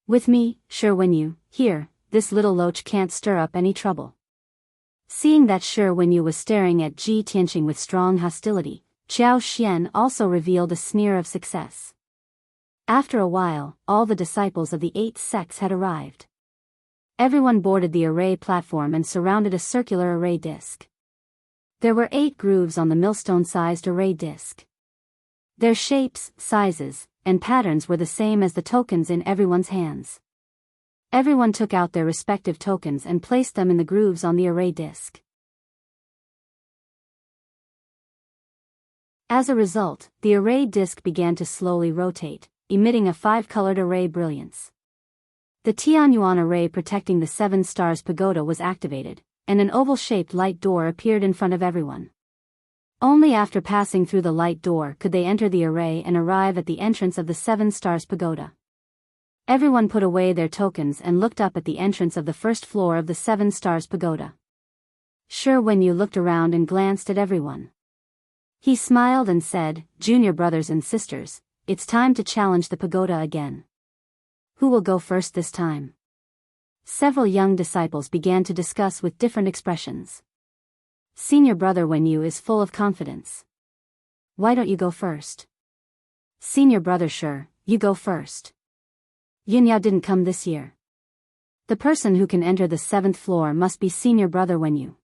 With me, Shi Wenyu, here, this little loach can't stir up any trouble." Seeing that Shi Wenyu was staring at Ji Tianqing with strong hostility, Qiao Xian also revealed a sneer of success. After a while, all the disciples of the 8 sects had arrived. Everyone boarded the array platform and surrounded a circular array disc. There were 8 grooves on the millstone-sized array disc. Their shapes, sizes, and patterns were the same as the tokens in everyone's hands. Everyone took out their respective tokens and placed them in the grooves on the array disc. As a result, the array disc began to slowly rotate, emitting a 5-colored array brilliance. The Tianyuan array protecting the 7 Stars Pagoda was activated, and an oval-shaped light door appeared in front of everyone. Only after passing through the light door could they enter the array and arrive at the entrance of the 7 Stars Pagoda. Everyone put away their tokens and looked up at the entrance of the first floor of the 7 Stars Pagoda. Shi Wenyu looked around and glanced at everyone. He smiled and said, "Junior brothers and sisters, it's time to challenge the pagoda again. Who will go first this time?" Several young disciples began to discuss with different expressions. Senior brother Wenyu is full of confidence. "Why don't you go first?" Senior brother Shi, "You go first." Yunyao didn't come this year. The person who can enter the 7th floor must be senior brother Wenyu.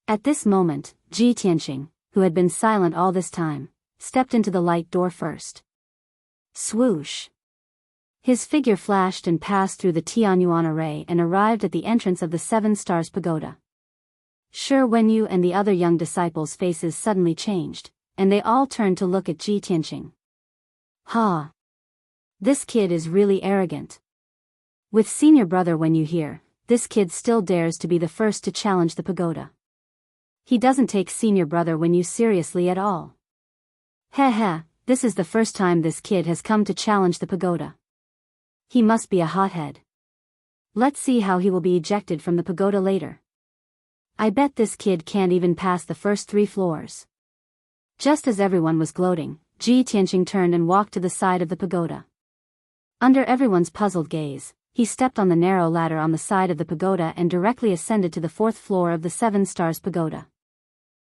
At this moment, Ji Tianqing, who had been silent all this time, stepped into the light door first. Swoosh! His figure flashed and passed through the Tianyuan array and arrived at the entrance of the 7 Stars Pagoda. Shi Wenyu and the other young disciples' faces suddenly changed, and they all turned to look at Ji Tianqing. Ha! This kid is really arrogant. With senior brother Wenyu here, this kid still dares to be the first to challenge the pagoda. He doesn't take senior brother Wenyu seriously at all. Heh, this is the first time this kid has come to challenge the pagoda. He must be a hothead. Let's see how he will be ejected from the pagoda later. I bet this kid can't even pass the first 3 floors. Just as everyone was gloating, Ji Tianqing turned and walked to the side of the pagoda. Under everyone's puzzled gaze, he stepped on the narrow ladder on the side of the pagoda and directly ascended to the 4th floor of the 7 Stars Pagoda.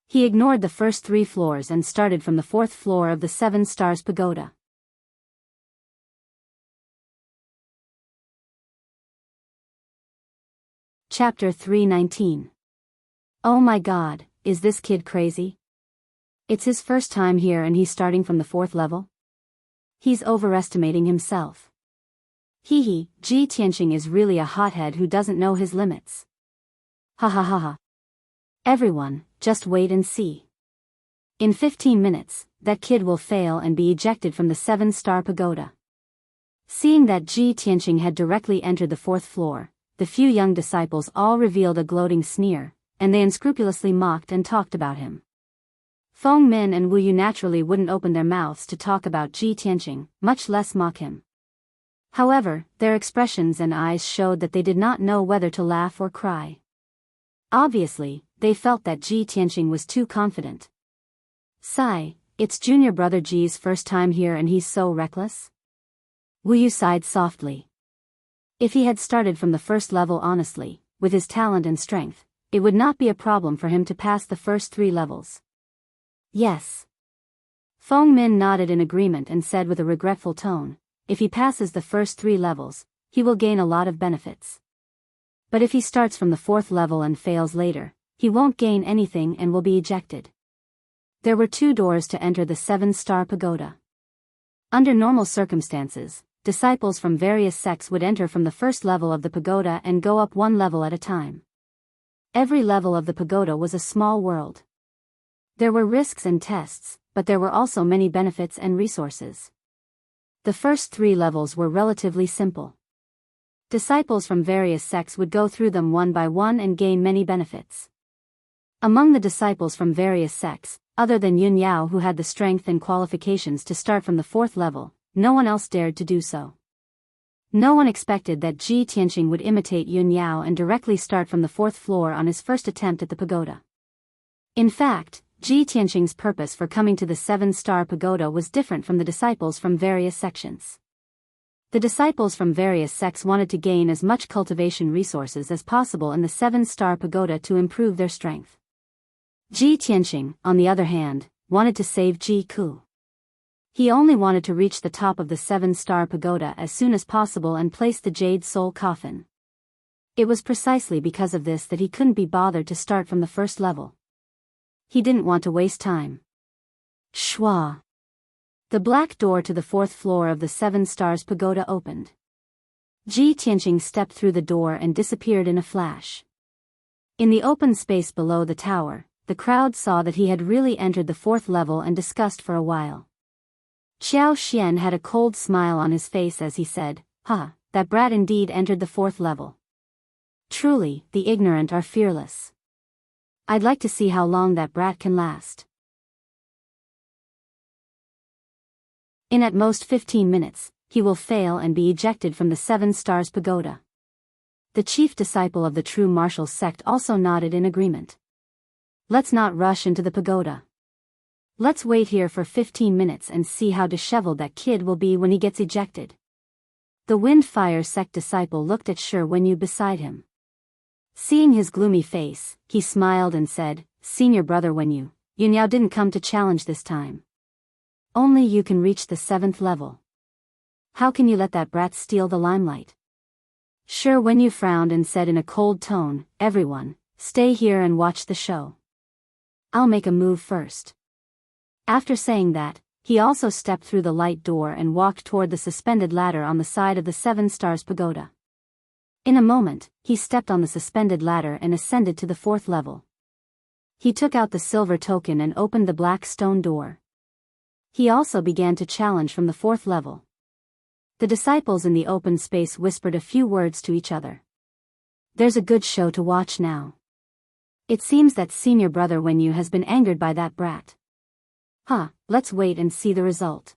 He ignored the first 3 floors and started from the 4th floor of the 7 Stars Pagoda. Chapter 319. Oh my god, is this kid crazy? It's his first time here and he's starting from the 4th level? He's overestimating himself. Ji Tianqing is really a hothead who doesn't know his limits. Ha ha ha ha. Everyone, just wait and see. In 15 minutes, that kid will fail and be ejected from the 7 Star Pagoda. Seeing that Ji Tianqing had directly entered the 4th floor, the few young disciples all revealed a gloating sneer, and they unscrupulously mocked and talked about him. Feng Min and Wu Yu naturally wouldn't open their mouths to talk about Ji Tianqing, much less mock him. However, their expressions and eyes showed that they did not know whether to laugh or cry. Obviously, they felt that Ji Tianqing was too confident. Sigh, it's junior brother Ji's first time here and he's so reckless? Wu Yu sighed softly. If he had started from the first level honestly, with his talent and strength, it would not be a problem for him to pass the first 3 levels. Yes. Feng Min nodded in agreement and said with a regretful tone, if he passes the first 3 levels, he will gain a lot of benefits. But if he starts from the 4th level and fails later, he won't gain anything and will be ejected. There were 2 doors to enter the 7 Star Pagoda. Under normal circumstances, disciples from various sects would enter from the first level of the pagoda and go up 1 level at a time. Every level of the pagoda was a small world. There were risks and tests, but there were also many benefits and resources. The first 3 levels were relatively simple. Disciples from various sects would go through them one by one and gain many benefits. Among the disciples from various sects, other than Yun Yao who had the strength and qualifications to start from the 4th level, no one else dared to do so. No one expected that Ji Tianqing would imitate Yun Yao and directly start from the 4th floor on his first attempt at the pagoda. In fact, Ji Tianqing's purpose for coming to the 7 Star Pagoda was different from the disciples from various sections. The disciples from various sects wanted to gain as much cultivation resources as possible in the 7 Star Pagoda to improve their strength. Ji Tianqing, on the other hand, wanted to save Ji Ku. He only wanted to reach the top of the 7 Star Pagoda as soon as possible and place the Jade Soul Coffin. It was precisely because of this that he couldn't be bothered to start from the first level. He didn't want to waste time. Shwa! The black door to the 4th floor of the 7 Stars Pagoda opened. Ji Tianqing stepped through the door and disappeared in a flash. In the open space below the tower, the crowd saw that he had really entered the 4th level and discussed for a while. Xiao Xian had a cold smile on his face as he said, that brat indeed entered the 4th level. Truly, the ignorant are fearless. I'd like to see how long that brat can last. In at most 15 minutes, he will fail and be ejected from the 7 Stars Pagoda. The chief disciple of the true martial sect also nodded in agreement. Let's not rush into the pagoda. Let's wait here for 15 minutes and see how disheveled that kid will be when he gets ejected. The Wind Fire sect disciple looked at Shi Wenyu beside him. Seeing his gloomy face, he smiled and said, Senior brother Wenyu, Yunyao didn't come to challenge this time. Only you can reach the 7th level. How can you let that brat steal the limelight? Shi Wenyu frowned and said in a cold tone, Everyone, stay here and watch the show. I'll make a move first. After saying that, he also stepped through the light door and walked toward the suspended ladder on the side of the 7 Stars Pagoda. In a moment, he stepped on the suspended ladder and ascended to the 4th level. He took out the silver token and opened the black stone door. He also began to challenge from the 4th level. The disciples in the open space whispered a few words to each other. There's a good show to watch now. It seems that senior brother Wenyu has been angered by that brat. Let's wait and see the result.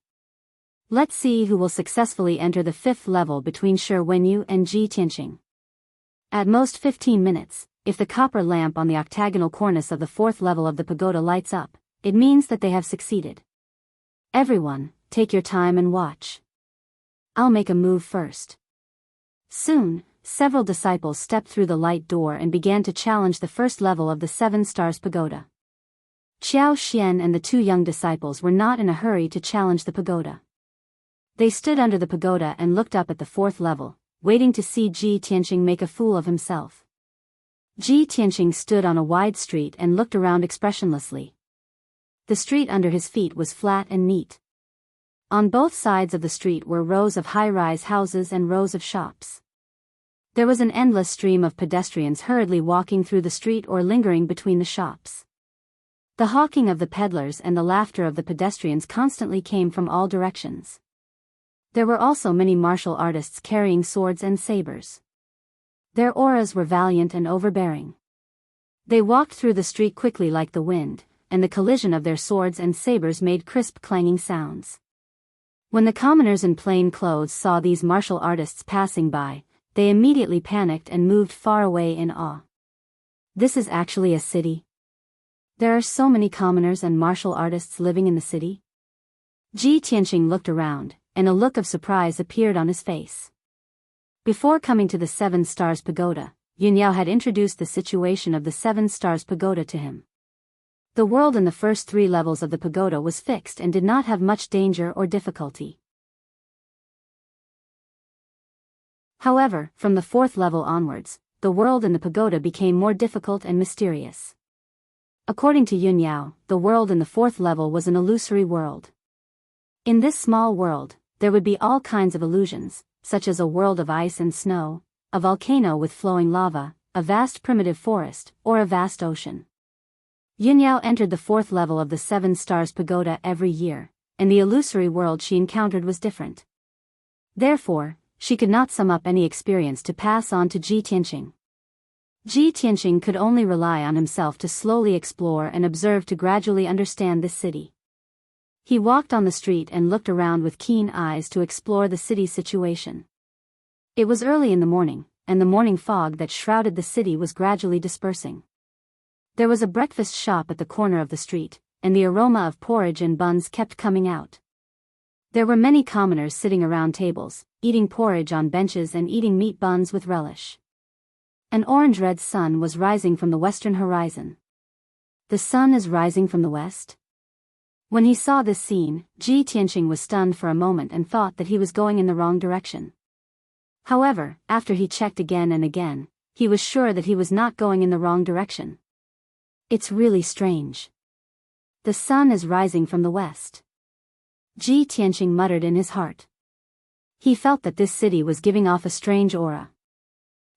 Let's see who will successfully enter the 5th level between Shi Wenyu and Ji Tianqing. At most 15 minutes, if the copper lamp on the octagonal cornice of the 4th level of the pagoda lights up, it means that they have succeeded. Everyone, take your time and watch. I'll make a move first. Soon, several disciples stepped through the light door and began to challenge the 1st level of the 7 Stars Pagoda. Qiao Xian and the 2 young disciples were not in a hurry to challenge the pagoda. They stood under the pagoda and looked up at the 4th level, waiting to see Ji Tianqing make a fool of himself. Ji Tianqing stood on a wide street and looked around expressionlessly. The street under his feet was flat and neat. On both sides of the street were rows of high-rise houses and rows of shops. There was an endless stream of pedestrians hurriedly walking through the street or lingering between the shops. The hawking of the peddlers and the laughter of the pedestrians constantly came from all directions. There were also many martial artists carrying swords and sabers. Their auras were valiant and overbearing. They walked through the street quickly like the wind, and the collision of their swords and sabers made crisp clanging sounds. When the commoners in plain clothes saw these martial artists passing by, they immediately panicked and moved far away in awe. This is actually a city? There are so many commoners and martial artists living in the city? Ji Tianqing looked around, and a look of surprise appeared on his face. Before coming to the 7 Stars Pagoda, Yunyao had introduced the situation of the 7 Stars Pagoda to him. The world in the first 3 levels of the pagoda was fixed and did not have much danger or difficulty. However, from the 4th level onwards, the world in the pagoda became more difficult and mysterious. According to Yunyao, the world in the 4th level was an illusory world. In this small world, there would be all kinds of illusions, such as a world of ice and snow, a volcano with flowing lava, a vast primitive forest, or a vast ocean. Yunyao entered the 4th level of the 7 Stars Pagoda every year, and the illusory world she encountered was different. Therefore, she could not sum up any experience to pass on to Ji Tianqing. Ji Tianqing could only rely on himself to slowly explore and observe to gradually understand this city. He walked on the street and looked around with keen eyes to explore the city's situation. It was early in the morning, and the morning fog that shrouded the city was gradually dispersing. There was a breakfast shop at the corner of the street, and the aroma of porridge and buns kept coming out. There were many commoners sitting around tables, eating porridge on benches and eating meat buns with relish. An orange-red sun was rising from the western horizon. The sun is rising from the west? When he saw this scene, Ji Tianqing was stunned for a moment and thought that he was going in the wrong direction. However, after he checked again and again, he was sure that he was not going in the wrong direction. It's really strange. The sun is rising from the west. Ji Tianqing muttered in his heart. He felt that this city was giving off a strange aura.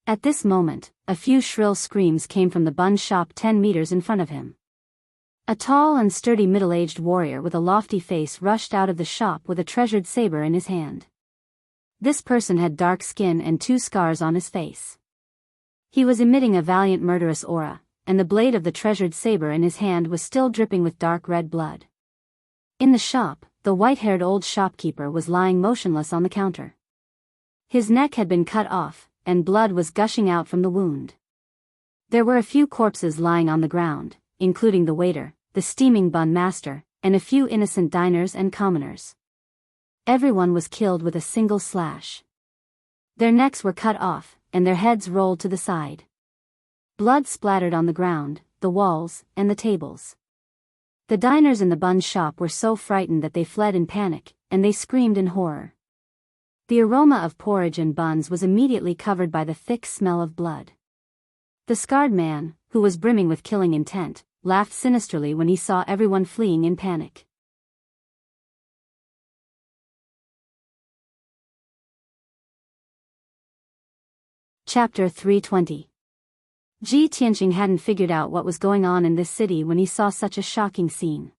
At this moment, a few shrill screams came from the bun shop 10 meters in front of him. A tall and sturdy middle-aged warrior with a lofty face rushed out of the shop with a treasured saber in his hand. This person had dark skin and 2 scars on his face. He was emitting a valiant murderous aura, and the blade of the treasured saber in his hand was still dripping with dark red blood. In the shop, the white-haired old shopkeeper was lying motionless on the counter. His neck had been cut off, and blood was gushing out from the wound. There were a few corpses lying on the ground, including the waiter, the steaming bun master, and a few innocent diners and commoners. Everyone was killed with a single slash. Their necks were cut off, and their heads rolled to the side. Blood splattered on the ground, the walls, and the tables. The diners in the bun shop were so frightened that they fled in panic, and they screamed in horror. The aroma of porridge and buns was immediately covered by the thick smell of blood. The scarred man, who was brimming with killing intent, laughed sinisterly when he saw everyone fleeing in panic. Chapter 320. Ji Tianqing hadn't figured out what was going on in this city when he saw such a shocking scene.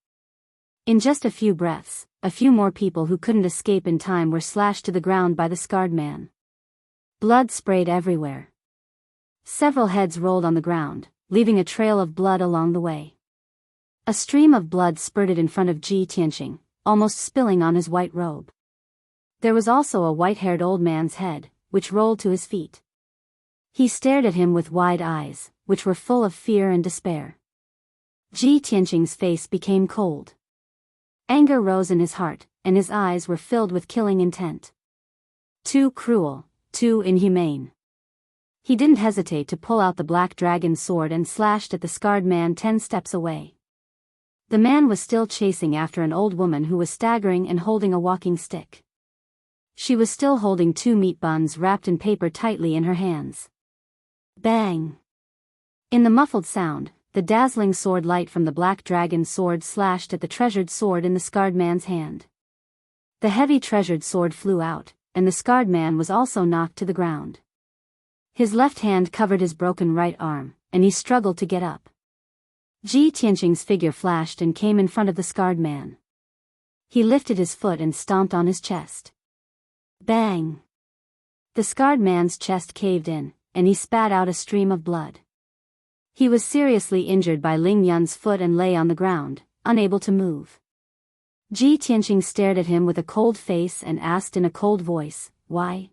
In just a few breaths, a few more people who couldn't escape in time were slashed to the ground by the scarred man. Blood sprayed everywhere. Several heads rolled on the ground, leaving a trail of blood along the way. A stream of blood spurted in front of Ji Tianqing, almost spilling on his white robe. There was also a white-haired old man's head, which rolled to his feet. He stared at him with wide eyes, which were full of fear and despair. Ji Tianqing's face became cold. Anger rose in his heart, and his eyes were filled with killing intent. Too cruel, too inhumane. He didn't hesitate to pull out the black dragon's sword and slashed at the scarred man 10 steps away. The man was still chasing after an old woman who was staggering and holding a walking stick. She was still holding 2 meat buns wrapped in paper tightly in her hands. Bang! In the muffled sound, the dazzling sword light from the black dragon's sword slashed at the treasured sword in the scarred man's hand. The heavy treasured sword flew out, and the scarred man was also knocked to the ground. His left hand covered his broken right arm, and he struggled to get up. Ji Tianqing's figure flashed and came in front of the scarred man. He lifted his foot and stomped on his chest. Bang! The scarred man's chest caved in, and he spat out a stream of blood. He was seriously injured by Ling Yun's foot and lay on the ground, unable to move. Ji Tianqing stared at him with a cold face and asked in a cold voice, "Why?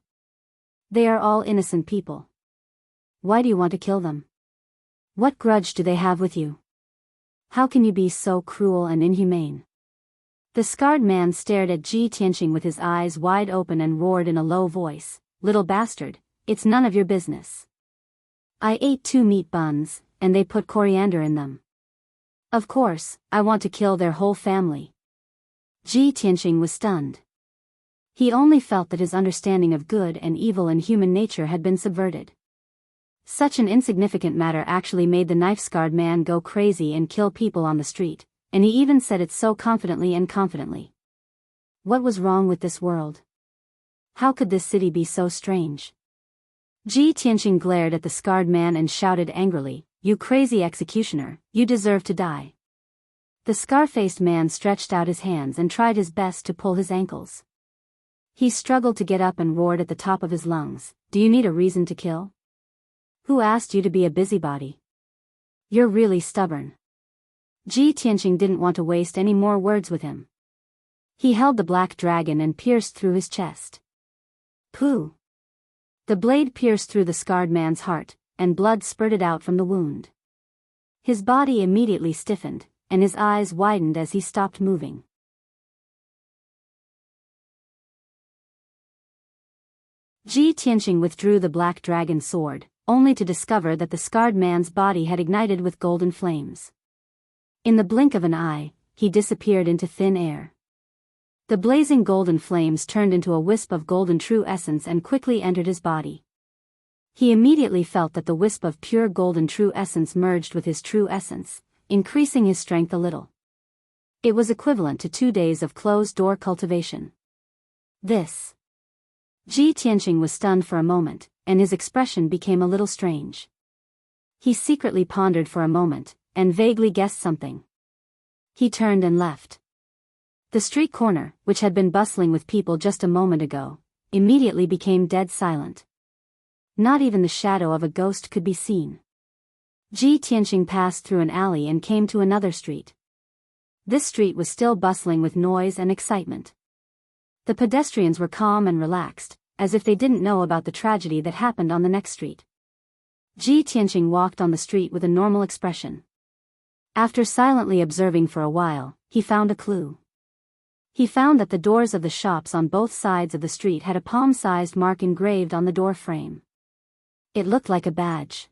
They are all innocent people. Why do you want to kill them? What grudge do they have with you? How can you be so cruel and inhumane?" The scarred man stared at Ji Tianqing with his eyes wide open and roared in a low voice, "Little bastard, it's none of your business. I ate 2 meat buns, and they put coriander in them. Of course, I want to kill their whole family." Ji Tianqing was stunned. He only felt that his understanding of good and evil in human nature had been subverted. Such an insignificant matter actually made the knife-scarred man go crazy and kill people on the street, and he even said it so confidently and confidently. What was wrong with this world? How could this city be so strange? Ji Tianqing glared at the scarred man and shouted angrily, "You crazy executioner, you deserve to die." The scar-faced man stretched out his hands and tried his best to pull his ankles. He struggled to get up and roared at the top of his lungs, "Do you need a reason to kill? Who asked you to be a busybody? You're really stubborn." Ji Tianqing didn't want to waste any more words with him. He held the black dragon and pierced through his chest. Pooh! The blade pierced through the scarred man's heart, and blood spurted out from the wound. His body immediately stiffened, and his eyes widened as he stopped moving. Ji Tianqing withdrew the black dragon sword, only to discover that the scarred man's body had ignited with golden flames. In the blink of an eye, he disappeared into thin air. The blazing golden flames turned into a wisp of golden true essence and quickly entered his body. He immediately felt that the wisp of pure golden true essence merged with his true essence, increasing his strength a little. It was equivalent to 2 days of closed-door cultivation. This. Ji Tianqing was stunned for a moment, and his expression became a little strange. He secretly pondered for a moment, and vaguely guessed something. He turned and left. The street corner, which had been bustling with people just a moment ago, immediately became dead silent. Not even the shadow of a ghost could be seen. Ji Tianqing passed through an alley and came to another street. This street was still bustling with noise and excitement. The pedestrians were calm and relaxed, as if they didn't know about the tragedy that happened on the next street. Ji Tianqing walked on the street with a normal expression. After silently observing for a while, he found a clue. He found that the doors of the shops on both sides of the street had a palm-sized mark engraved on the door frame. It looked like a badge.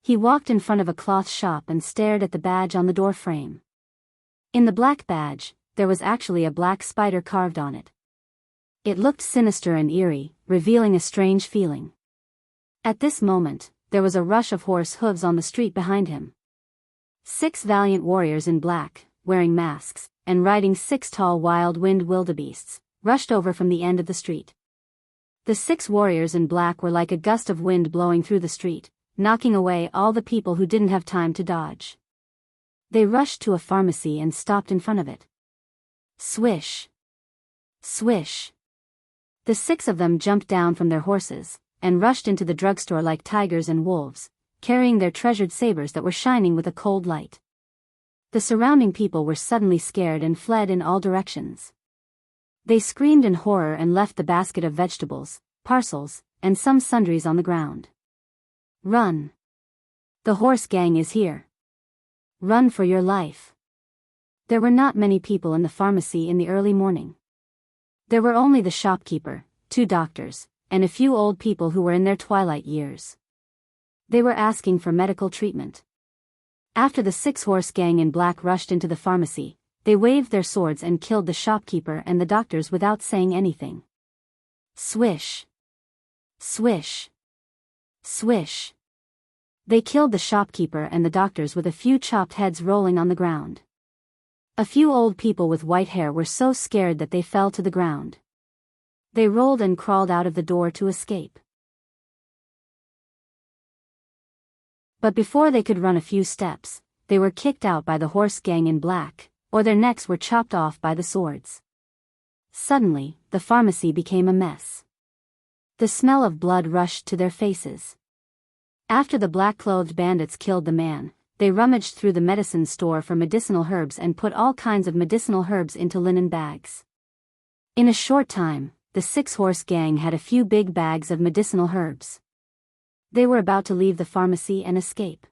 He walked in front of a cloth shop and stared at the badge on the door frame. In the black badge, there was actually a black spider carved on it. It looked sinister and eerie, revealing a strange feeling. At this moment, there was a rush of horse hooves on the street behind him. 6 valiant warriors in black, wearing masks, and riding 6 tall wild-wind wildebeests, rushed over from the end of the street. The 6 warriors in black were like a gust of wind blowing through the street, knocking away all the people who didn't have time to dodge. They rushed to a pharmacy and stopped in front of it. Swish! Swish! The 6 of them jumped down from their horses, and rushed into the drugstore like tigers and wolves, carrying their treasured sabers that were shining with a cold light. The surrounding people were suddenly scared and fled in all directions. They screamed in horror and left the basket of vegetables, parcels, and some sundries on the ground. Run! The horse gang is here. Run for your life. There were not many people in the pharmacy in the early morning. There were only the shopkeeper, 2 doctors, and a few old people who were in their twilight years. They were asking for medical treatment. After the 6-horse gang in black rushed into the pharmacy, they waved their swords and killed the shopkeeper and the doctors without saying anything. Swish! Swish! Swish! They killed the shopkeeper and the doctors with a few chopped heads rolling on the ground. A few old people with white hair were so scared that they fell to the ground. They rolled and crawled out of the door to escape. But before they could run a few steps, they were kicked out by the horse gang in black, or their necks were chopped off by the swords. Suddenly, the pharmacy became a mess. The smell of blood rushed to their faces. After the black-clothed bandits killed the man, they rummaged through the medicine store for medicinal herbs and put all kinds of medicinal herbs into linen bags. In a short time, the 6-horse gang had a few big bags of medicinal herbs. They were about to leave the pharmacy and escape.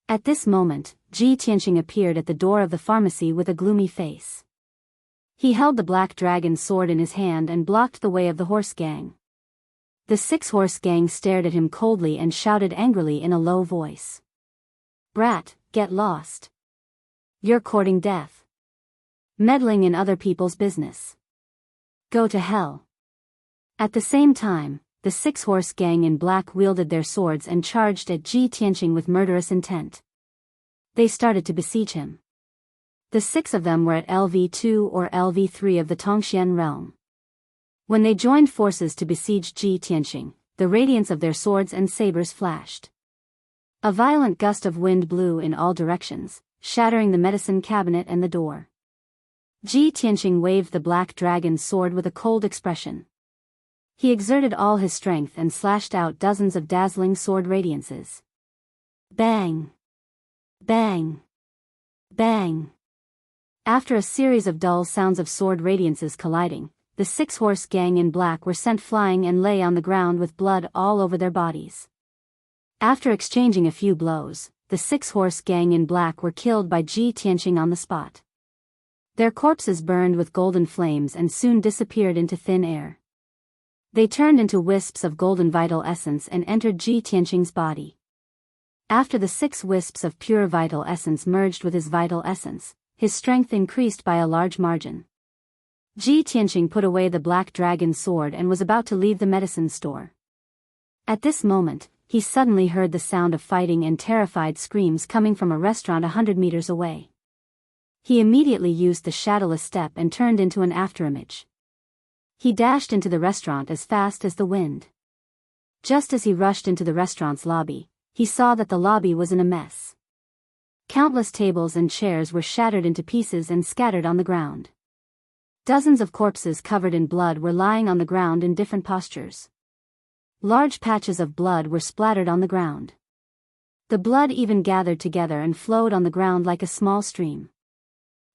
At this moment, Ji Tianqing appeared at the door of the pharmacy with a gloomy face. He held the black dragon sword in his hand and blocked the way of the horse gang. The 6-horse gang stared at him coldly and shouted angrily in a low voice. "Brat, get lost. You're courting death. Meddling in other people's business. Go to hell." At the same time, the 6-horse gang in black wielded their swords and charged at Ji Tianqing with murderous intent. They started to besiege him. The 6 of them were at LV2 or LV3 of the Tongxian realm. When they joined forces to besiege Ji Tianqing, the radiance of their swords and sabers flashed. A violent gust of wind blew in all directions, shattering the medicine cabinet and the door. Ji Tianqing waved the black dragon's sword with a cold expression. He exerted all his strength and slashed out dozens of dazzling sword radiances. Bang! Bang! Bang! After a series of dull sounds of sword radiances colliding, the 6-horse gang in black were sent flying and lay on the ground with blood all over their bodies. After exchanging a few blows, the 6-horse gang in black were killed by Ji Tianqing on the spot. Their corpses burned with golden flames and soon disappeared into thin air. They turned into wisps of golden vital essence and entered Ji Tianqing's body. After the 6 wisps of pure vital essence merged with his vital essence, his strength increased by a large margin. Ji Tianqing put away the black dragon's sword and was about to leave the medicine store. At this moment, he suddenly heard the sound of fighting and terrified screams coming from a restaurant 100 meters away. He immediately used the shadowless step and turned into an afterimage. He dashed into the restaurant as fast as the wind. Just as he rushed into the restaurant's lobby, he saw that the lobby was in a mess. Countless tables and chairs were shattered into pieces and scattered on the ground. Dozens of corpses covered in blood were lying on the ground in different postures. Large patches of blood were splattered on the ground. The blood even gathered together and flowed on the ground like a small stream.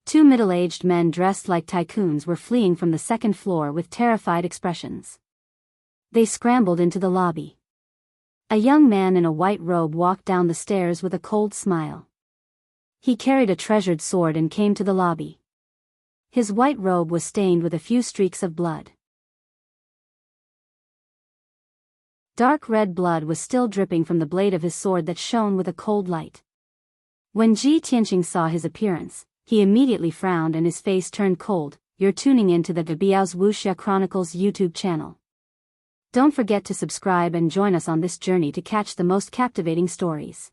Two middle-aged men dressed like tycoons were fleeing from the second floor with terrified expressions. They scrambled into the lobby. A young man in a white robe walked down the stairs with a cold smile. He carried a treasured sword and came to the lobby. His white robe was stained with a few streaks of blood. Dark red blood was still dripping from the blade of his sword that shone with a cold light. When Ji Tianqing saw his appearance, he immediately frowned and his face turned cold. You're tuning in to the Biyao's Wuxia Chronicles YouTube channel. Don't forget to subscribe and join us on this journey to catch the most captivating stories.